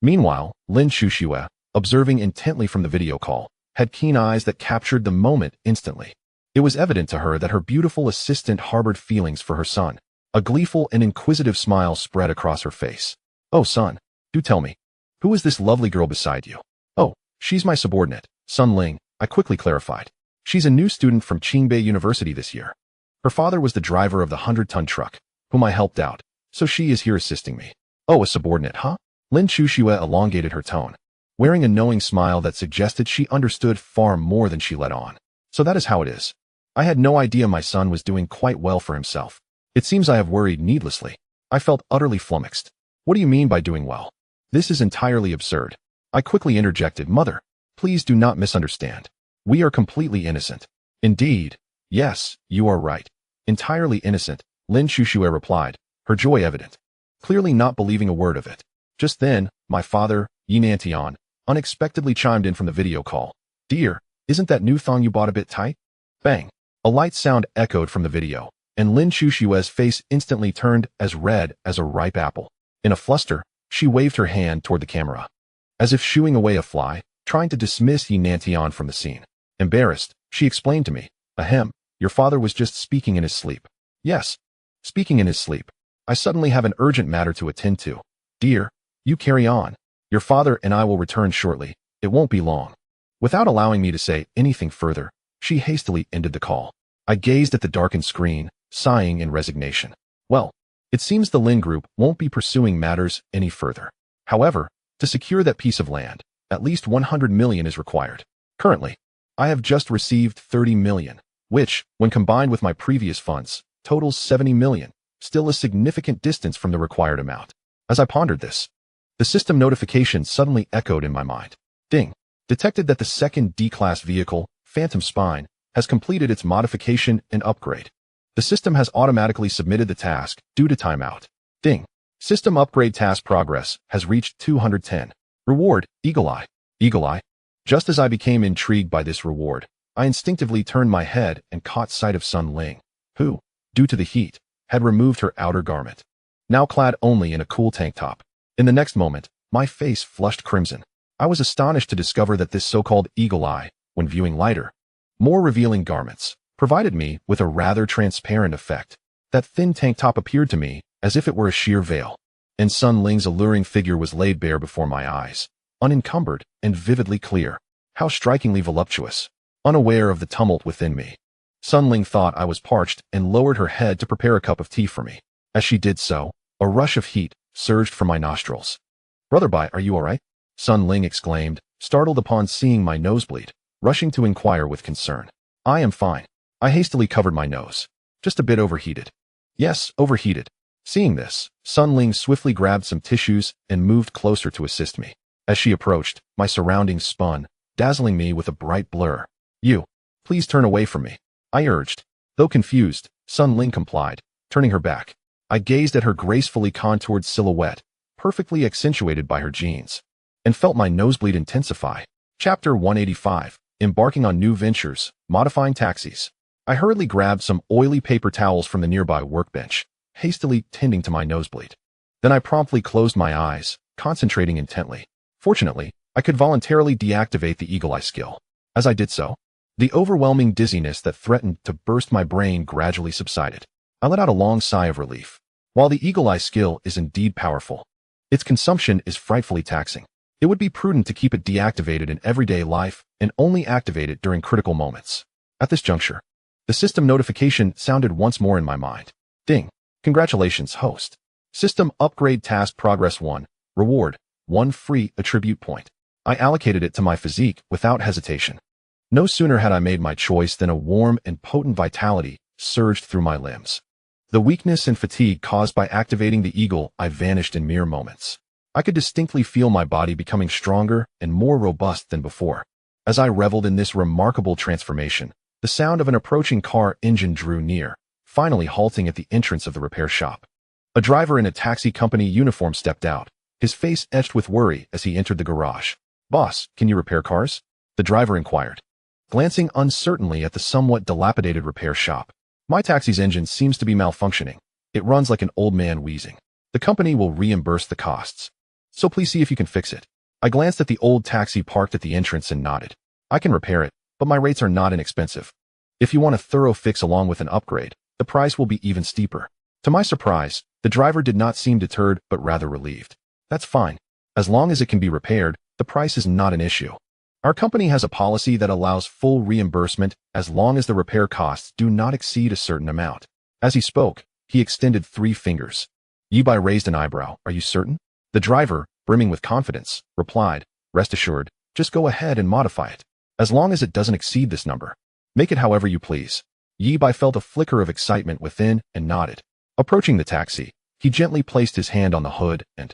Meanwhile, Lin Shushue, observing intently from the video call, had keen eyes that captured the moment instantly. It was evident to her that her beautiful assistant harbored feelings for her son. A gleeful and inquisitive smile spread across her face. Oh, son, do tell me, who is this lovely girl beside you? Oh, she's my subordinate, Sun Ling, I quickly clarified. She's a new student from Qingbei University this year. Her father was the driver of the 100-ton truck, whom I helped out, so she is here assisting me. Oh, a subordinate, huh? Lin Shushue elongated her tone, wearing a knowing smile that suggested she understood far more than she let on. So that is how it is. I had no idea my son was doing quite well for himself. It seems I have worried needlessly. I felt utterly flummoxed. What do you mean by doing well? This is entirely absurd. I quickly interjected, Mother, please do not misunderstand. We are completely innocent. Indeed. Yes, you are right. Entirely innocent, Lin Shushue replied, her joy evident, clearly not believing a word of it. Just then, my father, Yi Nantian, unexpectedly chimed in from the video call. Dear, isn't that new thong you bought a bit tight? Bang. A light sound echoed from the video, and Lin Shushue's face instantly turned as red as a ripe apple. In a fluster, she waved her hand toward the camera, as if shooing away a fly, trying to dismiss Yi Nantian from the scene. Embarrassed, she explained to me, Ahem, your father was just speaking in his sleep. Yes, speaking in his sleep. I suddenly have an urgent matter to attend to. Dear, you carry on. Your father and I will return shortly. It won't be long. Without allowing me to say anything further, she hastily ended the call. I gazed at the darkened screen, sighing in resignation. Well, it seems the Lin Group won't be pursuing matters any further. However, to secure that piece of land, at least 100 million is required. Currently, I have just received 30 million, which, when combined with my previous funds, totals 70 million, still a significant distance from the required amount. As I pondered this, the system notification suddenly echoed in my mind. Ding! Detected that the second D-Class vehicle, Phantom Spine, has completed its modification and upgrade. The system has automatically submitted the task due to timeout. Ding! System upgrade task progress has reached 210. Reward, Eagle Eye. Eagle Eye. Just as I became intrigued by this reward, I instinctively turned my head and caught sight of Sun Ling, who, due to the heat, had removed her outer garment, now clad only in a cool tank top. In the next moment, my face flushed crimson. I was astonished to discover that this so-called Eagle Eye, when viewing lighter, more revealing garments, provided me with a rather transparent effect. That thin tank top appeared to me as if it were a sheer veil, and Sun Ling's alluring figure was laid bare before my eyes, unencumbered and vividly clear. How strikingly voluptuous. Unaware of the tumult within me, Sun Ling thought I was parched and lowered her head to prepare a cup of tea for me. As she did so, a rush of heat surged from my nostrils. Brother Bai, are you all right? Sun Ling exclaimed, startled upon seeing my nosebleed, rushing to inquire with concern. I am fine. I hastily covered my nose. Just a bit overheated. Yes, overheated. Seeing this, Sun Ling swiftly grabbed some tissues and moved closer to assist me. As she approached, my surroundings spun, dazzling me with a bright blur. You, please turn away from me, I urged. Though confused, Sun Ling complied, turning her back. I gazed at her gracefully contoured silhouette, perfectly accentuated by her jeans, and felt my nosebleed intensify. Chapter 185, Embarking on New Ventures, Modifying Taxis. I hurriedly grabbed some oily paper towels from the nearby workbench, hastily tending to my nosebleed. Then I promptly closed my eyes, concentrating intently. Fortunately, I could voluntarily deactivate the Eagle Eye skill. As I did so, the overwhelming dizziness that threatened to burst my brain gradually subsided. I let out a long sigh of relief. While the Eagle Eye skill is indeed powerful, its consumption is frightfully taxing. It would be prudent to keep it deactivated in everyday life and only activate it during critical moments. At this juncture, the system notification sounded once more in my mind. Ding. Congratulations, host. System upgrade task progress 1. Reward. 1 free attribute point. I allocated it to my physique without hesitation. No sooner had I made my choice than a warm and potent vitality surged through my limbs. The weakness and fatigue caused by activating the Eagle Eye vanished in mere moments. I could distinctly feel my body becoming stronger and more robust than before. As I reveled in this remarkable transformation, the sound of an approaching car engine drew near, finally halting at the entrance of the repair shop. A driver in a taxi company uniform stepped out, his face etched with worry as he entered the garage. "Boss, can you repair cars?" the driver inquired, glancing uncertainly at the somewhat dilapidated repair shop. "My taxi's engine seems to be malfunctioning. It runs like an old man wheezing. The company will reimburse the costs. So please see if you can fix it." I glanced at the old taxi parked at the entrance and nodded. "I can repair it, but my rates are not inexpensive. If you want a thorough fix along with an upgrade, the price will be even steeper." To my surprise, the driver did not seem deterred but rather relieved. "That's fine. As long as it can be repaired, the price is not an issue. Our company has a policy that allows full reimbursement as long as the repair costs do not exceed a certain amount." As he spoke, he extended 3 fingers. Yi Bai raised an eyebrow. "Are you certain?" The driver, brimming with confidence, replied, "Rest assured, just go ahead and modify it. As long as it doesn't exceed this number. Make it however you please." Yi Bai felt a flicker of excitement within and nodded. Approaching the taxi, he gently placed his hand on the hood and,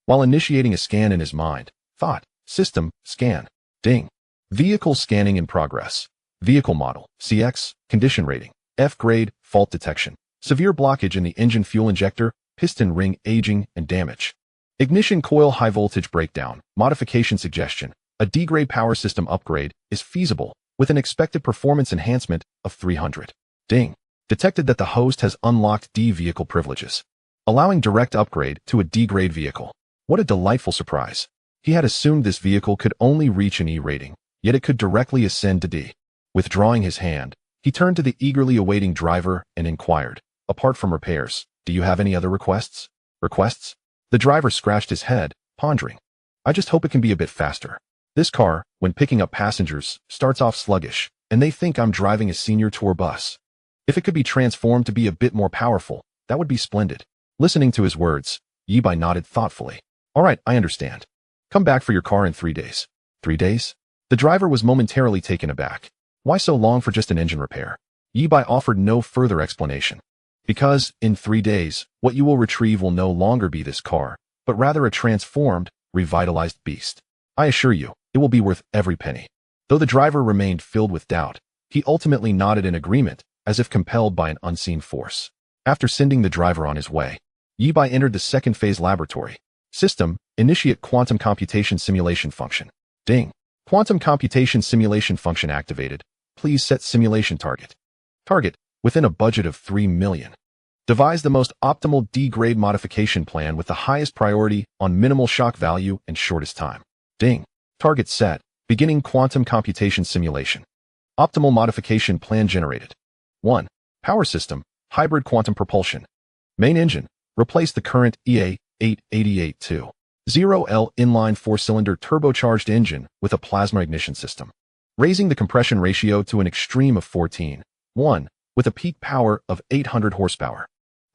while initiating a scan in his mind, thought, "System, scan. Ding. Vehicle scanning in progress. Vehicle model, CX, condition rating, F grade, fault detection. Severe blockage in the engine fuel injector, piston ring aging and damage. Ignition coil high voltage breakdown, modification suggestion. A D-grade power system upgrade is feasible with an expected performance enhancement of 300. Ding. Detected that the host has unlocked D vehicle privileges, allowing direct upgrade to a D-grade vehicle. What a delightful surprise. He had assumed this vehicle could only reach an E rating, yet it could directly ascend to D. Withdrawing his hand, he turned to the eagerly awaiting driver and inquired, "Apart from repairs, do you have any other requests?" "Requests?" The driver scratched his head, pondering. "I just hope it can be a bit faster. This car, when picking up passengers, starts off sluggish, and they think I'm driving a senior tour bus. If it could be transformed to be a bit more powerful, that would be splendid." Listening to his words, Yi Bai nodded thoughtfully. "All right, I understand. Come back for your car in 3 days." 3 days? The driver was momentarily taken aback. Why so long for just an engine repair? Yi Bai offered no further explanation. "Because, in 3 days, what you will retrieve will no longer be this car, but rather a transformed, revitalized beast. I assure you, it will be worth every penny." Though the driver remained filled with doubt, he ultimately nodded in agreement, as if compelled by an unseen force. After sending the driver on his way, Yi Bai entered the second phase laboratory. System, initiate quantum computation simulation function. Ding. Quantum computation simulation function activated. Please set simulation target. Target, within a budget of 3 million. Devise the most optimal D-grade modification plan with the highest priority on minimal shock value and shortest time. Ding. Target set, beginning quantum computation simulation. Optimal modification plan generated. 1. Power system, hybrid quantum propulsion. Main engine, replace the current EA888-2. 0L inline 4-cylinder turbocharged engine with a plasma ignition system, raising the compression ratio to an extreme of 14:1, with a peak power of 800 horsepower.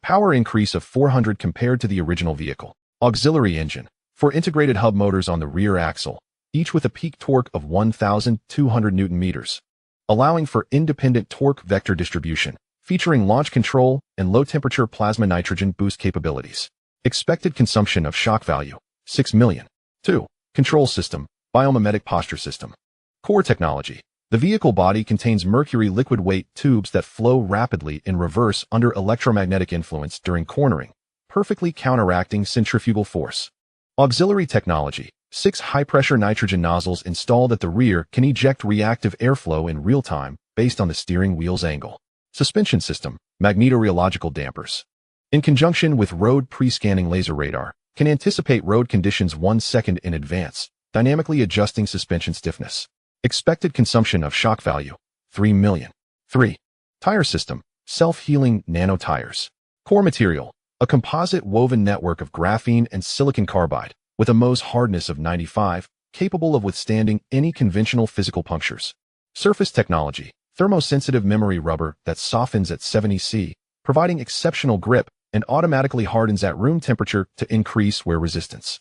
Power increase of 400 compared to the original vehicle. Auxiliary engine, for integrated hub motors on the rear axle, each with a peak torque of 1,200 Newton meters, allowing for independent torque vector distribution, featuring launch control and low-temperature plasma nitrogen boost capabilities. Expected consumption of shock value, 6 million. 2. Control system, biomimetic posture system. Core technology. The vehicle body contains mercury liquid weight tubes that flow rapidly in reverse under electromagnetic influence during cornering, perfectly counteracting centrifugal force. Auxiliary technology. 6 high-pressure nitrogen nozzles installed at the rear can eject reactive airflow in real time based on the steering wheel's angle. Suspension system, magnetorheological dampers. In conjunction with road pre-scanning laser radar, can anticipate road conditions 1 second in advance, dynamically adjusting suspension stiffness. Expected consumption of shock value, 3 million. 3. Tire system, self-healing nano tires. Core material, a composite woven network of graphene and silicon carbide, with a Mohs hardness of 95, capable of withstanding any conventional physical punctures. Surface technology, thermosensitive memory rubber that softens at 70 C, providing exceptional grip and automatically hardens at room temperature to increase wear resistance.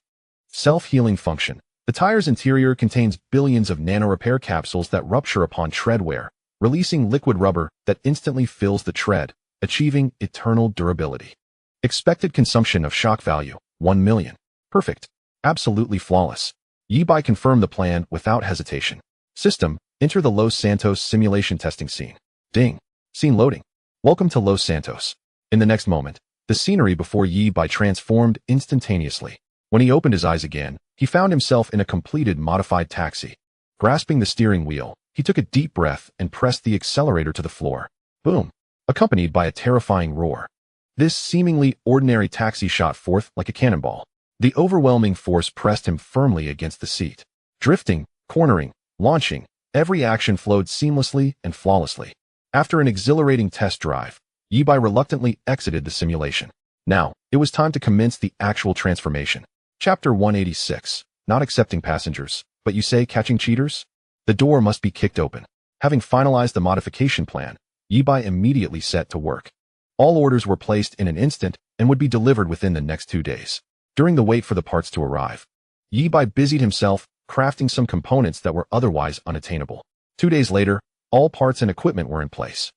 Self-healing function. The tire's interior contains billions of nano-repair capsules that rupture upon tread wear, releasing liquid rubber that instantly fills the tread, achieving eternal durability. Expected consumption of shock value, 1 million. Perfect. Absolutely flawless. Yeebai confirmed the plan without hesitation. System, enter the Los Santos simulation testing scene. Ding. Scene loading. Welcome to Los Santos. In the next moment, the scenery before Yeebai transformed instantaneously. When he opened his eyes again, he found himself in a completed modified taxi. Grasping the steering wheel, he took a deep breath and pressed the accelerator to the floor. Boom. Accompanied by a terrifying roar. This seemingly ordinary taxi shot forth like a cannonball. The overwhelming force pressed him firmly against the seat. Drifting, cornering, launching, every action flowed seamlessly and flawlessly. After an exhilarating test drive, Yeebai reluctantly exited the simulation. Now, it was time to commence the actual transformation. Chapter 186. Not accepting passengers, but you say catching cheaters? The door must be kicked open. Having finalized the modification plan, Yeebai immediately set to work. All orders were placed in an instant and would be delivered within the next 2 days. During the wait for the parts to arrive, Yeebai busied himself crafting some components that were otherwise unattainable. 2 days later, all parts and equipment were in place.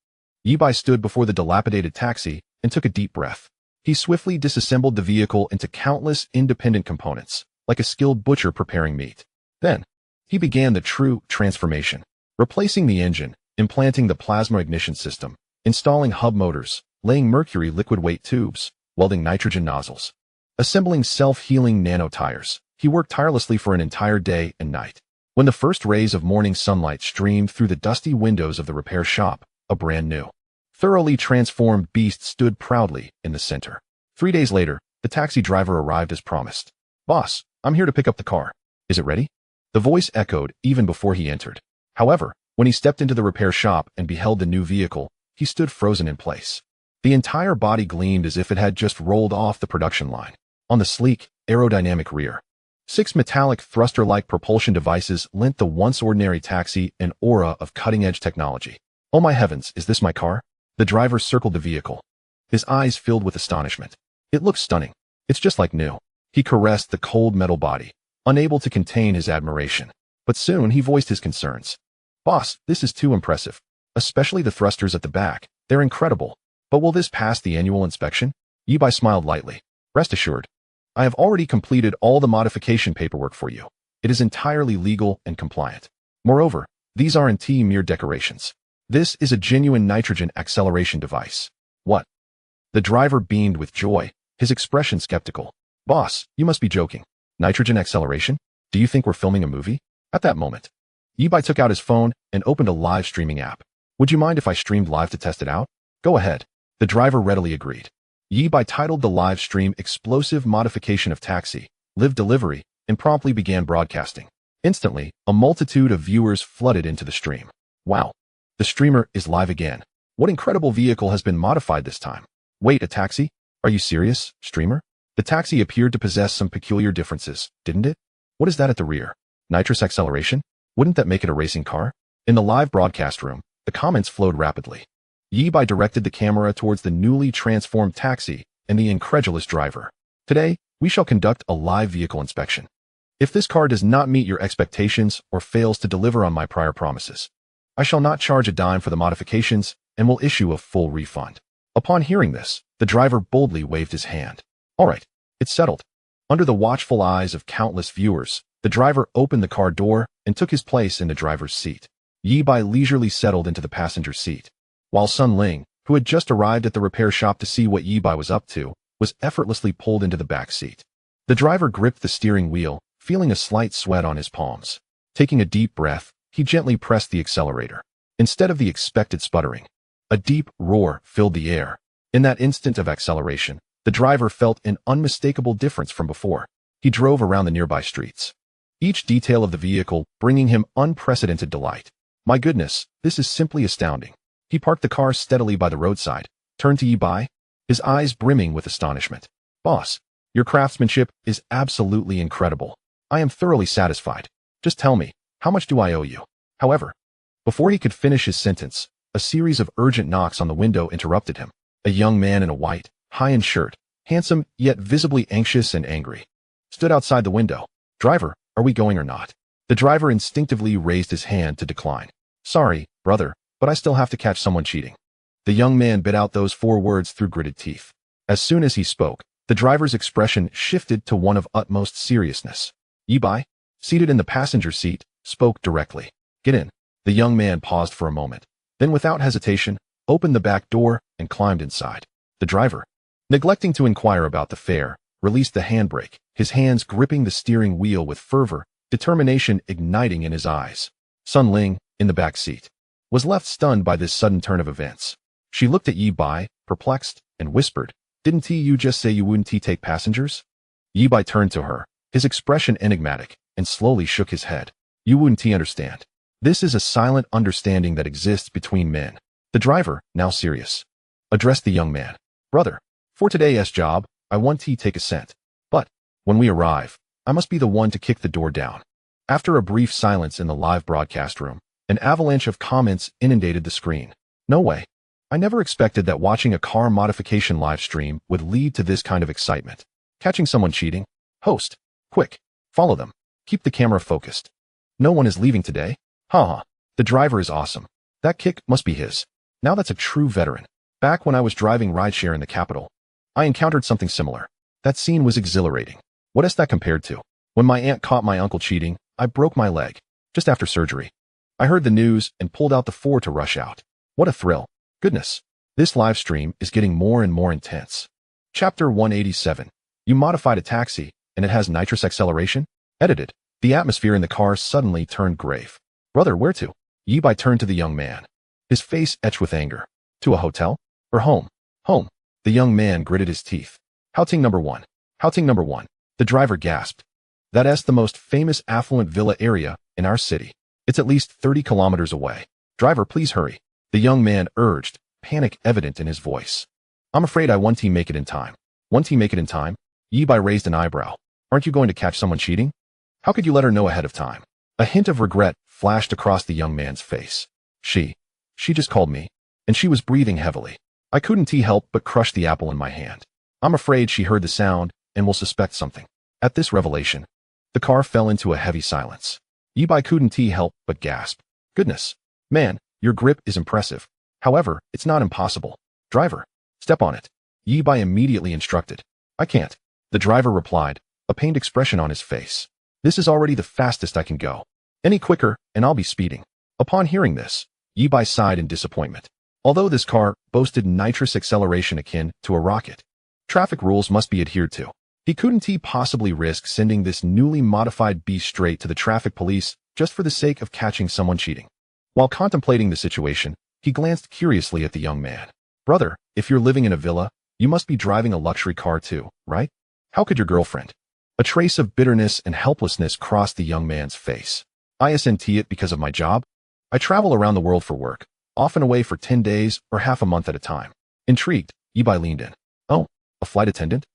Yeebai stood before the dilapidated taxi and took a deep breath. He swiftly disassembled the vehicle into countless independent components, like a skilled butcher preparing meat. Then, he began the true transformation, replacing the engine, implanting the plasma ignition system, installing hub motors, laying mercury liquid weight tubes, welding nitrogen nozzles, assembling self-healing nano tires. He worked tirelessly for an entire day and night. When the first rays of morning sunlight streamed through the dusty windows of the repair shop, a brand new, thoroughly transformed beast stood proudly in the center. 3 days later, the taxi driver arrived as promised. "Boss, I'm here to pick up the car. Is it ready?" The voice echoed even before he entered. However, when he stepped into the repair shop and beheld the new vehicle, he stood frozen in place. The entire body gleamed as if it had just rolled off the production line. On the sleek, aerodynamic rear, 6 metallic thruster-like propulsion devices lent the once ordinary taxi an aura of cutting-edge technology. "Oh my heavens, is this my car?" The driver circled the vehicle. His eyes filled with astonishment. "It looks stunning. It's just like new." He caressed the cold metal body, unable to contain his admiration. But soon he voiced his concerns. "Boss, this is too impressive. Especially the thrusters at the back. They're incredible. But will this pass the annual inspection?" Yeebai smiled lightly. "Rest assured. I have already completed all the modification paperwork for you. It is entirely legal and compliant. Moreover, these aren't mere decorations. This is a genuine nitrogen acceleration device." "What?" The driver beamed with joy, his expression skeptical. "Boss, you must be joking. Nitrogen acceleration? Do you think we're filming a movie?" At that moment, Yeebai took out his phone and opened a live streaming app. "Would you mind if I streamed live to test it out?" "Go ahead." The driver readily agreed. Yeebai titled the live stream Explosive Modification of Taxi, Live Delivery, and promptly began broadcasting. Instantly, a multitude of viewers flooded into the stream. "Wow. The streamer is live again. What incredible vehicle has been modified this time? Wait, a taxi? Are you serious, streamer?" The taxi appeared to possess some peculiar differences, didn't it? "What is that at the rear? Nitrous acceleration? Wouldn't that make it a racing car?" In the live broadcast room, the comments flowed rapidly. Yeebai directed the camera towards the newly transformed taxi and the incredulous driver. "Today, we shall conduct a live vehicle inspection. If this car does not meet your expectations or fails to deliver on my prior promises, I shall not charge a dime for the modifications and will issue a full refund." Upon hearing this, the driver boldly waved his hand. "All right, it's settled." Under the watchful eyes of countless viewers, the driver opened the car door and took his place in the driver's seat. Yeebai leisurely settled into the passenger seat, while Sun Ling, who had just arrived at the repair shop to see what Yeebai was up to, was effortlessly pulled into the back seat. The driver gripped the steering wheel, feeling a slight sweat on his palms. Taking a deep breath, he gently pressed the accelerator. Instead of the expected sputtering, A deep roar filled the air. In that instant of acceleration, the driver felt an unmistakable difference from before. He drove around the nearby streets, each detail of the vehicle bringing him unprecedented delight. My goodness, this is simply astounding. He parked the car steadily by the roadside, turned to Yi Bai, his eyes brimming with astonishment. Boss, your craftsmanship is absolutely incredible. I am thoroughly satisfied. Just tell me, how much do I owe you? However, before he could finish his sentence, a series of urgent knocks on the window interrupted him. A young man in a white, high-end shirt, handsome yet visibly anxious and angry, stood outside the window. Driver, are we going or not? The driver instinctively raised his hand to decline. Sorry, brother, but I still have to catch someone cheating. The young man bit out those 4 words through gritted teeth. As soon as he spoke, the driver's expression shifted to one of utmost seriousness. Yi Bai, seated in the passenger seat, spoke directly. Get in. The young man paused for a moment, then without hesitation, opened the back door and climbed inside. The driver, neglecting to inquire about the fare, released the handbrake, his hands gripping the steering wheel with fervor, determination igniting in his eyes. Sun Ling, in the back seat, was left stunned by this sudden turn of events. She looked at Yi Bai, perplexed, and whispered, Didn't you just say you wouldn't take passengers? Yi Bai turned to her, his expression enigmatic, and slowly shook his head. You wouldn't understand. This is a silent understanding that exists between men. The driver, now serious, addressed the young man. Brother, for today's job, I want to take a cent. But, when we arrive, I must be the one to kick the door down. After a brief silence in the live broadcast room, an avalanche of comments inundated the screen. No way. I never expected that watching a car modification live stream would lead to this kind of excitement. Catching someone cheating? Host. Quick. Follow them. Keep the camera focused. No one is leaving today? Haha. The driver is awesome. That kick must be his. Now that's a true veteran. Back when I was driving rideshare in the capital, I encountered something similar. That scene was exhilarating. What is that compared to? When my aunt caught my uncle cheating, I broke my leg. Just after surgery. I heard the news and pulled out the 4 to rush out. What a thrill. Goodness. This live stream is getting more and more intense. Chapter 187. You modified a taxi, and it has nitrous acceleration? Edited. The atmosphere in the car suddenly turned grave. Brother, where to? Yi Bai turned to the young man, his face etched with anger. To a hotel? Or home? Home. The young man gritted his teeth. Houting number 1. Houting number 1. The driver gasped. That's the most famous affluent villa area in our city. It's at least 30 kilometers away. Driver, please hurry. The young man urged, panic evident in his voice. I'm afraid I won't make it in time. Won't make it in time? Yi Bai raised an eyebrow. Aren't you going to catch someone cheating? How could you let her know ahead of time? A hint of regret flashed across the young man's face. She just called me, and she was breathing heavily. I couldn't help but crush the apple in my hand. I'm afraid she heard the sound and will suspect something. At this revelation, the car fell into a heavy silence. Yi Bai couldn't help but gasp. Goodness. Man, your grip is impressive. However, it's not impossible. Driver, step on it. Yi Bai immediately instructed. I can't. The driver replied, a pained expression on his face. This is already the fastest I can go. Any quicker, and I'll be speeding. Upon hearing this, Yi Bai sighed in disappointment. Although this car boasted nitrous acceleration akin to a rocket, traffic rules must be adhered to. He couldn't possibly risk sending this newly modified beast straight to the traffic police just for the sake of catching someone cheating. While contemplating the situation, he glanced curiously at the young man. Brother, if you're living in a villa, you must be driving a luxury car too, right? How could your girlfriend? A trace of bitterness and helplessness crossed the young man's face. Isn't it because of my job? I travel around the world for work, often away for 10 days or half a month at a time. Intrigued, Yi Bai leaned in. Oh, a flight attendant?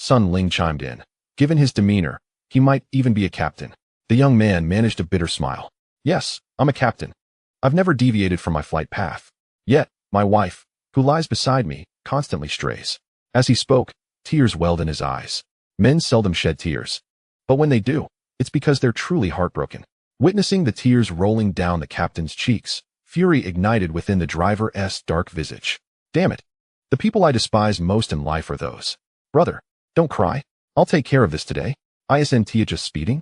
Sun Ling chimed in. Given his demeanor, he might even be a captain. The young man managed a bitter smile. Yes, I'm a captain. I've never deviated from my flight path. Yet, my wife, who lies beside me, constantly strays. As he spoke, tears welled in his eyes. Men seldom shed tears. But when they do, it's because they're truly heartbroken. Witnessing the tears rolling down the captain's cheeks, fury ignited within the driver's dark visage. Damn it. The people I despise most in life are those. Brother, don't cry. I'll take care of this today. Isn't it just speeding?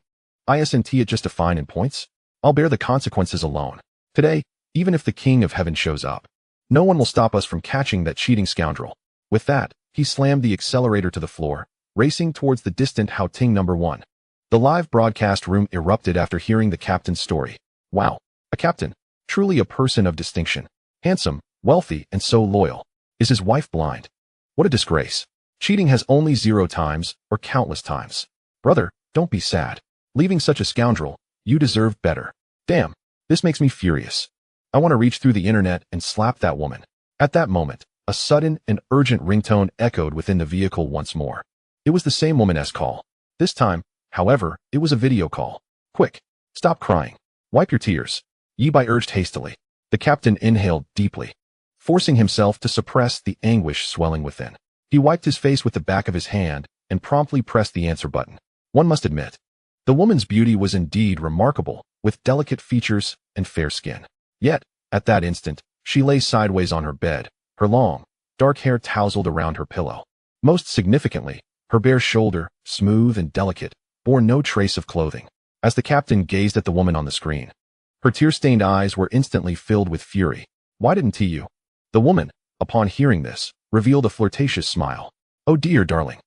Isn't it just a fine in points? I'll bear the consequences alone. Today, even if the King of Heaven shows up, no one will stop us from catching that cheating scoundrel. With that, he slammed the accelerator to the floor, racing towards the distant Houting number 1. The live broadcast room erupted after hearing the captain's story. Wow, a captain. Truly a person of distinction. Handsome, wealthy, and so loyal. Is his wife blind? What a disgrace. Cheating has only 0 times or countless times. Brother, don't be sad. Leaving such a scoundrel, you deserve better. Damn, this makes me furious. I want to reach through the internet and slap that woman. At that moment, a sudden and urgent ringtone echoed within the vehicle once more. It was the same woman's call. This time, however, it was a video call. Quick, stop crying. Wipe your tears. Yi Bai urged hastily. The captain inhaled deeply, forcing himself to suppress the anguish swelling within. He wiped his face with the back of his hand and promptly pressed the answer button. One must admit, the woman's beauty was indeed remarkable, with delicate features and fair skin. Yet, at that instant, she lay sideways on her bed, her long, dark hair tousled around her pillow. Most significantly, her bare shoulder, smooth and delicate, bore no trace of clothing. As the captain gazed at the woman on the screen, her tear-stained eyes were instantly filled with fury. Why didn't you? The woman, upon hearing this, revealed a flirtatious smile. Oh dear, darling.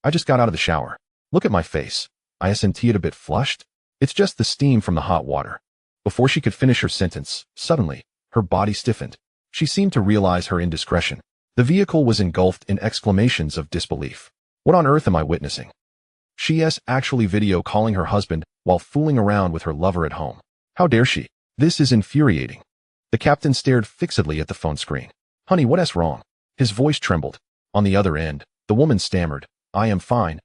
I just got out of the shower. Look at my face. Isn't it a bit flushed? It's just the steam from the hot water. Before she could finish her sentence, suddenly, her body stiffened. She seemed to realize her indiscretion. The vehicle was engulfed in exclamations of disbelief. What on earth am I witnessing? She's actually video calling her husband while fooling around with her lover at home. How dare she? This is infuriating. The captain stared fixedly at the phone screen. Honey, what's wrong? His voice trembled. On the other end, the woman stammered. I am fine.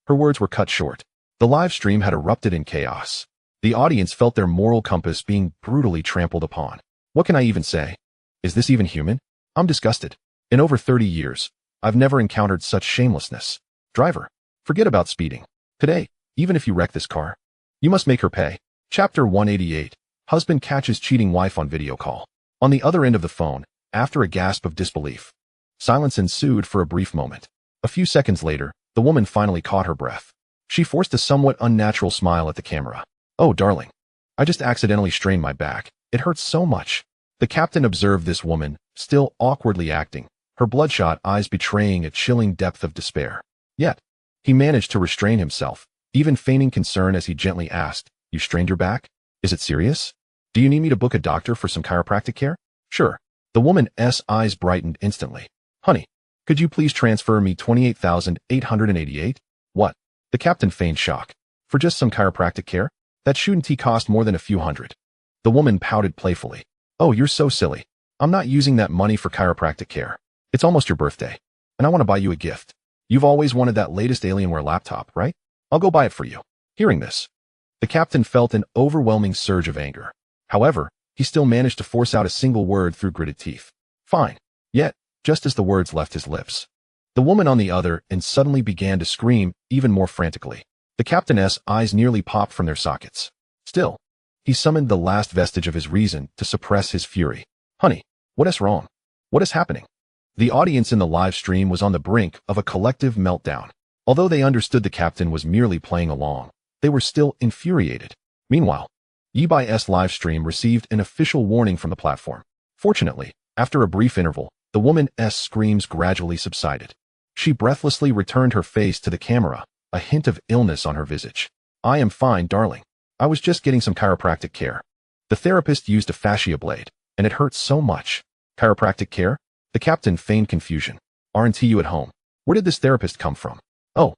Her words were cut short. The live stream had erupted in chaos. The audience felt their moral compass being brutally trampled upon. What can I even say? Is this even human? I'm disgusted. In over 30 years, I've never encountered such shamelessness. Driver, forget about speeding. Today, even if you wreck this car, you must make her pay. Chapter 188. Husband catches cheating wife on video call. On the other end of the phone, after a gasp of disbelief, silence ensued for a brief moment. A few seconds later, the woman finally caught her breath. She forced a somewhat unnatural smile at the camera. Oh, darling. I just accidentally strained my back. It hurts so much. The captain observed this woman, still awkwardly acting, her bloodshot eyes betraying a chilling depth of despair. Yet, he managed to restrain himself, even feigning concern as he gently asked, You strained your back? Is it serious? Do you need me to book a doctor for some chiropractic care? Sure. The woman's eyes brightened instantly. Honey, could you please transfer me $28,888? What? The captain feigned shock. For just some chiropractic care? That shouldn't cost more than a few hundred. The woman pouted playfully. Oh, you're so silly. I'm not using that money for chiropractic care. It's almost your birthday, and I want to buy you a gift. You've always wanted that latest Alienware laptop, right? I'll go buy it for you. Hearing this, the captain felt an overwhelming surge of anger. However, he still managed to force out a single word through gritted teeth. Fine. Yet, just as the words left his lips, the woman on the other end suddenly began to scream even more frantically. The captain's eyes nearly popped from their sockets. Still, he summoned the last vestige of his reason to suppress his fury. Honey, what's wrong? What is happening? The audience in the live stream was on the brink of a collective meltdown. Although they understood the captain was merely playing along, they were still infuriated. Meanwhile, Yi Bai's live stream received an official warning from the platform. Fortunately, after a brief interval, the woman's screams gradually subsided. She breathlessly returned her face to the camera, a hint of illness on her visage. I am fine, darling. I was just getting some chiropractic care. The therapist used a fascia blade, and it hurts so much. Chiropractic care? The captain feigned confusion. Aren't you at home? Where did this therapist come from? Oh,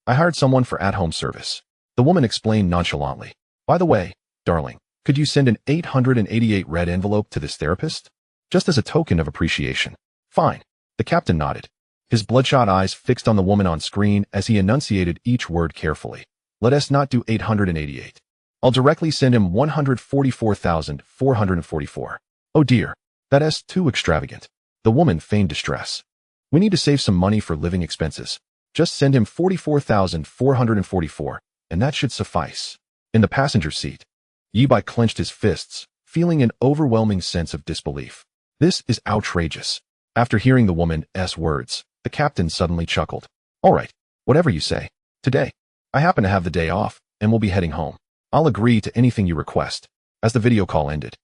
I hired someone for at-home service. The woman explained nonchalantly. By the way, darling, could you send an 888 red envelope to this therapist? Just as a token of appreciation. Fine. The captain nodded, his bloodshot eyes fixed on the woman on screen as he enunciated each word carefully. Let us not do 888. I'll directly send him 144,444. Oh dear, that's too extravagant. The woman feigned distress. We need to save some money for living expenses. Just send him 44,444, and that should suffice. In the passenger seat, Yi Bai clenched his fists, feeling an overwhelming sense of disbelief. This is outrageous. After hearing the woman's words, the captain suddenly chuckled. All right, whatever you say. Today, I happen to have the day off, and we'll be heading home. I'll agree to anything you request. As the video call ended,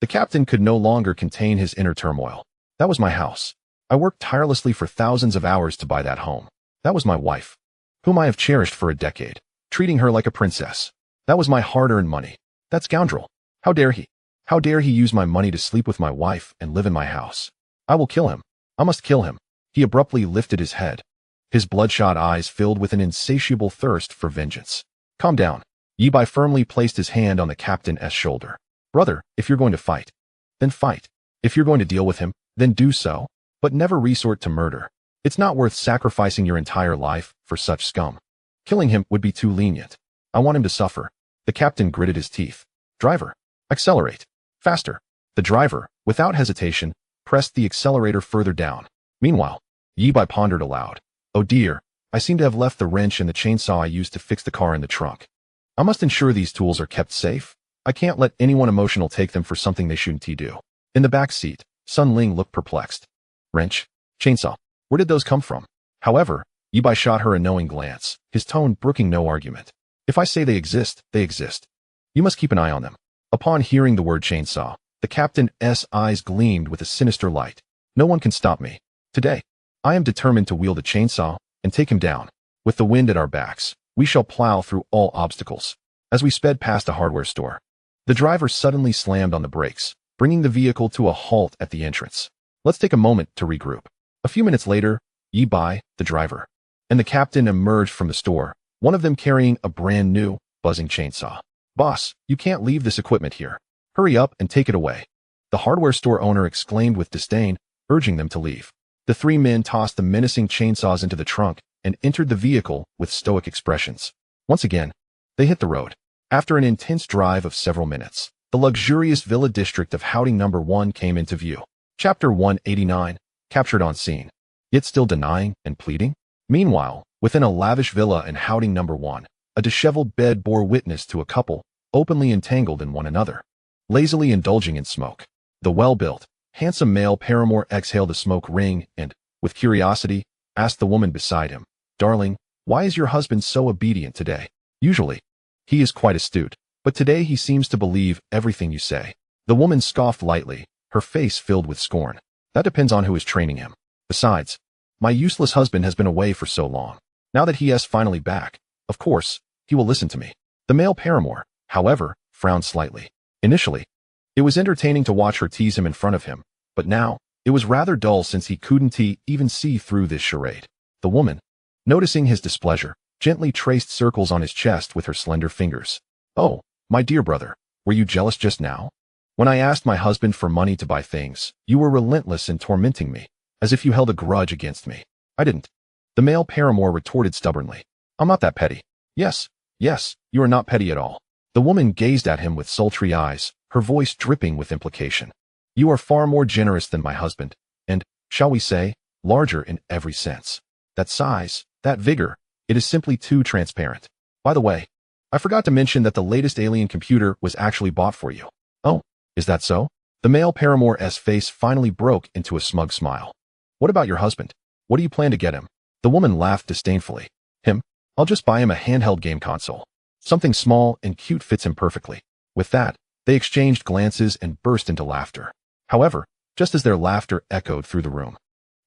the captain could no longer contain his inner turmoil. That was my house. I worked tirelessly for thousands of hours to buy that home. That was my wife, whom I have cherished for a decade, treating her like a princess. That was my hard-earned money. That scoundrel. How dare he? How dare he use my money to sleep with my wife and live in my house? I will kill him. I must kill him. He abruptly lifted his head. His bloodshot eyes filled with an insatiable thirst for vengeance. Calm down. Yi Bai firmly placed his hand on the captain's shoulder. Brother, if you're going to fight, then fight. If you're going to deal with him, then do so, but never resort to murder. It's not worth sacrificing your entire life for such scum. Killing him would be too lenient. I want him to suffer. The captain gritted his teeth. Driver, accelerate. Faster. The driver, without hesitation, pressed the accelerator further down. Meanwhile, Yi Bai pondered aloud. Oh dear, I seem to have left the wrench and the chainsaw I used to fix the car in the trunk. I must ensure these tools are kept safe. I can't let anyone emotional take them for something they shouldn't do. In the back seat, Sun Ling looked perplexed. Wrench? Chainsaw? Where did those come from? However, Yi Bai shot her a knowing glance, his tone brooking no argument. If I say they exist, they exist. You must keep an eye on them. Upon hearing the word chainsaw, the captain's eyes gleamed with a sinister light. No one can stop me. Today, I am determined to wield a chainsaw and take him down. With the wind at our backs, we shall plow through all obstacles. As we sped past a hardware store, the driver suddenly slammed on the brakes, bringing the vehicle to a halt at the entrance. Let's take a moment to regroup. A few minutes later, Yi Bai, the driver, and the captain emerged from the store, one of them carrying a brand new, buzzing chainsaw. Boss, you can't leave this equipment here. Hurry up and take it away. The hardware store owner exclaimed with disdain, urging them to leave. The three men tossed the menacing chainsaws into the trunk and entered the vehicle with stoic expressions. Once again, they hit the road. After an intense drive of several minutes, the luxurious villa district of Houting No. 1 came into view. Chapter 189, captured on scene. Yet still denying and pleading? Meanwhile, within a lavish villa in Houting No. 1, a disheveled bed bore witness to a couple, openly entangled in one another, lazily indulging in smoke. The well-built, handsome male paramour exhaled a smoke ring and, with curiosity, asked the woman beside him, Darling, why is your husband so obedient today? Usually, he is quite astute, but today he seems to believe everything you say. The woman scoffed lightly, her face filled with scorn. That depends on who is training him. Besides, my useless husband has been away for so long. Now that he is finally back, of course, he will listen to me. The male paramour, however, frowned slightly. Initially, it was entertaining to watch her tease him in front of him, but now, it was rather dull since he couldn't even see through this charade. The woman, noticing his displeasure, gently traced circles on his chest with her slender fingers. Oh, my dear brother, were you jealous just now? When I asked my husband for money to buy things, you were relentless in tormenting me, as if you held a grudge against me. I didn't. The male paramour retorted stubbornly. I'm not that petty. Yes, you are not petty at all. The woman gazed at him with sultry eyes, her voice dripping with implication. You are far more generous than my husband, and, shall we say, larger in every sense. That size, that vigor, it is simply too transparent. By the way, I forgot to mention that the latest alien computer was actually bought for you. Oh, is that so? The male paramour's face finally broke into a smug smile. What about your husband? What do you plan to get him? The woman laughed disdainfully. Him? I'll just buy him a handheld game console. Something small and cute fits him perfectly. With that, they exchanged glances and burst into laughter. However, just as their laughter echoed through the room,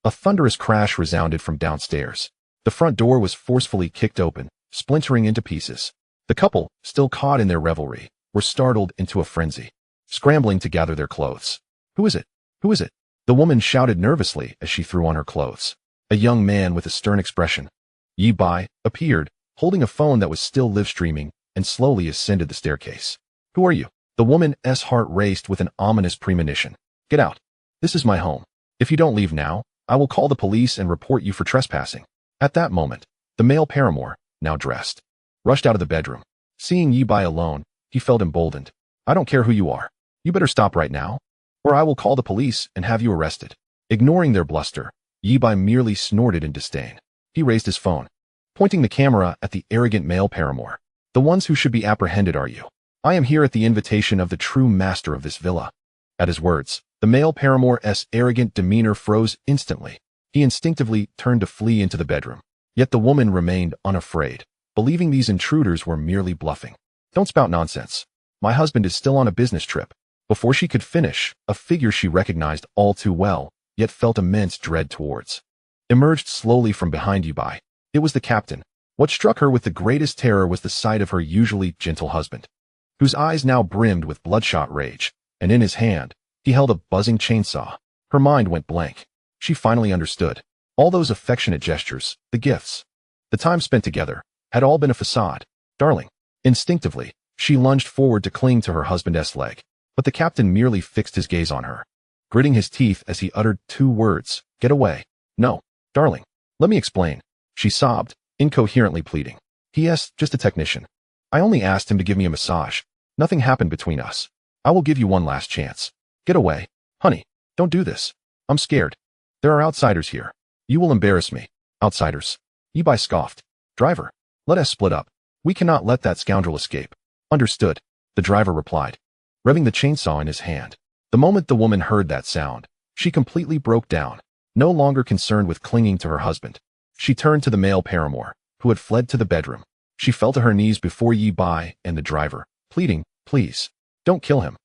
a thunderous crash resounded from downstairs. The front door was forcefully kicked open, splintering into pieces. The couple, still caught in their revelry, were startled into a frenzy, scrambling to gather their clothes. Who is it? Who is it? The woman shouted nervously as she threw on her clothes. A young man with a stern expression, Yi Bai, appeared, holding a phone that was still live-streaming, and slowly ascended the staircase. Who are you? The woman's heart raced with an ominous premonition. Get out. This is my home. If you don't leave now, I will call the police and report you for trespassing. At that moment, the male paramour, now dressed, rushed out of the bedroom. Seeing Yi Bai alone, he felt emboldened. I don't care who you are. You better stop right now, or I will call the police and have you arrested. Ignoring their bluster, Yi Bai merely snorted in disdain. He raised his phone, pointing the camera at the arrogant male paramour. The ones who should be apprehended are you. I am here at the invitation of the true master of this villa. At his words, the male paramour's arrogant demeanor froze instantly. He instinctively turned to flee into the bedroom. Yet the woman remained unafraid, believing these intruders were merely bluffing. Don't spout nonsense. My husband is still on a business trip. Before she could finish, a figure she recognized all too well, yet felt immense dread towards, emerged slowly from behind Yi Bai. It was the captain. What struck her with the greatest terror was the sight of her usually gentle husband, whose eyes now brimmed with bloodshot rage, and in his hand, he held a buzzing chainsaw. Her mind went blank. She finally understood. All those affectionate gestures, the gifts, the time spent together, had all been a facade. Darling. Instinctively, she lunged forward to cling to her husband's leg, but the captain merely fixed his gaze on her, gritting his teeth as he uttered 2 words, "Get away." "No, darling. Let me explain," she sobbed, incoherently pleading. "P.S. Just a technician. I only asked him to give me a massage. Nothing happened between us. I will give you one last chance. Get away. Honey, don't do this. I'm scared. There are outsiders here. You will embarrass me." "Outsiders?" Yi-Bai scoffed. "Driver, let us split up. We cannot let that scoundrel escape." "Understood," the driver replied, revving the chainsaw in his hand. The moment the woman heard that sound, she completely broke down, no longer concerned with clinging to her husband. She turned to the male paramour, who had fled to the bedroom. She fell to her knees before Yi-Bai and the driver, pleading, "Please, don't kill him.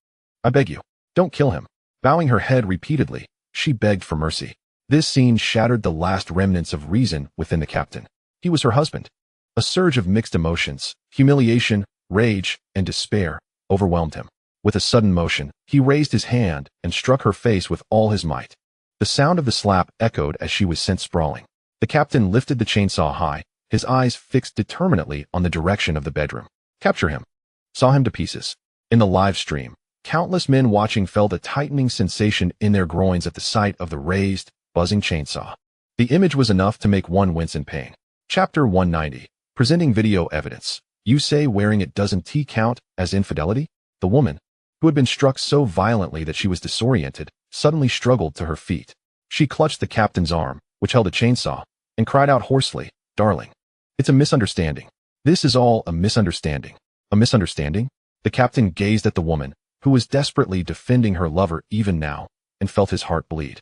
I beg you, don't kill him." Bowing her head repeatedly, she begged for mercy. This scene shattered the last remnants of reason within the captain. He was her husband. A surge of mixed emotions, humiliation, rage, and despair, overwhelmed him. With a sudden motion, he raised his hand and struck her face with all his might. The sound of the slap echoed as she was sent sprawling. The captain lifted the chainsaw high, his eyes fixed determinately on the direction of the bedroom. "Capture him." Saw him to pieces. In the live stream, countless men watching felt a tightening sensation in their groins at the sight of the raised, buzzing chainsaw. The image was enough to make one wince in pain. Chapter 190. Presenting video evidence. You say wearing it doesn't count as infidelity? The woman, who had been struck so violently that she was disoriented, suddenly struggled to her feet. She clutched the captain's arm, which held a chainsaw, and cried out hoarsely, "Darling, it's a misunderstanding. This is all a misunderstanding." A misunderstanding? The captain gazed at the woman, who was desperately defending her lover even now, and felt his heart bleed.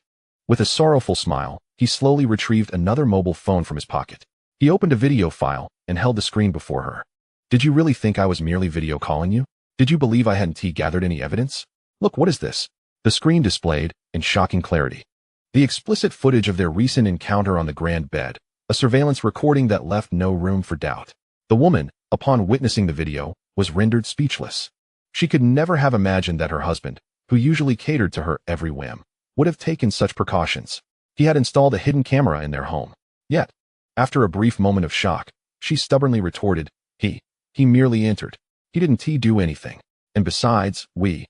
With a sorrowful smile, he slowly retrieved another mobile phone from his pocket. He opened a video file and held the screen before her. "Did you really think I was merely video calling you? Did you believe I hadn't gathered any evidence? Look, what is this?" The screen displayed, in shocking clarity, the explicit footage of their recent encounter on the grand bed, a surveillance recording that left no room for doubt. The woman, upon witnessing the video, was rendered speechless. She could never have imagined that her husband, who usually catered to her every whim, would have taken such precautions. He had installed a hidden camera in their home. Yet, after a brief moment of shock, she stubbornly retorted, He merely entered. He didn't do anything. And besides, we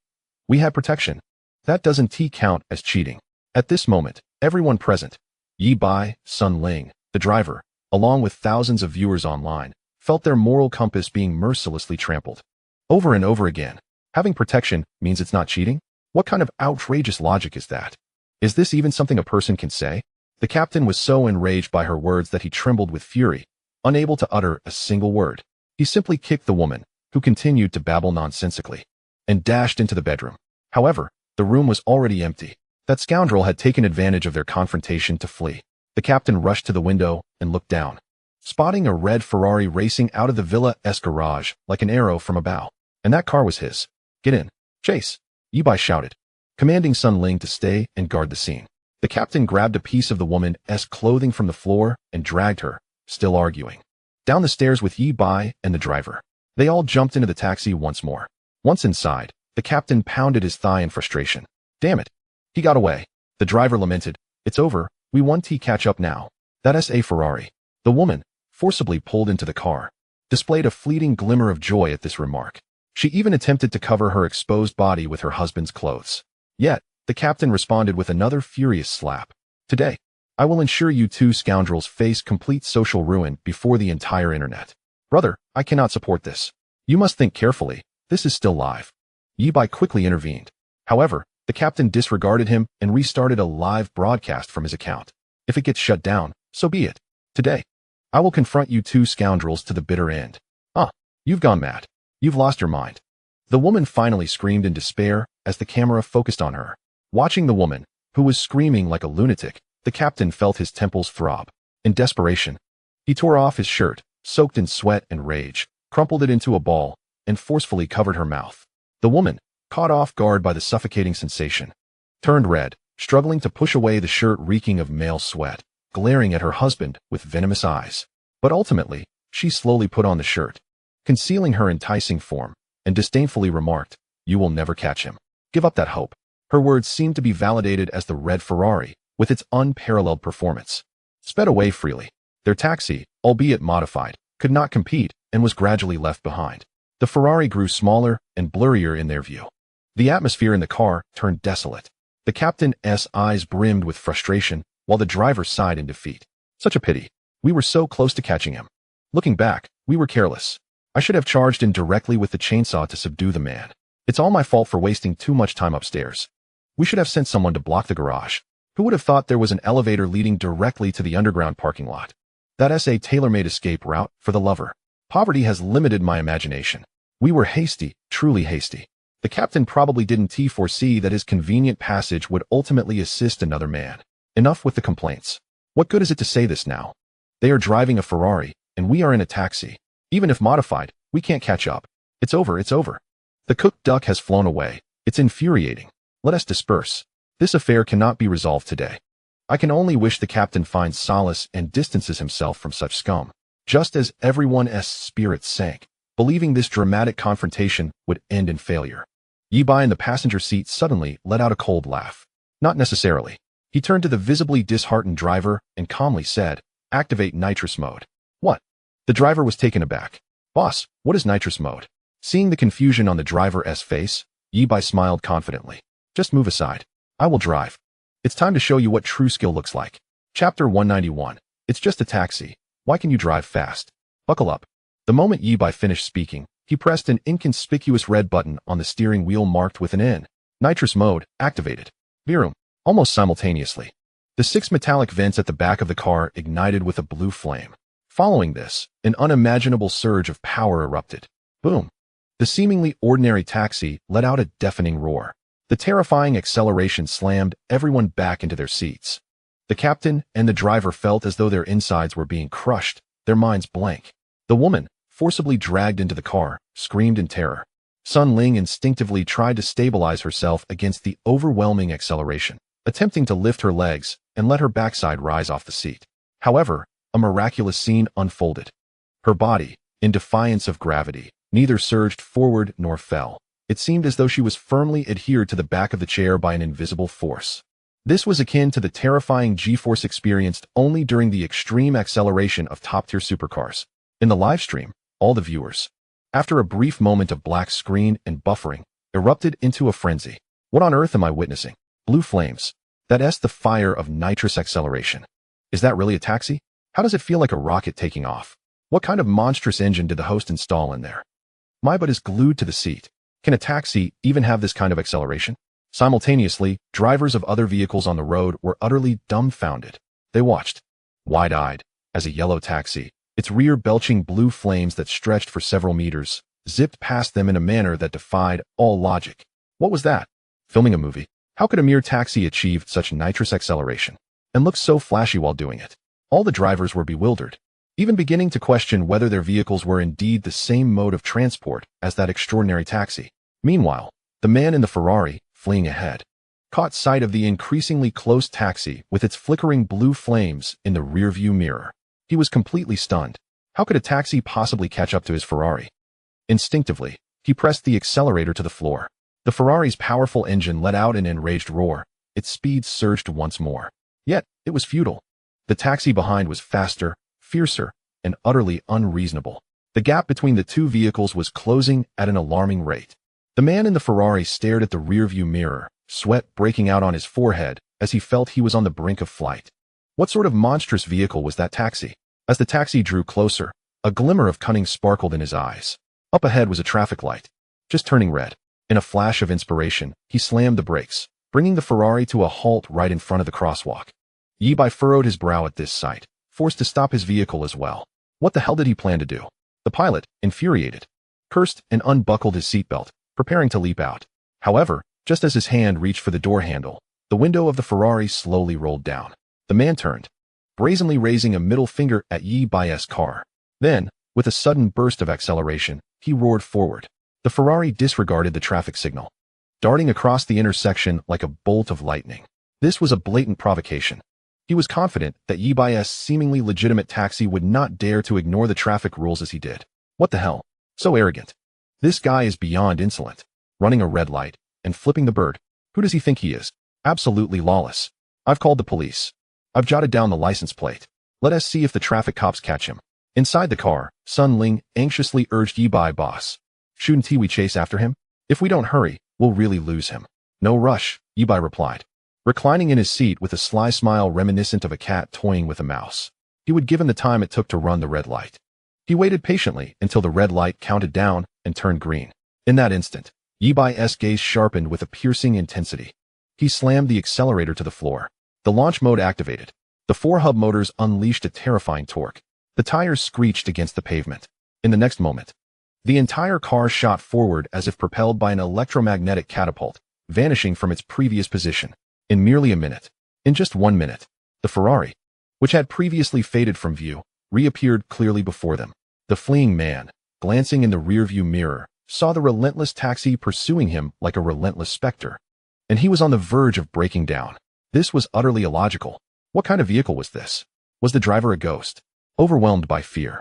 had protection. That doesn't count as cheating." At this moment, everyone present, Yi-Bai, Sun Ling, the driver, along with thousands of viewers online, felt their moral compass being mercilessly trampled. Over and over again, having protection means it's not cheating? What kind of outrageous logic is that? Is this even something a person can say? The captain was so enraged by her words that he trembled with fury, unable to utter a single word. He simply kicked the woman, who continued to babble nonsensically, and dashed into the bedroom. However, the room was already empty. That scoundrel had taken advantage of their confrontation to flee. The captain rushed to the window and looked down, spotting a red Ferrari racing out of the Villa-esque garage like an arrow from a bow. And that car was his. "Get in. Chase," Yi-Bai shouted, commanding Sun Ling to stay and guard the scene. The captain grabbed a piece of the woman's clothing from the floor and dragged her, still arguing, down the stairs with Yi-Bai and the driver. They all jumped into the taxi once more. Once inside, the captain pounded his thigh in frustration. "Damn it. He got away." The driver lamented, "It's over. We want to catch up now. That's a Ferrari." The woman, forcibly pulled into the car, displayed a fleeting glimmer of joy at this remark. She even attempted to cover her exposed body with her husband's clothes. Yet, the captain responded with another furious slap. "Today, I will ensure you 2 scoundrels face complete social ruin before the entire internet." "Brother, I cannot support this. You must think carefully. This is still live." Yi-Bai quickly intervened. However, the captain disregarded him and restarted a live broadcast from his account. "If it gets shut down, so be it. Today, I will confront you 2 scoundrels to the bitter end." You've gone mad. You've lost your mind." The woman finally screamed in despair as the camera focused on her. Watching the woman, who was screaming like a lunatic, the captain felt his temples throb. In desperation, he tore off his shirt, soaked in sweat and rage, crumpled it into a ball, and forcefully covered her mouth. The woman, caught off guard by the suffocating sensation, turned red, struggling to push away the shirt reeking of male sweat, glaring at her husband with venomous eyes. But ultimately, she slowly put on the shirt, concealing her enticing form, and disdainfully remarked, "You will never catch him. Give up that hope. Her words seemed to be validated as the red Ferrari, with its unparalleled performance, sped away freely. Their taxi, albeit modified, could not compete and was gradually left behind. The Ferrari grew smaller and blurrier in their view. The atmosphere in the car turned desolate. The captain's eyes brimmed with frustration, while the driver sighed in defeat. Such a pity. We were so close to catching him. Looking back, we were careless. I should have charged in directly with the chainsaw to subdue the man. It's all my fault for wasting too much time upstairs. We should have sent someone to block the garage. Who would have thought there was an elevator leading directly to the underground parking lot? That's a tailor-made escape route for the lover. Poverty has limited my imagination. We were hasty, truly hasty. The captain probably didn't foresee that his convenient passage would ultimately assist another man. Enough with the complaints. What good is it to say this now? They are driving a Ferrari, and we are in a taxi. Even if modified, we can't catch up. It's over, it's over. The cooked duck has flown away. It's infuriating. Let us disperse. This affair cannot be resolved today. I can only wish the captain finds solace and distances himself from such scum. Just as everyone's spirits sank, believing this dramatic confrontation would end in failure. Yi Bai in the passenger seat suddenly let out a cold laugh. Not necessarily. He turned to the visibly disheartened driver and calmly said, "Activate nitrous mode." What? The driver was taken aback. "Boss, what is nitrous mode?" Seeing the confusion on the driver's face, Yi Bai smiled confidently. "Just move aside. I will drive. It's time to show you what true skill looks like." Chapter 191. It's just a taxi. Why can you drive fast? Buckle up. The moment Yi Bai finished speaking, he pressed an inconspicuous red button on the steering wheel marked with an N. Nitrous mode activated. Virum. Almost simultaneously. The 6 metallic vents at the back of the car ignited with a blue flame. Following this, an unimaginable surge of power erupted. Boom. The seemingly ordinary taxi let out a deafening roar. The terrifying acceleration slammed everyone back into their seats. The captain and the driver felt as though their insides were being crushed, their minds blank. The woman, forcibly dragged into the car, screamed in terror. Sun Ling instinctively tried to stabilize herself against the overwhelming acceleration, attempting to lift her legs and let her backside rise off the seat. However, a miraculous scene unfolded. Her body, in defiance of gravity, neither surged forward nor fell. It seemed as though she was firmly adhered to the back of the chair by an invisible force. This was akin to the terrifying G-force experienced only during the extreme acceleration of top-tier supercars. In the livestream, all the viewers, after a brief moment of black screen and buffering, erupted into a frenzy. What on earth am I witnessing? Blue flames. That's the fire of nitrous acceleration. Is that really a taxi? How does it feel like a rocket taking off? What kind of monstrous engine did the host install in there? My butt is glued to the seat. Can a taxi even have this kind of acceleration? Simultaneously, drivers of other vehicles on the road were utterly dumbfounded. They watched, wide-eyed, as a yellow taxi, its rear belching blue flames that stretched for several meters, zipped past them in a manner that defied all logic. What was that? Filming a movie? How could a mere taxi achieve such nitrous acceleration and look so flashy while doing it? All the drivers were bewildered, even beginning to question whether their vehicles were indeed the same mode of transport as that extraordinary taxi. Meanwhile, the man in the Ferrari, fleeing ahead, caught sight of the increasingly close taxi with its flickering blue flames in the rearview mirror. He was completely stunned. How could a taxi possibly catch up to his Ferrari? Instinctively, he pressed the accelerator to the floor. The Ferrari's powerful engine let out an enraged roar. Its speed surged once more. Yet, it was futile. The taxi behind was faster, fiercer, and utterly unreasonable. The gap between the two vehicles was closing at an alarming rate. The man in the Ferrari stared at the rearview mirror, sweat breaking out on his forehead as he felt he was on the brink of flight. What sort of monstrous vehicle was that taxi? As the taxi drew closer, a glimmer of cunning sparkled in his eyes. Up ahead was a traffic light, just turning red. In a flash of inspiration, he slammed the brakes, bringing the Ferrari to a halt right in front of the crosswalk. Yi Bai furrowed his brow at this sight, forced to stop his vehicle as well. What the hell did he plan to do? The pilot, infuriated, cursed and unbuckled his seatbelt, preparing to leap out. However, just as his hand reached for the door handle, the window of the Ferrari slowly rolled down. The man turned, brazenly raising a middle finger at Yi Bai's car. Then, with a sudden burst of acceleration, he roared forward. The Ferrari disregarded the traffic signal, darting across the intersection like a bolt of lightning. This was a blatant provocation. He was confident that Yi Bai's seemingly legitimate taxi would not dare to ignore the traffic rules as he did. What the hell? So arrogant. This guy is beyond insolent. Running a red light, and flipping the bird. Who does he think he is? Absolutely lawless. I've called the police. I've jotted down the license plate. Let us see if the traffic cops catch him. Inside the car, Sun Ling anxiously urged Yi Bai, boss. Shouldn't we chase after him? If we don't hurry, we'll really lose him. No rush, Yi Bai replied, reclining in his seat with a sly smile reminiscent of a cat toying with a mouse. He would give him the time it took to run the red light. He waited patiently until the red light counted down and turned green. In that instant, Yi Bai's gaze sharpened with a piercing intensity. He slammed the accelerator to the floor. The launch mode activated. The 4 hub motors unleashed a terrifying torque. The tires screeched against the pavement. In the next moment, the entire car shot forward as if propelled by an electromagnetic catapult, vanishing from its previous position. In merely a minute, in just 1 minute, the Ferrari, which had previously faded from view, reappeared clearly before them. The fleeing man, glancing in the rearview mirror, saw the relentless taxi pursuing him like a relentless specter. And he was on the verge of breaking down. This was utterly illogical. What kind of vehicle was this? Was the driver a ghost? Overwhelmed by fear,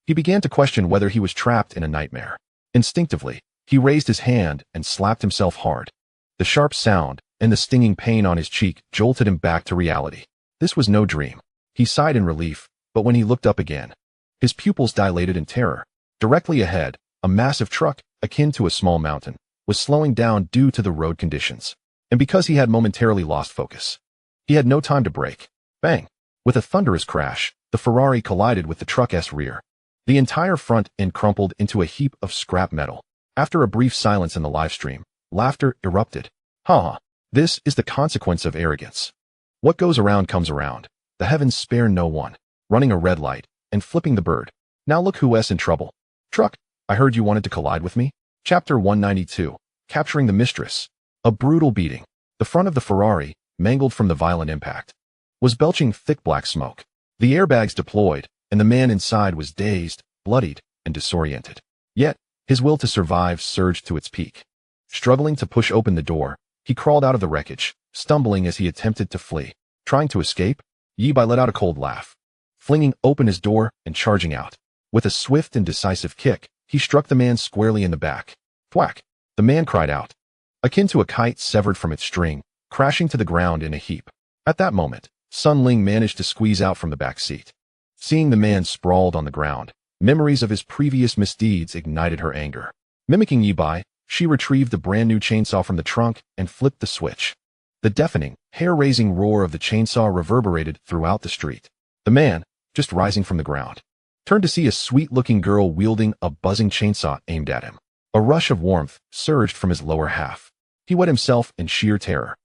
he began to question whether he was trapped in a nightmare. Instinctively, he raised his hand and slapped himself hard. The sharp sound and the stinging pain on his cheek jolted him back to reality. This was no dream. He sighed in relief, but when he looked up again, his pupils dilated in terror. Directly ahead, a massive truck, akin to a small mountain, was slowing down due to the road conditions. And because he had momentarily lost focus, he had no time to brake. Bang! With a thunderous crash, the Ferrari collided with the truck's rear. The entire front end crumpled into a heap of scrap metal. After a brief silence in the live stream, laughter erupted. Ha! This is the consequence of arrogance. What goes around comes around. The heavens spare no one. Running a red light and flipping the bird. Now look who's in trouble. Truck, I heard you wanted to collide with me? Chapter 192. Capturing the Mistress. A brutal beating. The front of the Ferrari, mangled from the violent impact, was belching thick black smoke. The airbags deployed, and the man inside was dazed, bloodied, and disoriented. Yet, his will to survive surged to its peak. Struggling to push open the door, he crawled out of the wreckage, stumbling as he attempted to flee. Trying to escape, Yi Bai let out a cold laugh, flinging open his door and charging out. With a swift and decisive kick, he struck the man squarely in the back. Thwack! The man cried out, akin to a kite severed from its string, crashing to the ground in a heap. At that moment, Sun Ling managed to squeeze out from the back seat. Seeing the man sprawled on the ground, memories of his previous misdeeds ignited her anger. Mimicking Yi Bai, she retrieved the brand-new chainsaw from the trunk and flipped the switch. The deafening, hair-raising roar of the chainsaw reverberated throughout the street. The man, just rising from the ground, turned to see a sweet-looking girl wielding a buzzing chainsaw aimed at him. A rush of warmth surged from his lower half. He wet himself in sheer terror.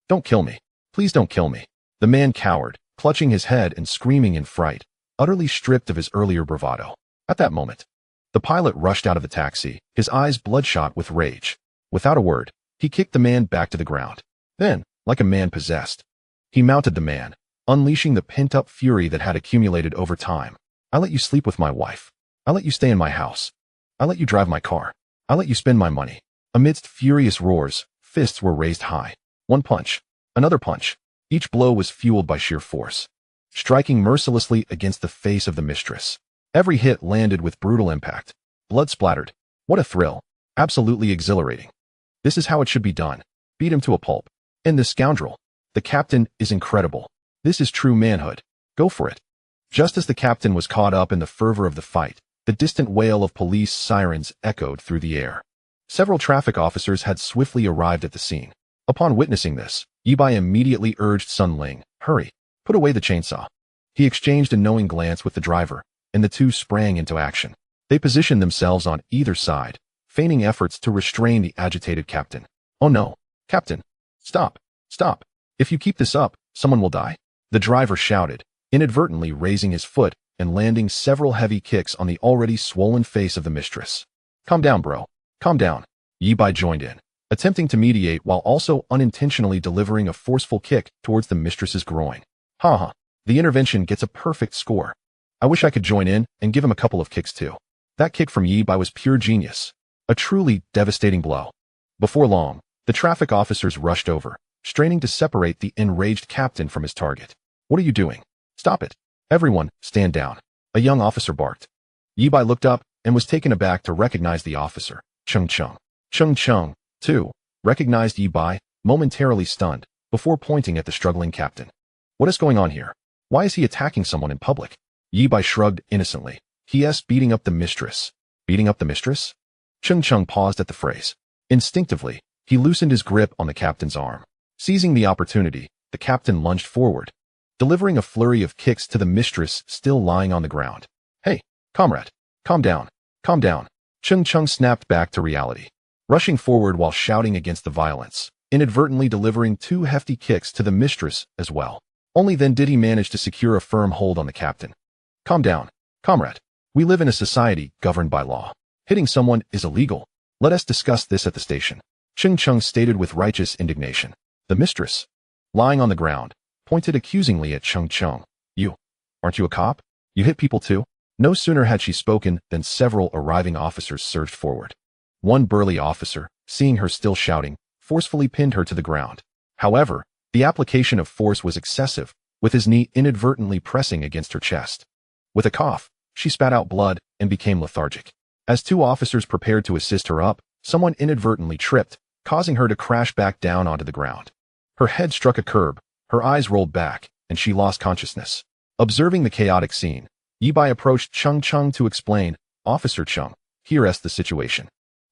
Don't kill me. Please don't kill me. The man cowered, clutching his head and screaming in fright, utterly stripped of his earlier bravado. At that moment, the pilot rushed out of the taxi, his eyes bloodshot with rage. Without a word, he kicked the man back to the ground. Then, like a man possessed, he mounted the man, unleashing the pent-up fury that had accumulated over time. I let you sleep with my wife. I let you stay in my house. I let you drive my car. I let you spend my money. Amidst furious roars, fists were raised high. One punch, another punch. Each blow was fueled by sheer force, striking mercilessly against the face of the mistress. Every hit landed with brutal impact. Blood splattered. What a thrill. Absolutely exhilarating. This is how it should be done. Beat him to a pulp. And this scoundrel, the captain, is incredible. This is true manhood. Go for it. Just as the captain was caught up in the fervor of the fight, the distant wail of police sirens echoed through the air. Several traffic officers had swiftly arrived at the scene. Upon witnessing this, Yi Bai immediately urged Sun Ling, hurry, put away the chainsaw. He exchanged a knowing glance with the driver, and the two sprang into action. They positioned themselves on either side, feigning efforts to restrain the agitated captain. Oh no, Captain! Stop! Stop! If you keep this up, someone will die. The driver shouted, inadvertently raising his foot and landing several heavy kicks on the already swollen face of the mistress. Calm down, bro. Calm down. Yi Bai joined in, attempting to mediate while also unintentionally delivering a forceful kick towards the mistress's groin. Haha, the intervention gets a perfect score. I wish I could join in and give him a couple of kicks too. That kick from Yi Bai was pure genius. A truly devastating blow. Before long, the traffic officers rushed over, straining to separate the enraged captain from his target. What are you doing? Stop it. Everyone, stand down. A young officer barked. Yi Bai looked up and was taken aback to recognize the officer, Cheng Cheng. Cheng Cheng, too, recognized Yi Bai, momentarily stunned, before pointing at the struggling captain. What is going on here? Why is he attacking someone in public? Yi Bai shrugged innocently. He.s. beating up the mistress. Beating up the mistress? Cheng Cheng paused at the phrase. Instinctively, he loosened his grip on the captain's arm. Seizing the opportunity, the captain lunged forward, delivering a flurry of kicks to the mistress still lying on the ground. Hey, comrade, calm down, calm down. Cheng Cheng snapped back to reality, rushing forward while shouting against the violence, inadvertently delivering 2 hefty kicks to the mistress as well. Only then did he manage to secure a firm hold on the captain. Calm down, comrade. We live in a society governed by law. Hitting someone is illegal. Let us discuss this at the station. Cheng Cheng stated with righteous indignation. The mistress, lying on the ground, pointed accusingly at Cheng Cheng. You, aren't you a cop? You hit people too? No sooner had she spoken than several arriving officers surged forward. One burly officer, seeing her still shouting, forcefully pinned her to the ground. However, the application of force was excessive, with his knee inadvertently pressing against her chest. With a cough, she spat out blood and became lethargic. As 2 officers prepared to assist her up, someone inadvertently tripped, causing her to crash back down onto the ground. Her head struck a curb, her eyes rolled back, and she lost consciousness. Observing the chaotic scene, Yi Bai approached Cheng Cheng to explain, Officer Cheng, here's the situation.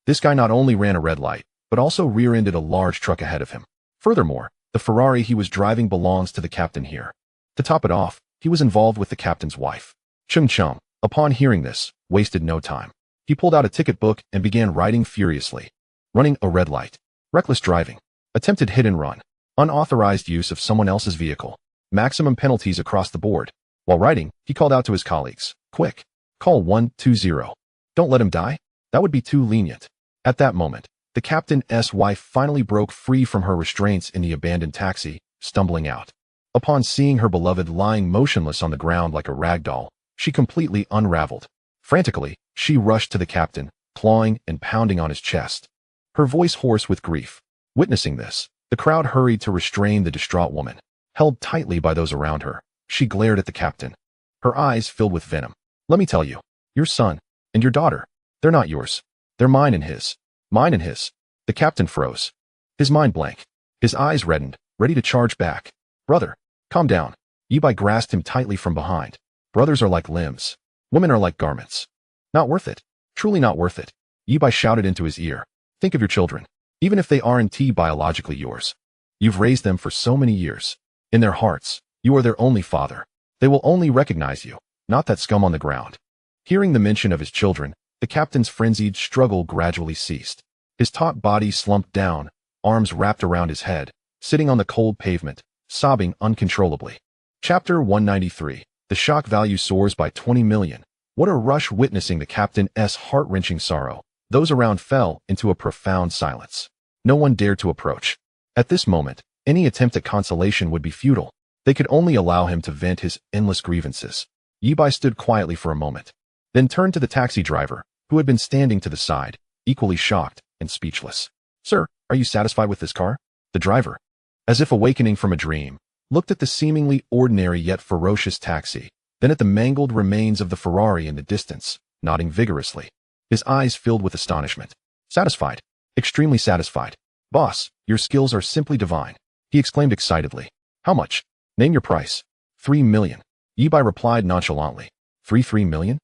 This guy not only ran a red light, but also rear-ended a large truck ahead of him. Furthermore, the Ferrari he was driving belongs to the captain here. To top it off, he was involved with the captain's wife. Cheng Cheng, upon hearing this, wasted no time. He pulled out a ticket book and began writing furiously. Running a red light, reckless driving, attempted hit and run, unauthorized use of someone else's vehicle, maximum penalties across the board. While writing, he called out to his colleagues, quick, call 120. Don't let him die? That would be too lenient. At that moment, the captain's wife finally broke free from her restraints in the abandoned taxi, stumbling out. Upon seeing her beloved lying motionless on the ground like a rag doll, she completely unraveled. Frantically, she rushed to the captain, clawing and pounding on his chest, her voice hoarse with grief. Witnessing this, the crowd hurried to restrain the distraught woman. Held tightly by those around her, she glared at the captain, her eyes filled with venom. Let me tell you, your son and your daughter, they're not yours. They're mine and his. Mine and his. The captain froze, his mind blank, his eyes reddened, ready to charge back. Brother, calm down. Yi Bai grasped him tightly from behind. Brothers are like limbs. Women are like garments. Not worth it. Truly not worth it. Yi Bai shouted into his ear. Think of your children. Even if they aren't biologically yours. You've raised them for so many years. In their hearts, you are their only father. They will only recognize you, not that scum on the ground. Hearing the mention of his children, the captain's frenzied struggle gradually ceased. His taut body slumped down, arms wrapped around his head, sitting on the cold pavement, sobbing uncontrollably. Chapter 193. The shock value soars by 20 million. What a rush witnessing the captain's heart-wrenching sorrow. Those around fell into a profound silence. No one dared to approach. At this moment, any attempt at consolation would be futile. They could only allow him to vent his endless grievances. Yi Bai stood quietly for a moment, then turned to the taxi driver, who had been standing to the side, equally shocked and speechless. Sir, are you satisfied with this car? The driver, as if awakening from a dream, looked at the seemingly ordinary yet ferocious taxi, then at the mangled remains of the Ferrari in the distance, nodding vigorously. His eyes filled with astonishment. Satisfied. Extremely satisfied. Boss, your skills are simply divine. He exclaimed excitedly. How much? Name your price. 3 million. Yi Bai replied nonchalantly. 3 million?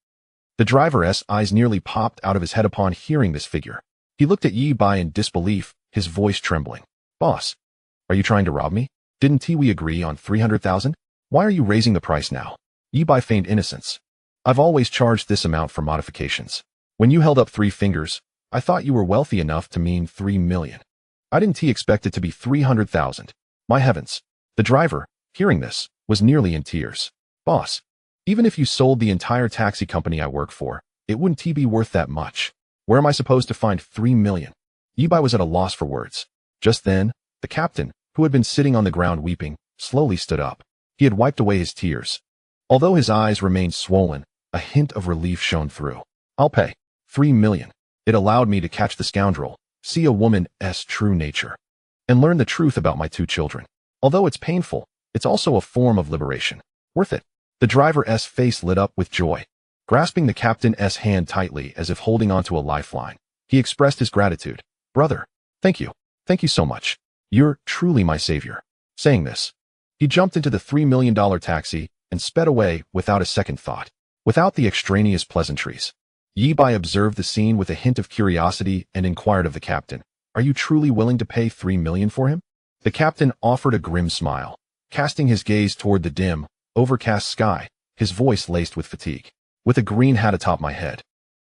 The driver's eyes nearly popped out of his head upon hearing this figure. He looked at Yi Bai in disbelief, his voice trembling. Boss, are you trying to rob me? Didn't we agree on 300,000? Why are you raising the price now? Yi Bai feigned innocence. I've always charged this amount for modifications. When you held up 3 fingers, I thought you were wealthy enough to mean 3 million. I didn't expect it to be 300,000. My heavens. The driver, hearing this, was nearly in tears. Boss, even if you sold the entire taxi company I work for, it wouldn't be worth that much. Where am I supposed to find 3 million? Yi Bai was at a loss for words. Just then, the captain, who had been sitting on the ground weeping, slowly stood up. He had wiped away his tears. Although his eyes remained swollen, a hint of relief shone through. I'll pay 3 million. It allowed me to catch the scoundrel, see a woman's true nature, and learn the truth about my 2 children. Although it's painful, it's also a form of liberation. Worth it. The driver's face lit up with joy. Grasping the captain's hand tightly as if holding onto a lifeline, he expressed his gratitude. Brother, thank you. Thank you so much. You're truly my savior. Saying this, he jumped into the $3 million taxi and sped away without a second thought. Without the extraneous pleasantries, Yi Bai observed the scene with a hint of curiosity and inquired of the captain, "Are you truly willing to pay $3 million for him?" The captain offered a grim smile, casting his gaze toward the dim, overcast sky, his voice laced with fatigue. "With a green hat atop my head.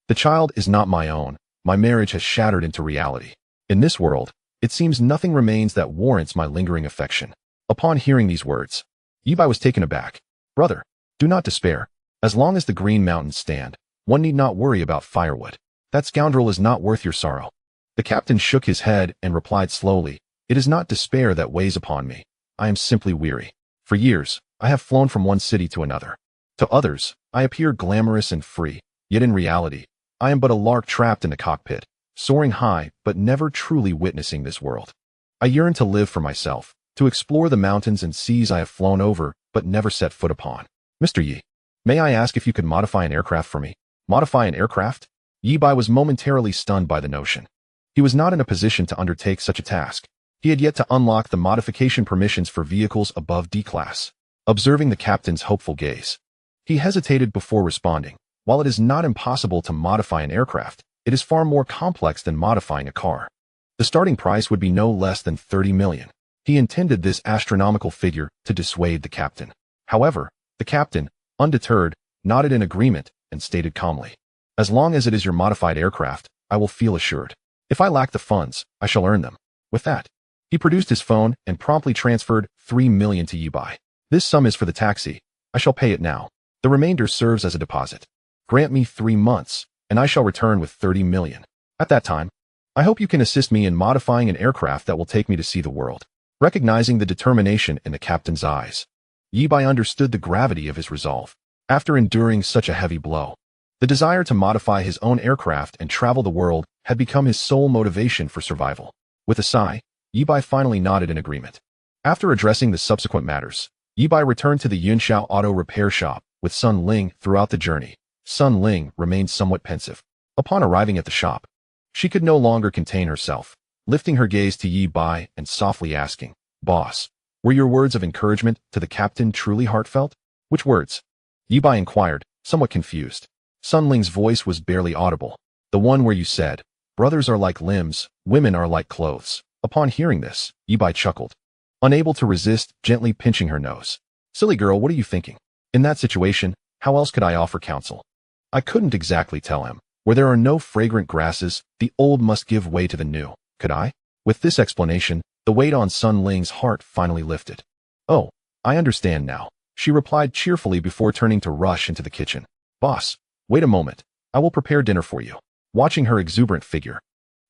The child is not my own. My marriage has shattered into reality. In this world, it seems nothing remains that warrants my lingering affection." Upon hearing these words, Yi Bai was taken aback. "Brother, do not despair. As long as the Green Mountains stand, one need not worry about firewood. That scoundrel is not worth your sorrow." The captain shook his head and replied slowly, "It is not despair that weighs upon me. I am simply weary. For years, I have flown from one city to another. To others, I appear glamorous and free, yet in reality, I am but a lark trapped in the cockpit, soaring high but never truly witnessing this world. I yearn to live for myself, to explore the mountains and seas I have flown over but never set foot upon. Mr. Yi, may I ask if you could modify an aircraft for me?" Modify an aircraft? Yi Bai was momentarily stunned by the notion. He was not in a position to undertake such a task. He had yet to unlock the modification permissions for vehicles above D-class. Observing the captain's hopeful gaze, he hesitated before responding. While it is not impossible to modify an aircraft, it is far more complex than modifying a car. The starting price would be no less than 30 million. He intended this astronomical figure to dissuade the captain. However, the captain, undeterred, nodded in agreement and stated calmly, "As long as it is your modified aircraft, I will feel assured. If I lack the funds, I shall earn them." With that, he produced his phone and promptly transferred 3 million to Yi Bai. "This sum is for the taxi. I shall pay it now. The remainder serves as a deposit. Grant me 3 months, and I shall return with 30 million. At that time, I hope you can assist me in modifying an aircraft that will take me to see the world." Recognizing the determination in the captain's eyes, Yi Bai understood the gravity of his resolve. After enduring such a heavy blow, the desire to modify his own aircraft and travel the world had become his sole motivation for survival. With a sigh, Yi Bai finally nodded in agreement. After addressing the subsequent matters, Yi Bai returned to the Yunxiao Auto Repair Shop with Sun Ling throughout the journey. Sun Ling remained somewhat pensive. Upon arriving at the shop, she could no longer contain herself, lifting her gaze to Yi Bai and softly asking, "Boss, were your words of encouragement to the captain truly heartfelt?" "Which words?" Yi Bai inquired, somewhat confused. Sun Ling's voice was barely audible. "The one where you said, 'Brothers are like limbs, women are like clothes.'" Upon hearing this, Yi Bai chuckled, unable to resist gently pinching her nose. "Silly girl, what are you thinking? In that situation, how else could I offer counsel? I couldn't exactly tell him. Where there are no fragrant grasses, the old must give way to the new, could I?" With this explanation, the weight on Sun Ling's heart finally lifted. "Oh, I understand now," she replied cheerfully before turning to rush into the kitchen. "Boss, wait a moment. I will prepare dinner for you." Watching her exuberant figure,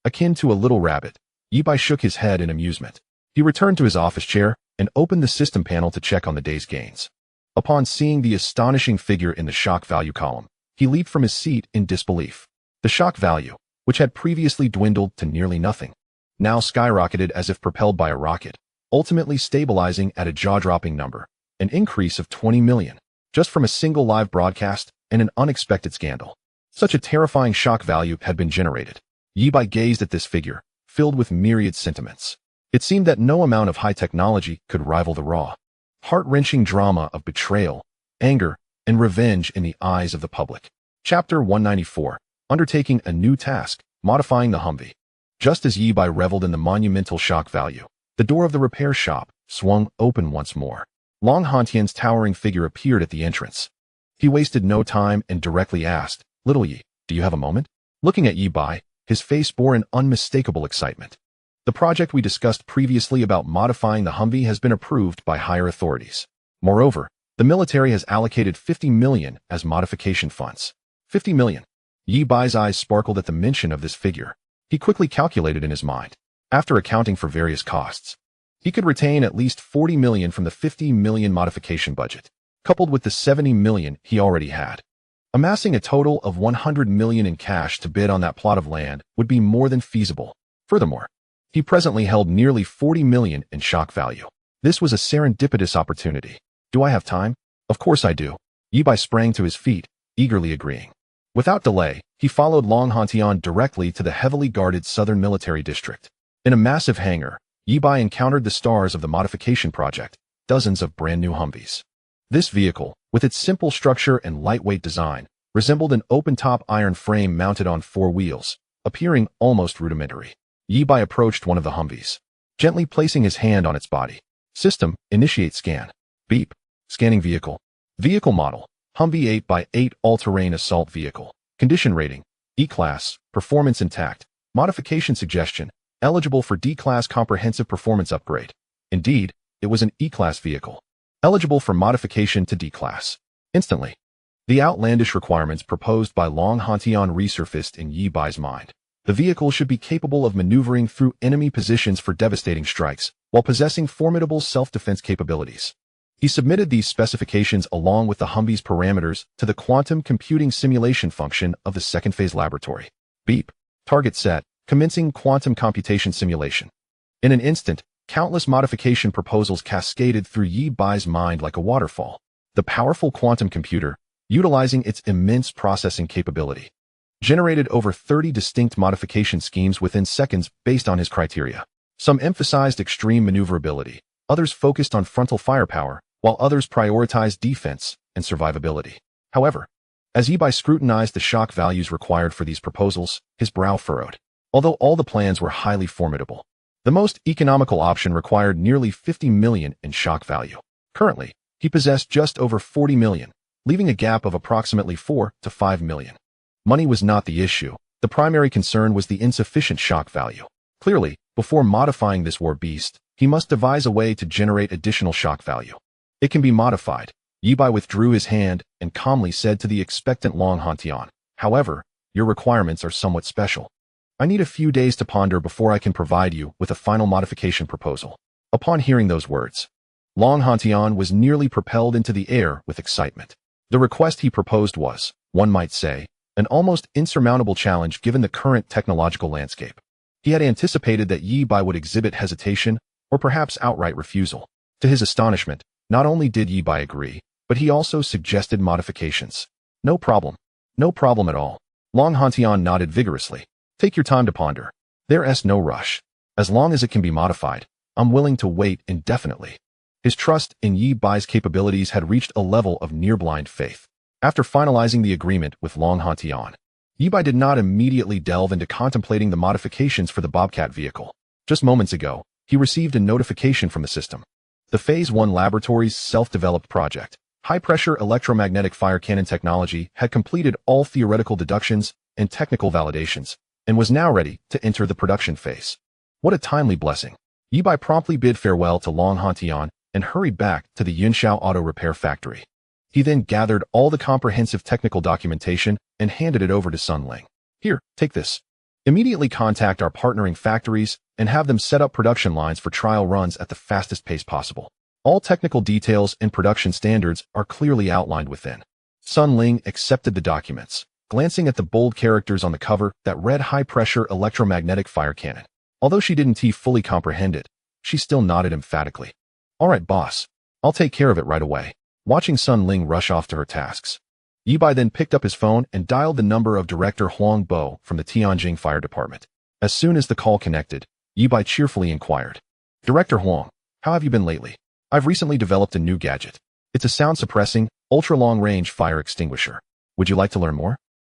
akin to a little rabbit, Yi Bai shook his head in amusement. He returned to his office chair and opened the system panel to check on the day's gains. Upon seeing the astonishing figure in the shock value column, he leaped from his seat in disbelief. The shock value, which had previously dwindled to nearly nothing, now skyrocketed as if propelled by a rocket, ultimately stabilizing at a jaw-dropping number, an increase of 20 million, just from a single live broadcast and an unexpected scandal. Such a terrifying shock value had been generated. Yi Bai gazed at this figure, filled with myriad sentiments. It seemed that no amount of high technology could rival the raw, heart-wrenching drama of betrayal, anger, and revenge in the eyes of the public. Chapter 194, Undertaking a New Task, Modifying the Humvee. Just as Yi Bai reveled in the monumental shock value, the door of the repair shop swung open once more. Long Hantian's towering figure appeared at the entrance. He wasted no time and directly asked, "Little Yi, do you have a moment?" Looking at Yi Bai, his face bore an unmistakable excitement. The project we discussed previously about modifying the Humvee has been approved by higher authorities. Moreover, the military has allocated 50 million as modification funds. 50 million. Yi Bai's eyes sparkled at the mention of this figure. He quickly calculated in his mind. After accounting for various costs, he could retain at least 40 million from the 50 million modification budget, coupled with the 70 million he already had. Amassing a total of 100 million in cash to bid on that plot of land would be more than feasible. Furthermore, he presently held nearly 40 million in shock value. This was a serendipitous opportunity. "Do I have time?" "Of course I do." Yi Bai sprang to his feet, eagerly agreeing. Without delay, he followed Long Hantian directly to the heavily guarded Southern Military District. In a massive hangar, Yi Bai encountered the stars of the modification project, dozens of brand new Humvees. This vehicle, with its simple structure and lightweight design, resembled an open-top iron frame mounted on 4 wheels, appearing almost rudimentary. Yi Bai approached one of the Humvees, gently placing his hand on its body. System, initiate scan. Beep. Scanning vehicle. Vehicle model, Humvee 8x8 all-terrain assault vehicle. Condition rating, E-Class, performance intact. Modification suggestion, eligible for D-Class comprehensive performance upgrade. Indeed, it was an E-Class vehicle, eligible for modification to D-Class. Instantly, the outlandish requirements proposed by Long Hantian resurfaced in Yi Bai's mind. The vehicle should be capable of maneuvering through enemy positions for devastating strikes, while possessing formidable self-defense capabilities. He submitted these specifications along with the Humvee's parameters to the quantum computing simulation function of the second phase laboratory. Beep. Target set, commencing quantum computation simulation. In an instant, countless modification proposals cascaded through Yi Bai's mind like a waterfall. The powerful quantum computer, utilizing its immense processing capability, generated over 30 distinct modification schemes within seconds based on his criteria. Some emphasized extreme maneuverability, others focused on frontal firepower, while others prioritized defense and survivability. However, as Yi Bai scrutinized the shock values required for these proposals, his brow furrowed. Although all the plans were highly formidable, the most economical option required nearly 50 million in shock value. Currently, he possessed just over 40 million, leaving a gap of approximately 4 to 5 million. Money was not the issue. The primary concern was the insufficient shock value. Clearly, before modifying this war beast, he must devise a way to generate additional shock value. It can be modified. Yi Bai withdrew his hand and calmly said to the expectant Long Hantian, "However, your requirements are somewhat special. I need a few days to ponder before I can provide you with a final modification proposal." Upon hearing those words, Long Hantian was nearly propelled into the air with excitement. The request he proposed was, one might say, an almost insurmountable challenge given the current technological landscape. He had anticipated that Yi Bai would exhibit hesitation or perhaps outright refusal. To his astonishment, not only did Yi Bai agree, but he also suggested modifications. No problem. No problem at all. Long Hantian nodded vigorously. Take your time to ponder. There's no rush. As long as it can be modified, I'm willing to wait indefinitely. His trust in Yi Bai's capabilities had reached a level of near-blind faith. After finalizing the agreement with Long Hantian, Yi Bai did not immediately delve into contemplating the modifications for the Bobcat vehicle. Just moments ago, he received a notification from the system. The Phase 1 Laboratory's self-developed project, high-pressure electromagnetic fire cannon technology, had completed all theoretical deductions and technical validations, and was now ready to enter the production phase. What a timely blessing. Yi Bai promptly bid farewell to Long Hantian and hurried back to the Yunshao Auto Repair Factory. He then gathered all the comprehensive technical documentation and handed it over to Sun Ling. "Here, take this. Immediately contact our partnering factories and have them set up production lines for trial runs at the fastest pace possible. All technical details and production standards are clearly outlined within." Sun Ling accepted the documents, glancing at the bold characters on the cover that read high-pressure electromagnetic fire cannon. Although she didn't fully comprehend it, she still nodded emphatically. "All right, boss. I'll take care of it right away." Watching Sun Ling rush off to her tasks, Yi Bai then picked up his phone and dialed the number of Director Huang Bo from the Tianjing Fire Department. As soon as the call connected, Yi Bai cheerfully inquired, "Director Huang, how have you been lately? I've recently developed a new gadget. It's a sound-suppressing, ultra-long-range fire extinguisher. Would you like to learn more?"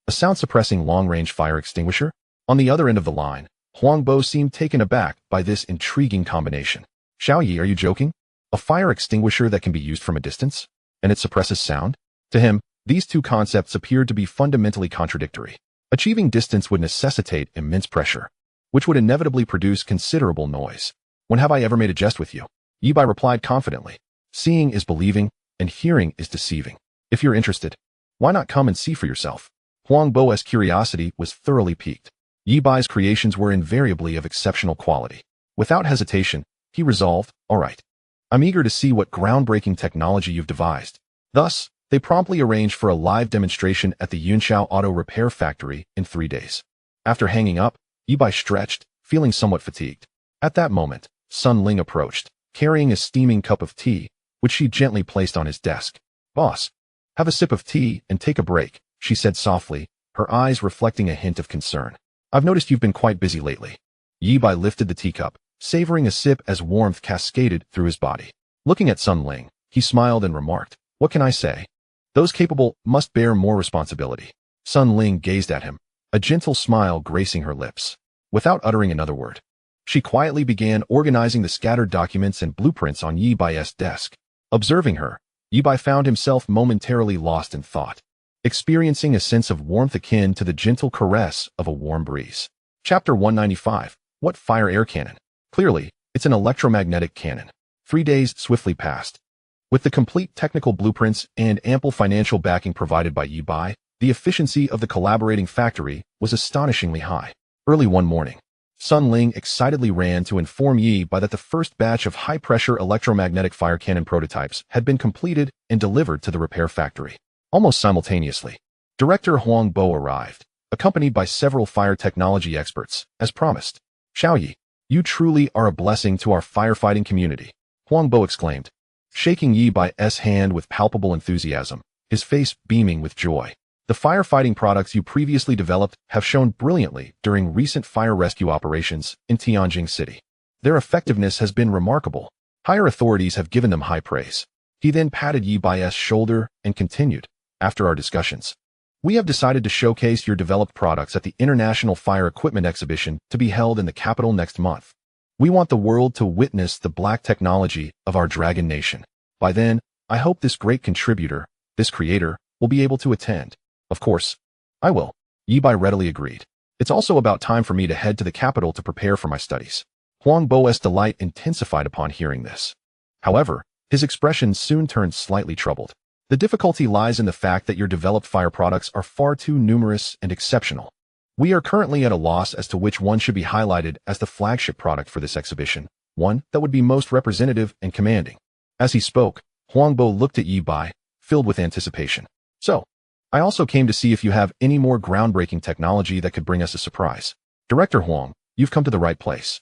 A sound-suppressing long-range fire extinguisher? On the other end of the line, Huang Bo seemed taken aback by this intriguing combination. "Xiao Yi, are you joking? A fire extinguisher that can be used from a distance? And it suppresses sound?" To him, these two concepts appeared to be fundamentally contradictory. Achieving distance would necessitate immense pressure, which would inevitably produce considerable noise. "When have I ever made a jest with you?" Yi Bai replied confidently. "Seeing is believing, and hearing is deceiving. If you're interested, why not come and see for yourself?" Huang Bo's curiosity was thoroughly piqued. Yi Bai's creations were invariably of exceptional quality. Without hesitation, he resolved, "All right. I'm eager to see what groundbreaking technology you've devised." Thus, they promptly arranged for a live demonstration at the Yunshao Auto Repair Factory in 3 days. After hanging up, Yi Bai stretched, feeling somewhat fatigued. At that moment, Sun Ling approached, carrying a steaming cup of tea, which she gently placed on his desk. "Boss, have a sip of tea and take a break," she said softly, her eyes reflecting a hint of concern. "I've noticed you've been quite busy lately." Yi Bai lifted the teacup, savoring a sip as warmth cascaded through his body. Looking at Sun Ling, he smiled and remarked, "What can I say? Those capable must bear more responsibility." Sun Ling gazed at him, a gentle smile gracing her lips. Without uttering another word, she quietly began organizing the scattered documents and blueprints on Yi Bai's desk. Observing her, Yi Bai found himself momentarily lost in thought, experiencing a sense of warmth akin to the gentle caress of a warm breeze. Chapter 195. What fire-air cannon? Clearly, it's an electromagnetic cannon. 3 days swiftly passed. With the complete technical blueprints and ample financial backing provided by Yi Bai, the efficiency of the collaborating factory was astonishingly high. Early one morning, Sun Ling excitedly ran to inform Yi Bai that the first batch of high-pressure electromagnetic fire cannon prototypes had been completed and delivered to the repair factory. Almost simultaneously, Director Huang Bo arrived, accompanied by several fire technology experts, as promised. "Xiao Yi, you truly are a blessing to our firefighting community," Huang Bo exclaimed, shaking Yi Bai's hand with palpable enthusiasm, his face beaming with joy. "The firefighting products you previously developed have shown brilliantly during recent fire rescue operations in Tianjin City. Their effectiveness has been remarkable. Higher authorities have given them high praise." He then patted Yi Bai's shoulder and continued, "After our discussions, we have decided to showcase your developed products at the International Fire Equipment Exhibition to be held in the capital next month. We want the world to witness the black technology of our Dragon Nation. By then, I hope this great contributor, this creator, will be able to attend." "Of course, I will," Yi Bai readily agreed. "It's also about time for me to head to the capital to prepare for my studies." Huang Bo's delight intensified upon hearing this. However, his expression soon turned slightly troubled. "The difficulty lies in the fact that your developed fire products are far too numerous and exceptional. We are currently at a loss as to which one should be highlighted as the flagship product for this exhibition, one that would be most representative and commanding." As he spoke, Huang Bo looked at Yi Bai, filled with anticipation. "So, I also came to see if you have any more groundbreaking technology that could bring us a surprise." "Director Huang, you've come to the right place,"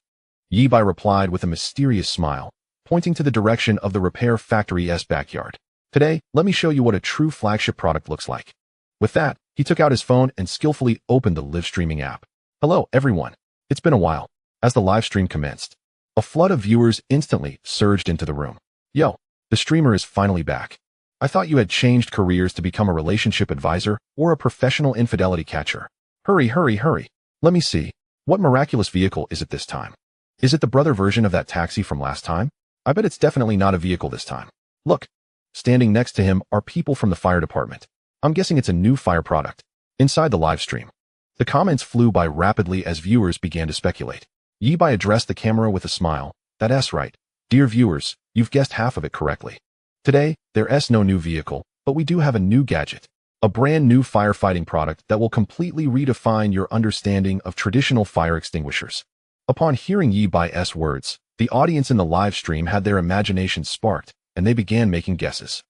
Yi Bai replied with a mysterious smile, pointing to the direction of the repair factory's backyard. "Today, let me show you what a true flagship product looks like." With that, he took out his phone and skillfully opened the live streaming app. "Hello, everyone. It's been a while." As the live stream commenced, a flood of viewers instantly surged into the room. "Yo, the streamer is finally back. I thought you had changed careers to become a relationship advisor or a professional infidelity catcher. Hurry, hurry, hurry. Let me see. What miraculous vehicle is it this time? Is it the brother version of that taxi from last time? I bet it's definitely not a vehicle this time. Look." Standing next to him are people from the fire department. "I'm guessing it's a new fire product." Inside the live stream, the comments flew by rapidly as viewers began to speculate. Yi Bai addressed the camera with a smile. "That's right. Dear viewers, you've guessed half of it correctly. Today, there's no new vehicle, but we do have a new gadget. A brand new firefighting product that will completely redefine your understanding of traditional fire extinguishers." Upon hearing Yi Bai's words, the audience in the live stream had their imaginations sparked, and they began making guesses.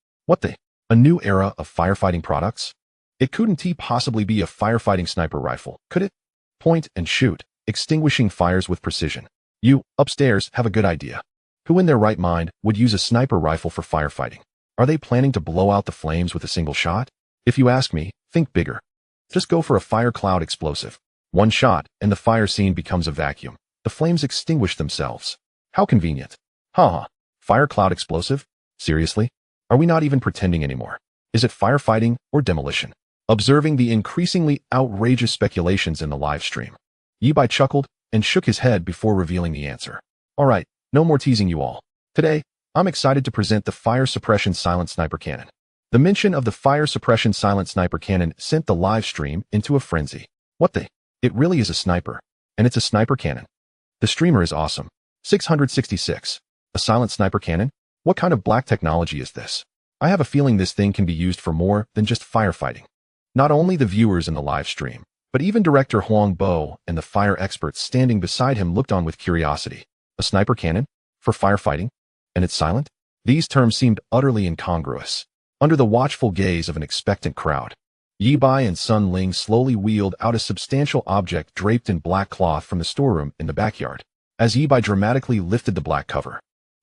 A new era of firefighting products? It couldn't possibly be a firefighting sniper rifle, could it? Point and shoot, extinguishing fires with precision. You, upstairs, have a good idea. Who in their right mind would use a sniper rifle for firefighting? Are they planning to blow out the flames with a single shot? If you ask me, think bigger. Just go for a fire cloud explosive. One shot, and the fire scene becomes a vacuum. The flames extinguish themselves. How convenient. Haha. Fire cloud explosive? Seriously? Are we not even pretending anymore? Is it firefighting or demolition? Observing the increasingly outrageous speculations in the live stream, Yi Bai chuckled and shook his head before revealing the answer. "All right, no more teasing you all. Today, I'm excited to present the Fire Suppression Silent Sniper Cannon." The mention of the Fire Suppression Silent Sniper Cannon sent the live stream into a frenzy. It really is a sniper. And it's a sniper cannon. The streamer is awesome. 666. A silent sniper cannon? What kind of black technology is this? I have a feeling this thing can be used for more than just firefighting. Not only the viewers in the live stream, but even Director Huang Bo and the fire experts standing beside him looked on with curiosity. A sniper cannon? For firefighting? And it's silent? These terms seemed utterly incongruous. Under the watchful gaze of an expectant crowd, Yi Bai and Sun Ling slowly wheeled out a substantial object draped in black cloth from the storeroom in the backyard. As Yi Bai dramatically lifted the black cover,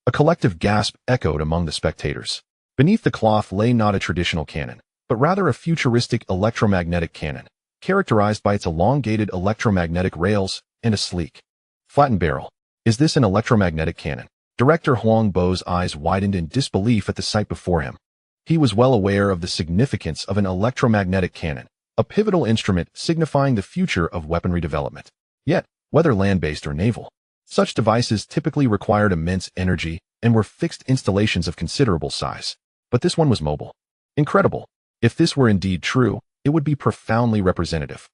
a collective gasp echoed among the spectators. Beneath the cloth lay not a traditional cannon, but rather a futuristic electromagnetic cannon, characterized by its elongated electromagnetic rails and a sleek, Flattened barrel. Is this an electromagnetic cannon? Director Huang Bo's eyes widened in disbelief at the sight before him. He was well aware of the significance of an electromagnetic cannon, a pivotal instrument signifying the future of weaponry development. Yet, whether land-based or naval, such devices typically required immense energy and were fixed installations of considerable size. But this one was mobile. Incredible. If this were indeed true, it would be profoundly representative.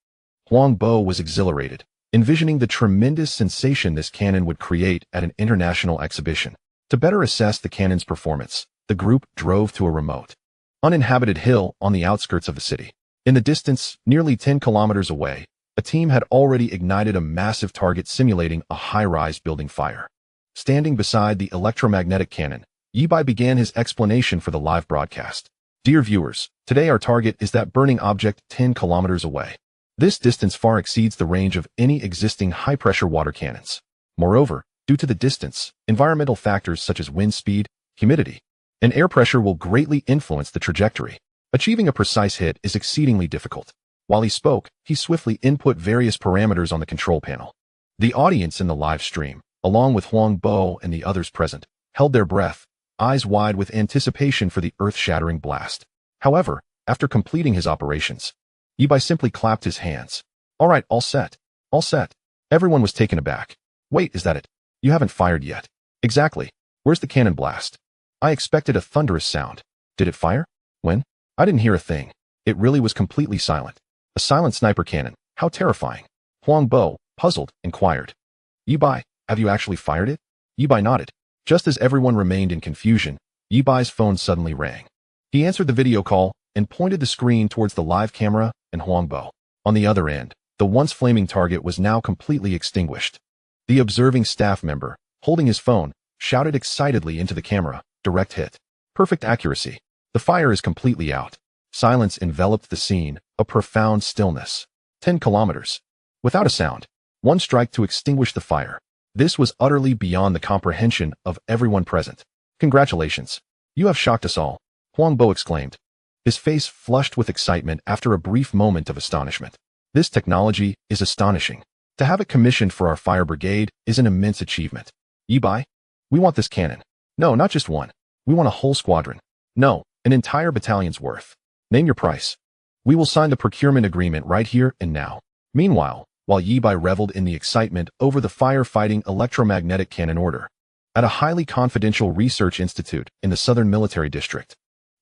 Huang Bo was exhilarated, envisioning the tremendous sensation this cannon would create at an international exhibition. To better assess the cannon's performance, the group drove to a remote, uninhabited hill on the outskirts of the city. In the distance, nearly 10 kilometers away, a team had already ignited a massive target simulating a high-rise building fire. Standing beside the electromagnetic cannon, Yi Bai began his explanation for the live broadcast. Dear viewers, today our target is that burning object 10 kilometers away. This distance far exceeds the range of any existing high-pressure water cannons. Moreover, due to the distance, environmental factors such as wind speed, humidity, and air pressure will greatly influence the trajectory. Achieving a precise hit is exceedingly difficult. While he spoke, he swiftly input various parameters on the control panel. The audience in the live stream, along with Huang Bo and the others present, held their breath, eyes wide with anticipation for the earth-shattering blast. However, after completing his operations, Yi Bai simply clapped his hands. All right, all set. All set. Everyone was taken aback. Wait, is that it? You haven't fired yet. Exactly. Where's the cannon blast? I expected a thunderous sound. Did it fire? When? I didn't hear a thing. It really was completely silent. A silent sniper cannon. How terrifying. Huang Bo, puzzled, inquired. Yi Bai, have you actually fired it? Yi Bai nodded. Just as everyone remained in confusion, Yi Bai's phone suddenly rang. He answered the video call and pointed the screen towards the live camera and Huang Bo. On the other end, the once flaming target was now completely extinguished. The observing staff member, holding his phone, shouted excitedly into the camera, direct hit. Perfect accuracy. The fire is completely out. Silence enveloped the scene, a profound stillness. 10 kilometers. Without a sound. One strike to extinguish the fire. This was utterly beyond the comprehension of everyone present. Congratulations. You have shocked us all, Huang Bo exclaimed. His face flushed with excitement after a brief moment of astonishment. This technology is astonishing. To have it commissioned for our fire brigade is an immense achievement. Yi Bai, we want this cannon. No, not just one. We want a whole squadron. No, an entire battalion's worth. Name your price. We will sign the procurement agreement right here and now. Meanwhile, while Yi Bai reveled in the excitement over the firefighting electromagnetic cannon order, at a highly confidential research institute in the Southern Military District,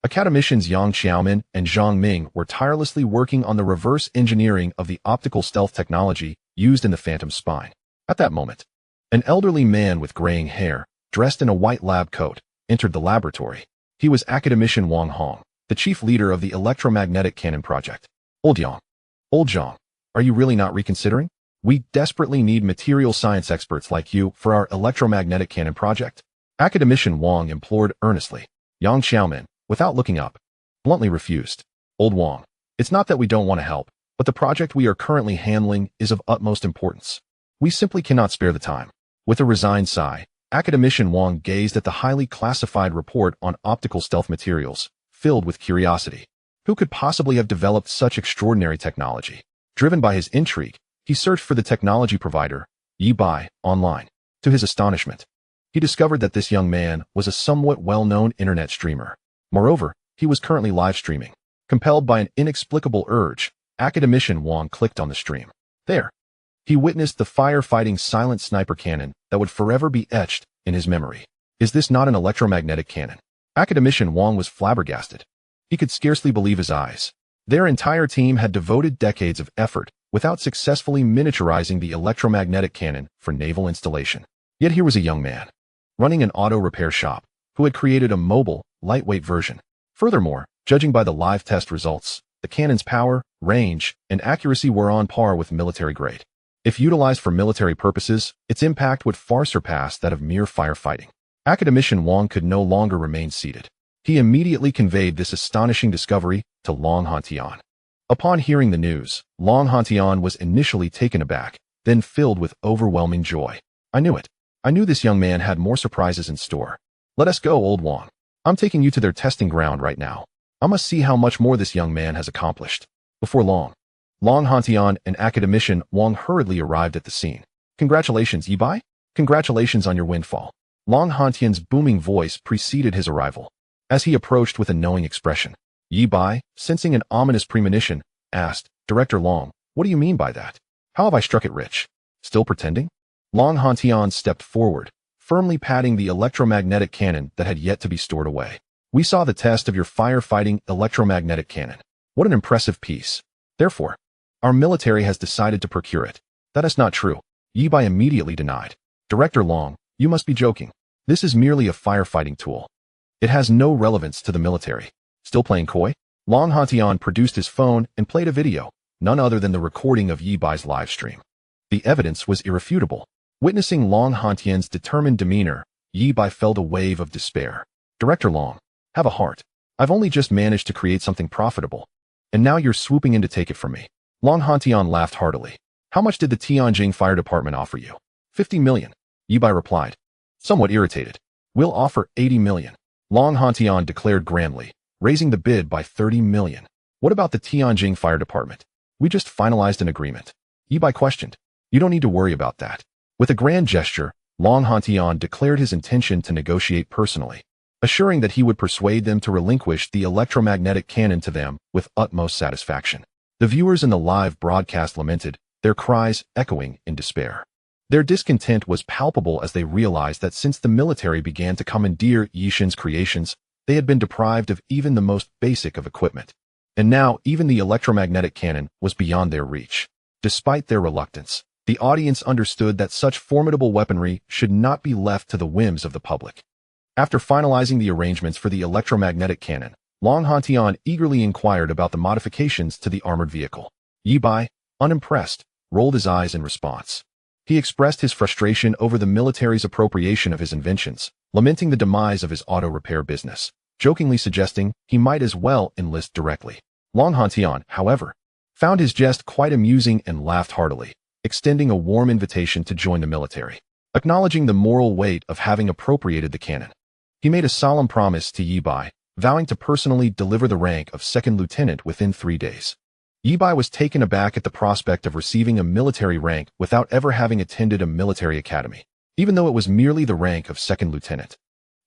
academicians Yang Xiaomin and Zhang Ming were tirelessly working on the reverse engineering of the optical stealth technology used in the Phantom Spine. At that moment, an elderly man with graying hair, dressed in a white lab coat, entered the laboratory. He was academician Wang Hong, the chief leader of the electromagnetic cannon project. Old Zhang, are you really not reconsidering? We desperately need material science experts like you for our electromagnetic cannon project. Academician Wang implored earnestly. Yang Xiaomin, without looking up, bluntly refused. Old Wang, it's not that we don't want to help, but the project we are currently handling is of utmost importance. We simply cannot spare the time. With a resigned sigh, Academician Wang gazed at the highly classified report on optical stealth materials, filled with curiosity. Who could possibly have developed such extraordinary technology? Driven by his intrigue, he searched for the technology provider, Yi Bai, online. To his astonishment, he discovered that this young man was a somewhat well-known internet streamer. Moreover, he was currently live streaming. Compelled by an inexplicable urge, Academician Wang clicked on the stream. There, he witnessed the firefighting silent sniper cannon that would forever be etched in his memory. Is this not an electromagnetic cannon? Academician Wang was flabbergasted. He could scarcely believe his eyes. Their entire team had devoted decades of effort without successfully miniaturizing the electromagnetic cannon for naval installation. Yet here was a young man, running an auto repair shop, who had created a mobile, lightweight version. Furthermore, judging by the live test results, the cannon's power, range, and accuracy were on par with military grade. If utilized for military purposes, its impact would far surpass that of mere firefighting. Academician Wang could no longer remain seated. He immediately conveyed this astonishing discovery to Long Hantian. Upon hearing the news, Long Hantian was initially taken aback, then filled with overwhelming joy. I knew it. I knew this young man had more surprises in store. Let us go, old Wang. I'm taking you to their testing ground right now. I must see how much more this young man has accomplished. Before long, Long Hantian and Academician Wang hurriedly arrived at the scene. Congratulations, Yi Bai. Congratulations on your windfall. Long Hantian's booming voice preceded his arrival. As he approached with a knowing expression, Yi Bai, sensing an ominous premonition, asked, Director Long, what do you mean by that? How have I struck it rich? Still pretending? Long Hantian stepped forward, firmly patting the electromagnetic cannon that had yet to be stored away. We saw the test of your firefighting electromagnetic cannon. What an impressive piece. Therefore, our military has decided to procure it. That is not true. Yi Bai immediately denied. Director Long, you must be joking. This is merely a firefighting tool. It has no relevance to the military. Still playing coy? Long Hantian produced his phone and played a video, none other than the recording of Yi Bai's live stream. The evidence was irrefutable. Witnessing Long Hantian's determined demeanor, Yi Bai felt a wave of despair. Director Long, have a heart. I've only just managed to create something profitable, and now you're swooping in to take it from me. Long Hantian laughed heartily. How much did the Tianjin Fire Department offer you? 50 million. Yi Bai replied, somewhat irritated. We'll offer 80 million. Long Hantian declared grandly, raising the bid by 30 million. What about the Tianjin Fire Department? We just finalized an agreement. Yi Bai questioned. You don't need to worry about that. With a grand gesture, Long Hantian declared his intention to negotiate personally, assuring that he would persuade them to relinquish the electromagnetic cannon to them with utmost satisfaction. The viewers in the live broadcast lamented, their cries echoing in despair. Their discontent was palpable as they realized that since the military began to commandeer Yixin's creations, they had been deprived of even the most basic of equipment. And now even the electromagnetic cannon was beyond their reach. Despite their reluctance, the audience understood that such formidable weaponry should not be left to the whims of the public. After finalizing the arrangements for the electromagnetic cannon, Long Hantian eagerly inquired about the modifications to the armored vehicle. Yi Bai, unimpressed, rolled his eyes in response. He expressed his frustration over the military's appropriation of his inventions, lamenting the demise of his auto repair business, jokingly suggesting he might as well enlist directly. Long Hantian, however, found his jest quite amusing and laughed heartily, extending a warm invitation to join the military. Acknowledging the moral weight of having appropriated the cannon, he made a solemn promise to Yi Bai, vowing to personally deliver the rank of second lieutenant within 3 days. Yi Bai was taken aback at the prospect of receiving a military rank without ever having attended a military academy, even though it was merely the rank of second lieutenant.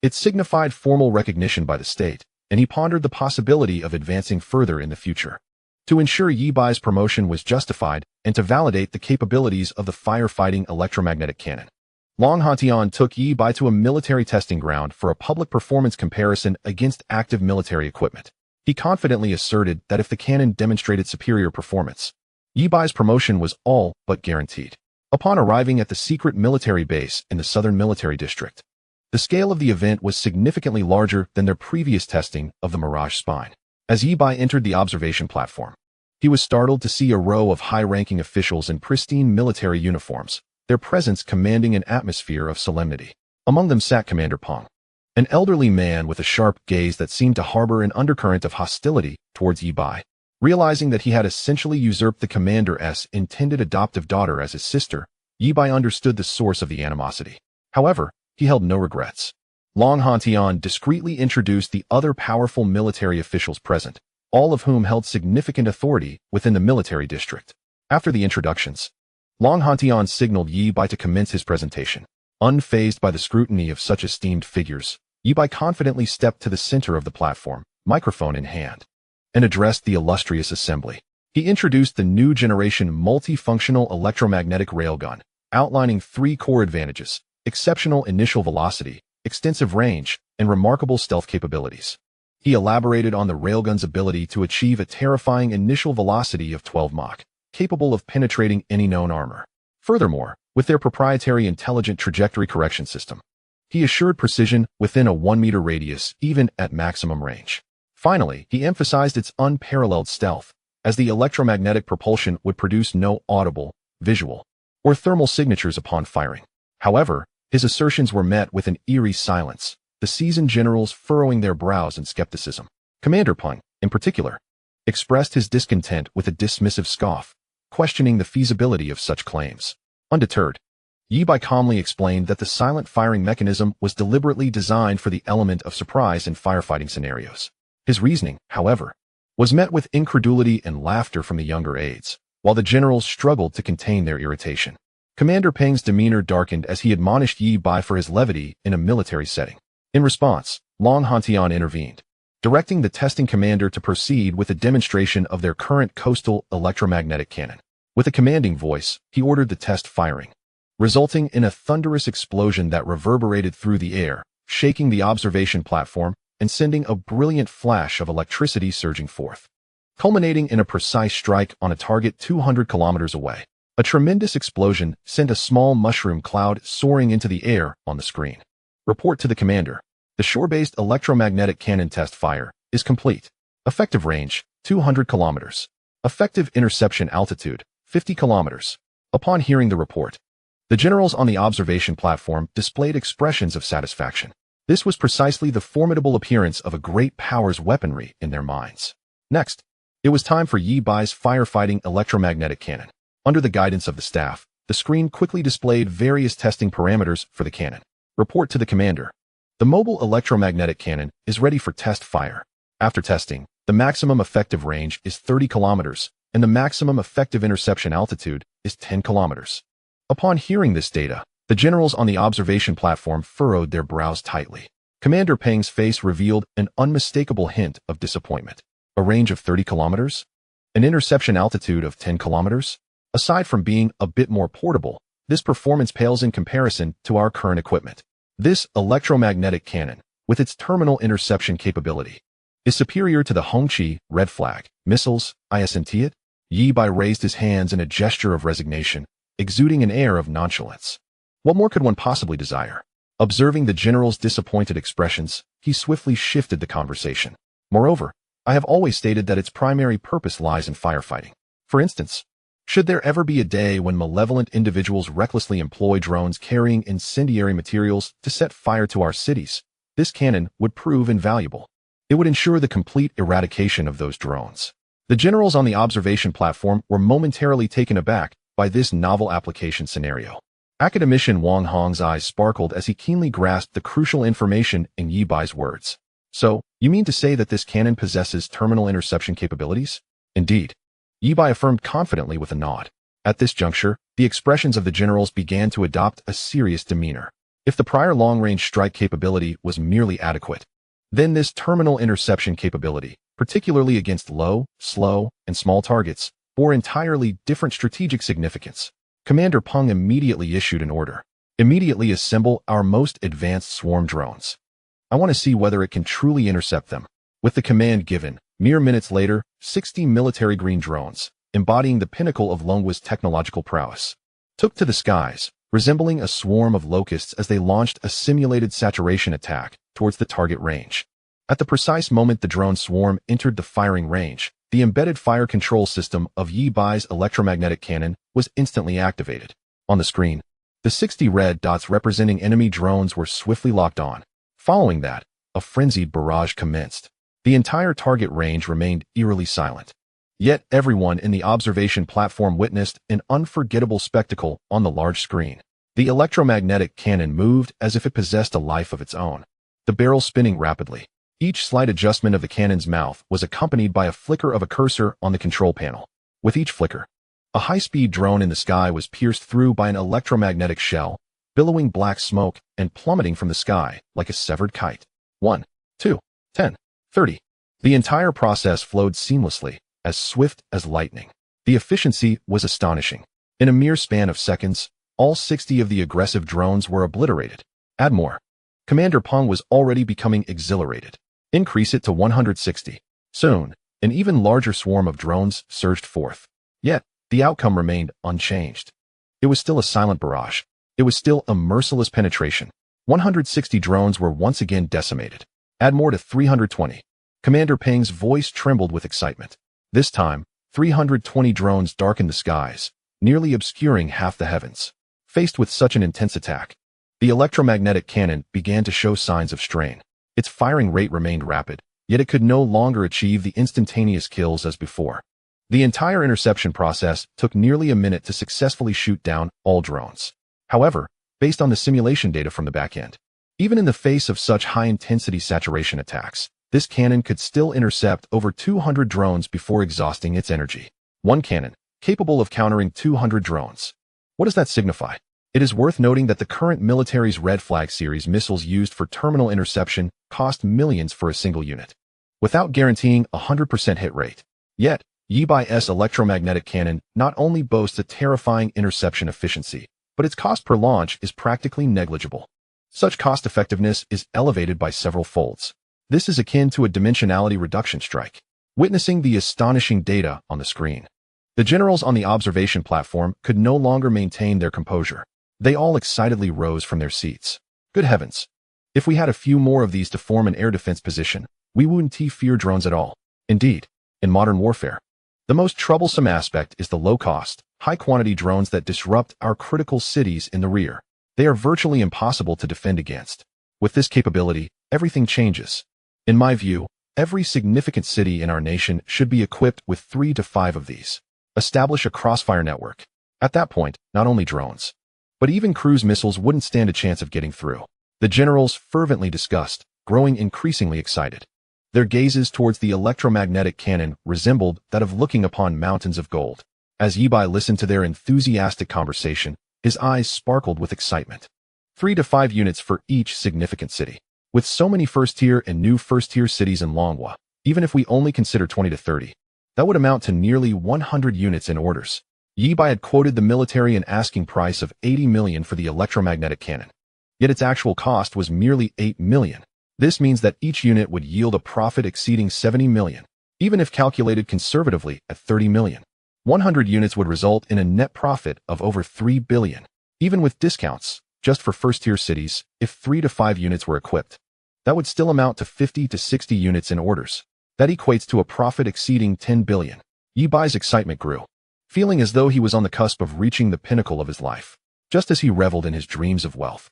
It signified formal recognition by the state, and he pondered the possibility of advancing further in the future. To ensure Yi Bai's promotion was justified and to validate the capabilities of the firefighting electromagnetic cannon, Long Hantian took Yi Bai to a military testing ground for a public performance comparison against active military equipment. He confidently asserted that if the cannon demonstrated superior performance, Yi Bai's promotion was all but guaranteed. Upon arriving at the secret military base in the Southern Military District, the scale of the event was significantly larger than their previous testing of the Mirage Spine. As Yi Bai entered the observation platform, he was startled to see a row of high-ranking officials in pristine military uniforms, their presence commanding an atmosphere of solemnity. Among them sat Commander Peng, an elderly man with a sharp gaze that seemed to harbor an undercurrent of hostility towards Yi Bai. Realizing that he had essentially usurped the commander's intended adoptive daughter as his sister, Yi Bai understood the source of the animosity. However, he held no regrets. Long Hantian discreetly introduced the other powerful military officials present, all of whom held significant authority within the military district. After the introductions, Long Hantian signaled Yi Bai to commence his presentation. Unfazed by the scrutiny of such esteemed figures, Yi Bai confidently stepped to the center of the platform, microphone in hand, and addressed the illustrious assembly. He introduced the new generation multifunctional electromagnetic railgun, outlining 3 core advantages: exceptional initial velocity, extensive range, and remarkable stealth capabilities. He elaborated on the railgun's ability to achieve a terrifying initial velocity of 12 Mach, capable of penetrating any known armor. Furthermore, with their proprietary intelligent trajectory correction system, he assured precision within a 1-meter radius, even at maximum range. Finally, he emphasized its unparalleled stealth, as the electromagnetic propulsion would produce no audible, visual, or thermal signatures upon firing. However, his assertions were met with an eerie silence, the seasoned generals furrowing their brows in skepticism. Commander Peng, in particular, expressed his discontent with a dismissive scoff, questioning the feasibility of such claims. Undeterred, Yi Bai calmly explained that the silent firing mechanism was deliberately designed for the element of surprise in firefighting scenarios. His reasoning, however, was met with incredulity and laughter from the younger aides, while the generals struggled to contain their irritation. Commander Peng's demeanor darkened as he admonished Yi Bai for his levity in a military setting. In response, Long Hantian intervened, directing the testing commander to proceed with a demonstration of their current coastal electromagnetic cannon. With a commanding voice, he ordered the test firing, resulting in a thunderous explosion that reverberated through the air, shaking the observation platform and sending a brilliant flash of electricity surging forth, culminating in a precise strike on a target 200 kilometers away. A tremendous explosion sent a small mushroom cloud soaring into the air on the screen. Report to the commander. The shore-based electromagnetic cannon test fire is complete. Effective range, 200 kilometers. Effective interception altitude, 50 kilometers. Upon hearing the report, the generals on the observation platform displayed expressions of satisfaction. This was precisely the formidable appearance of a great power's weaponry in their minds. Next, it was time for Yi Bai's firefighting electromagnetic cannon. Under the guidance of the staff, the screen quickly displayed various testing parameters for the cannon. Report to the commander. The mobile electromagnetic cannon is ready for test fire. After testing, the maximum effective range is 30 kilometers, and the maximum effective interception altitude is 10 kilometers. Upon hearing this data, the generals on the observation platform furrowed their brows tightly. Commander Peng's face revealed an unmistakable hint of disappointment. A range of 30 kilometers? An interception altitude of 10 kilometers? Aside from being a bit more portable, this performance pales in comparison to our current equipment. This electromagnetic cannon, with its terminal interception capability, is superior to the Hongqi Red Flag missiles, isn't it? Yi Bai raised his hands in a gesture of resignation, exuding an air of nonchalance. What more could one possibly desire? Observing the general's disappointed expressions, he swiftly shifted the conversation. Moreover, I have always stated that its primary purpose lies in firefighting. For instance, should there ever be a day when malevolent individuals recklessly employ drones carrying incendiary materials to set fire to our cities, this cannon would prove invaluable. It would ensure the complete eradication of those drones. The generals on the observation platform were momentarily taken aback by this novel application scenario. Academician Wang Hong's eyes sparkled as he keenly grasped the crucial information in Yi Bai's words. So, you mean to say that this cannon possesses terminal interception capabilities? Indeed. Yi Bai affirmed confidently with a nod. At this juncture, the expressions of the generals began to adopt a serious demeanor. If the prior long-range strike capability was merely adequate, then this terminal interception capability, particularly against low, slow, and small targets, bore entirely different strategic significance. Commander Peng immediately issued an order. Immediately assemble our most advanced swarm drones. I want to see whether it can truly intercept them. With the command given, mere minutes later, 60 military green drones, embodying the pinnacle of Longhua's technological prowess, took to the skies, resembling a swarm of locusts as they launched a simulated saturation attack towards the target range. At the precise moment the drone swarm entered the firing range, the embedded fire control system of Yi Bai's electromagnetic cannon was instantly activated. On the screen, the 60 red dots representing enemy drones were swiftly locked on. Following that, a frenzied barrage commenced. The entire target range remained eerily silent. Yet everyone in the observation platform witnessed an unforgettable spectacle on the large screen. The electromagnetic cannon moved as if it possessed a life of its own, the barrel spinning rapidly. Each slight adjustment of the cannon's mouth was accompanied by a flicker of a cursor on the control panel. With each flicker, a high-speed drone in the sky was pierced through by an electromagnetic shell, billowing black smoke and plummeting from the sky like a severed kite. 1, 2, 10, 30. The entire process flowed seamlessly, as swift as lightning. The efficiency was astonishing. In a mere span of seconds, all 60 of the aggressive drones were obliterated. Add more. Commander Peng was already becoming exhilarated. Increase it to 160. Soon, an even larger swarm of drones surged forth. Yet, the outcome remained unchanged. It was still a silent barrage. It was still a merciless penetration. 160 drones were once again decimated. Add more to 320. Commander Peng's voice trembled with excitement. This time, 320 drones darkened the skies, nearly obscuring half the heavens. Faced with such an intense attack, the electromagnetic cannon began to show signs of strain. Its firing rate remained rapid, yet it could no longer achieve the instantaneous kills as before. The entire interception process took nearly a minute to successfully shoot down all drones. However, based on the simulation data from the back end, even in the face of such high-intensity saturation attacks, this cannon could still intercept over 200 drones before exhausting its energy. One cannon, capable of countering 200 drones. What does that signify? It is worth noting that the current military's Red Flag series missiles used for terminal interception cost millions for a single unit, without guaranteeing a 100% hit rate. Yet, Yi-Bai's electromagnetic cannon not only boasts a terrifying interception efficiency, but its cost per launch is practically negligible. Such cost-effectiveness is elevated by several folds. This is akin to a dimensionality reduction strike. Witnessing the astonishing data on the screen, the generals on the observation platform could no longer maintain their composure. They all excitedly rose from their seats. Good heavens! If we had a few more of these to form an air defense position, we wouldn't fear drones at all. Indeed, in modern warfare, the most troublesome aspect is the low-cost, high-quantity drones that disrupt our critical cities in the rear. They are virtually impossible to defend against. With this capability, everything changes. In my view, every significant city in our nation should be equipped with 3 to 5 of these. Establish a crossfire network. At that point, not only drones, but even cruise missiles wouldn't stand a chance of getting through. The generals fervently discussed, growing increasingly excited. Their gazes towards the electromagnetic cannon resembled that of looking upon mountains of gold. As Yi-Bai listened to their enthusiastic conversation, his eyes sparkled with excitement. 3 to 5 units for each significant city. With so many first-tier and new first-tier cities in Longhua, even if we only consider 20 to 30, that would amount to nearly 100 units in orders. Yi-Bai had quoted the military an asking price of 80 million for the electromagnetic cannon. Yet its actual cost was merely 8 million. This means that each unit would yield a profit exceeding 70 million, even if calculated conservatively at 30 million. 100 units would result in a net profit of over 3 billion. Even with discounts, just for first-tier cities, if 3 to 5 units were equipped, that would still amount to 50 to 60 units in orders. That equates to a profit exceeding 10 billion. Yi-Bai's excitement grew, feeling as though he was on the cusp of reaching the pinnacle of his life. Just as he reveled in his dreams of wealth,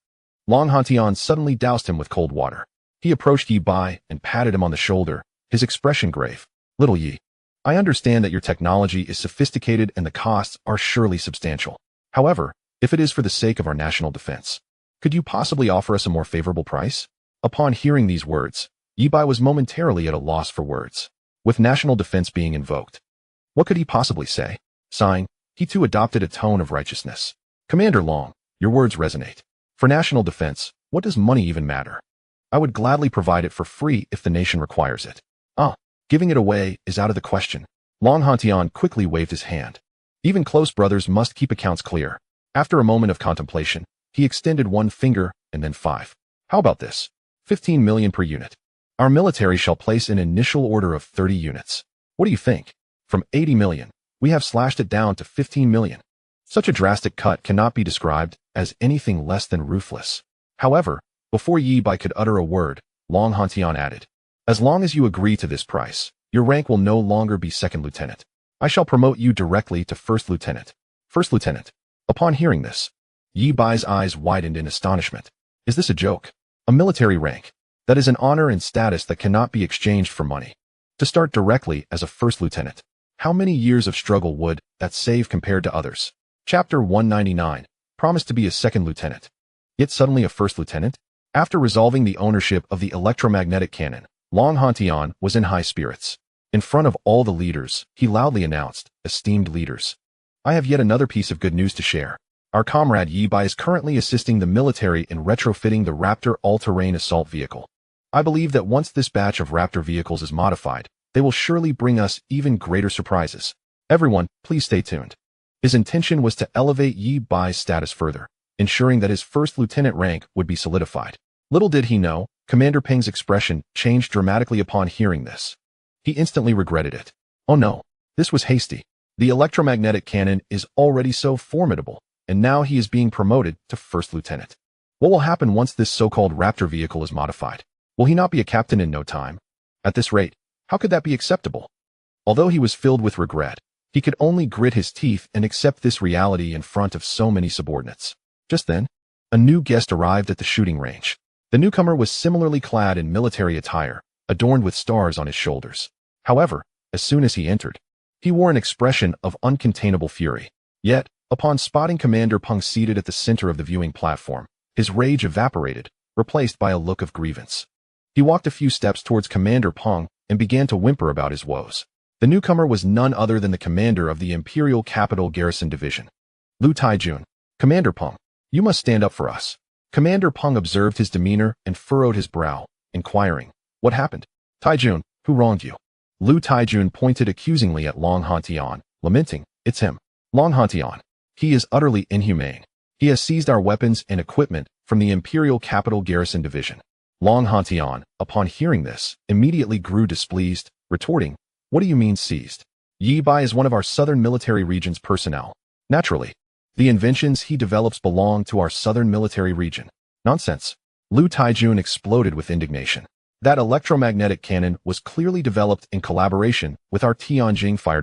Long Hantian suddenly doused him with cold water. He approached Yi-Bai and patted him on the shoulder, his expression grave. Little Yi, I understand that your technology is sophisticated and the costs are surely substantial. However, if it is for the sake of our national defense, could you possibly offer us a more favorable price? Upon hearing these words, Yi-Bai was momentarily at a loss for words. With national defense being invoked, what could he possibly say? Sighing, he too adopted a tone of righteousness. Commander Long, your words resonate. For national defense, what does money even matter? I would gladly provide it for free if the nation requires it. Giving it away is out of the question. Long Hantian quickly waved his hand. Even close brothers must keep accounts clear. After a moment of contemplation, he extended one finger and then 5. How about this? 15 million per unit. Our military shall place an initial order of 30 units. What do you think? From 80 million, we have slashed it down to 15 million. Such a drastic cut cannot be described as anything less than ruthless. However, before Yi-Bai could utter a word, Long Hantian added, as long as you agree to this price, your rank will no longer be second lieutenant. I shall promote you directly to first lieutenant. First lieutenant. Upon hearing this, Yi-Bai's eyes widened in astonishment. Is this a joke? A military rank. That is an honor and status that cannot be exchanged for money. To start directly as a first lieutenant, how many years of struggle would that save compared to others? Chapter 199, promised to be a second lieutenant. Yet suddenly a first lieutenant? After resolving the ownership of the electromagnetic cannon, Long Hantian was in high spirits. In front of all the leaders, he loudly announced, esteemed leaders, I have yet another piece of good news to share. Our comrade Yi-Bai is currently assisting the military in retrofitting the Raptor all-terrain assault vehicle. I believe that once this batch of Raptor vehicles is modified, they will surely bring us even greater surprises. Everyone, please stay tuned. His intention was to elevate Yi-Bai's status further, ensuring that his first lieutenant rank would be solidified. Little did he know, Commander Peng's expression changed dramatically upon hearing this. He instantly regretted it. Oh no, this was hasty. The electromagnetic cannon is already so formidable, and now he is being promoted to first lieutenant. What will happen once this so-called Raptor vehicle is modified? Will he not be a captain in no time? At this rate, how could that be acceptable? Although he was filled with regret, he could only grit his teeth and accept this reality in front of so many subordinates. Just then, a new guest arrived at the shooting range. The newcomer was similarly clad in military attire, adorned with stars on his shoulders. However, as soon as he entered, he wore an expression of uncontainable fury. Yet, upon spotting Commander Peng seated at the center of the viewing platform, his rage evaporated, replaced by a look of grievance. He walked a few steps towards Commander Peng and began to whimper about his woes. The newcomer was none other than the commander of the Imperial Capital Garrison Division, Lu Taijun. Commander Peng, you must stand up for us. Commander Peng observed his demeanor and furrowed his brow, inquiring, what happened? Taijun, who wronged you? Lu Taijun pointed accusingly at Long Hantian, lamenting, it's him. Long Hantian. He is utterly inhumane. He has seized our weapons and equipment from the Imperial Capital Garrison Division. Long Hantian, upon hearing this, immediately grew displeased, retorting, what do you mean seized? Yi Bai is one of our southern military region's personnel. Naturally, the inventions he develops belong to our southern military region. Nonsense. Lu Taijun exploded with indignation. That electromagnetic cannon was clearly developed in collaboration with our Tianjing Fire Department.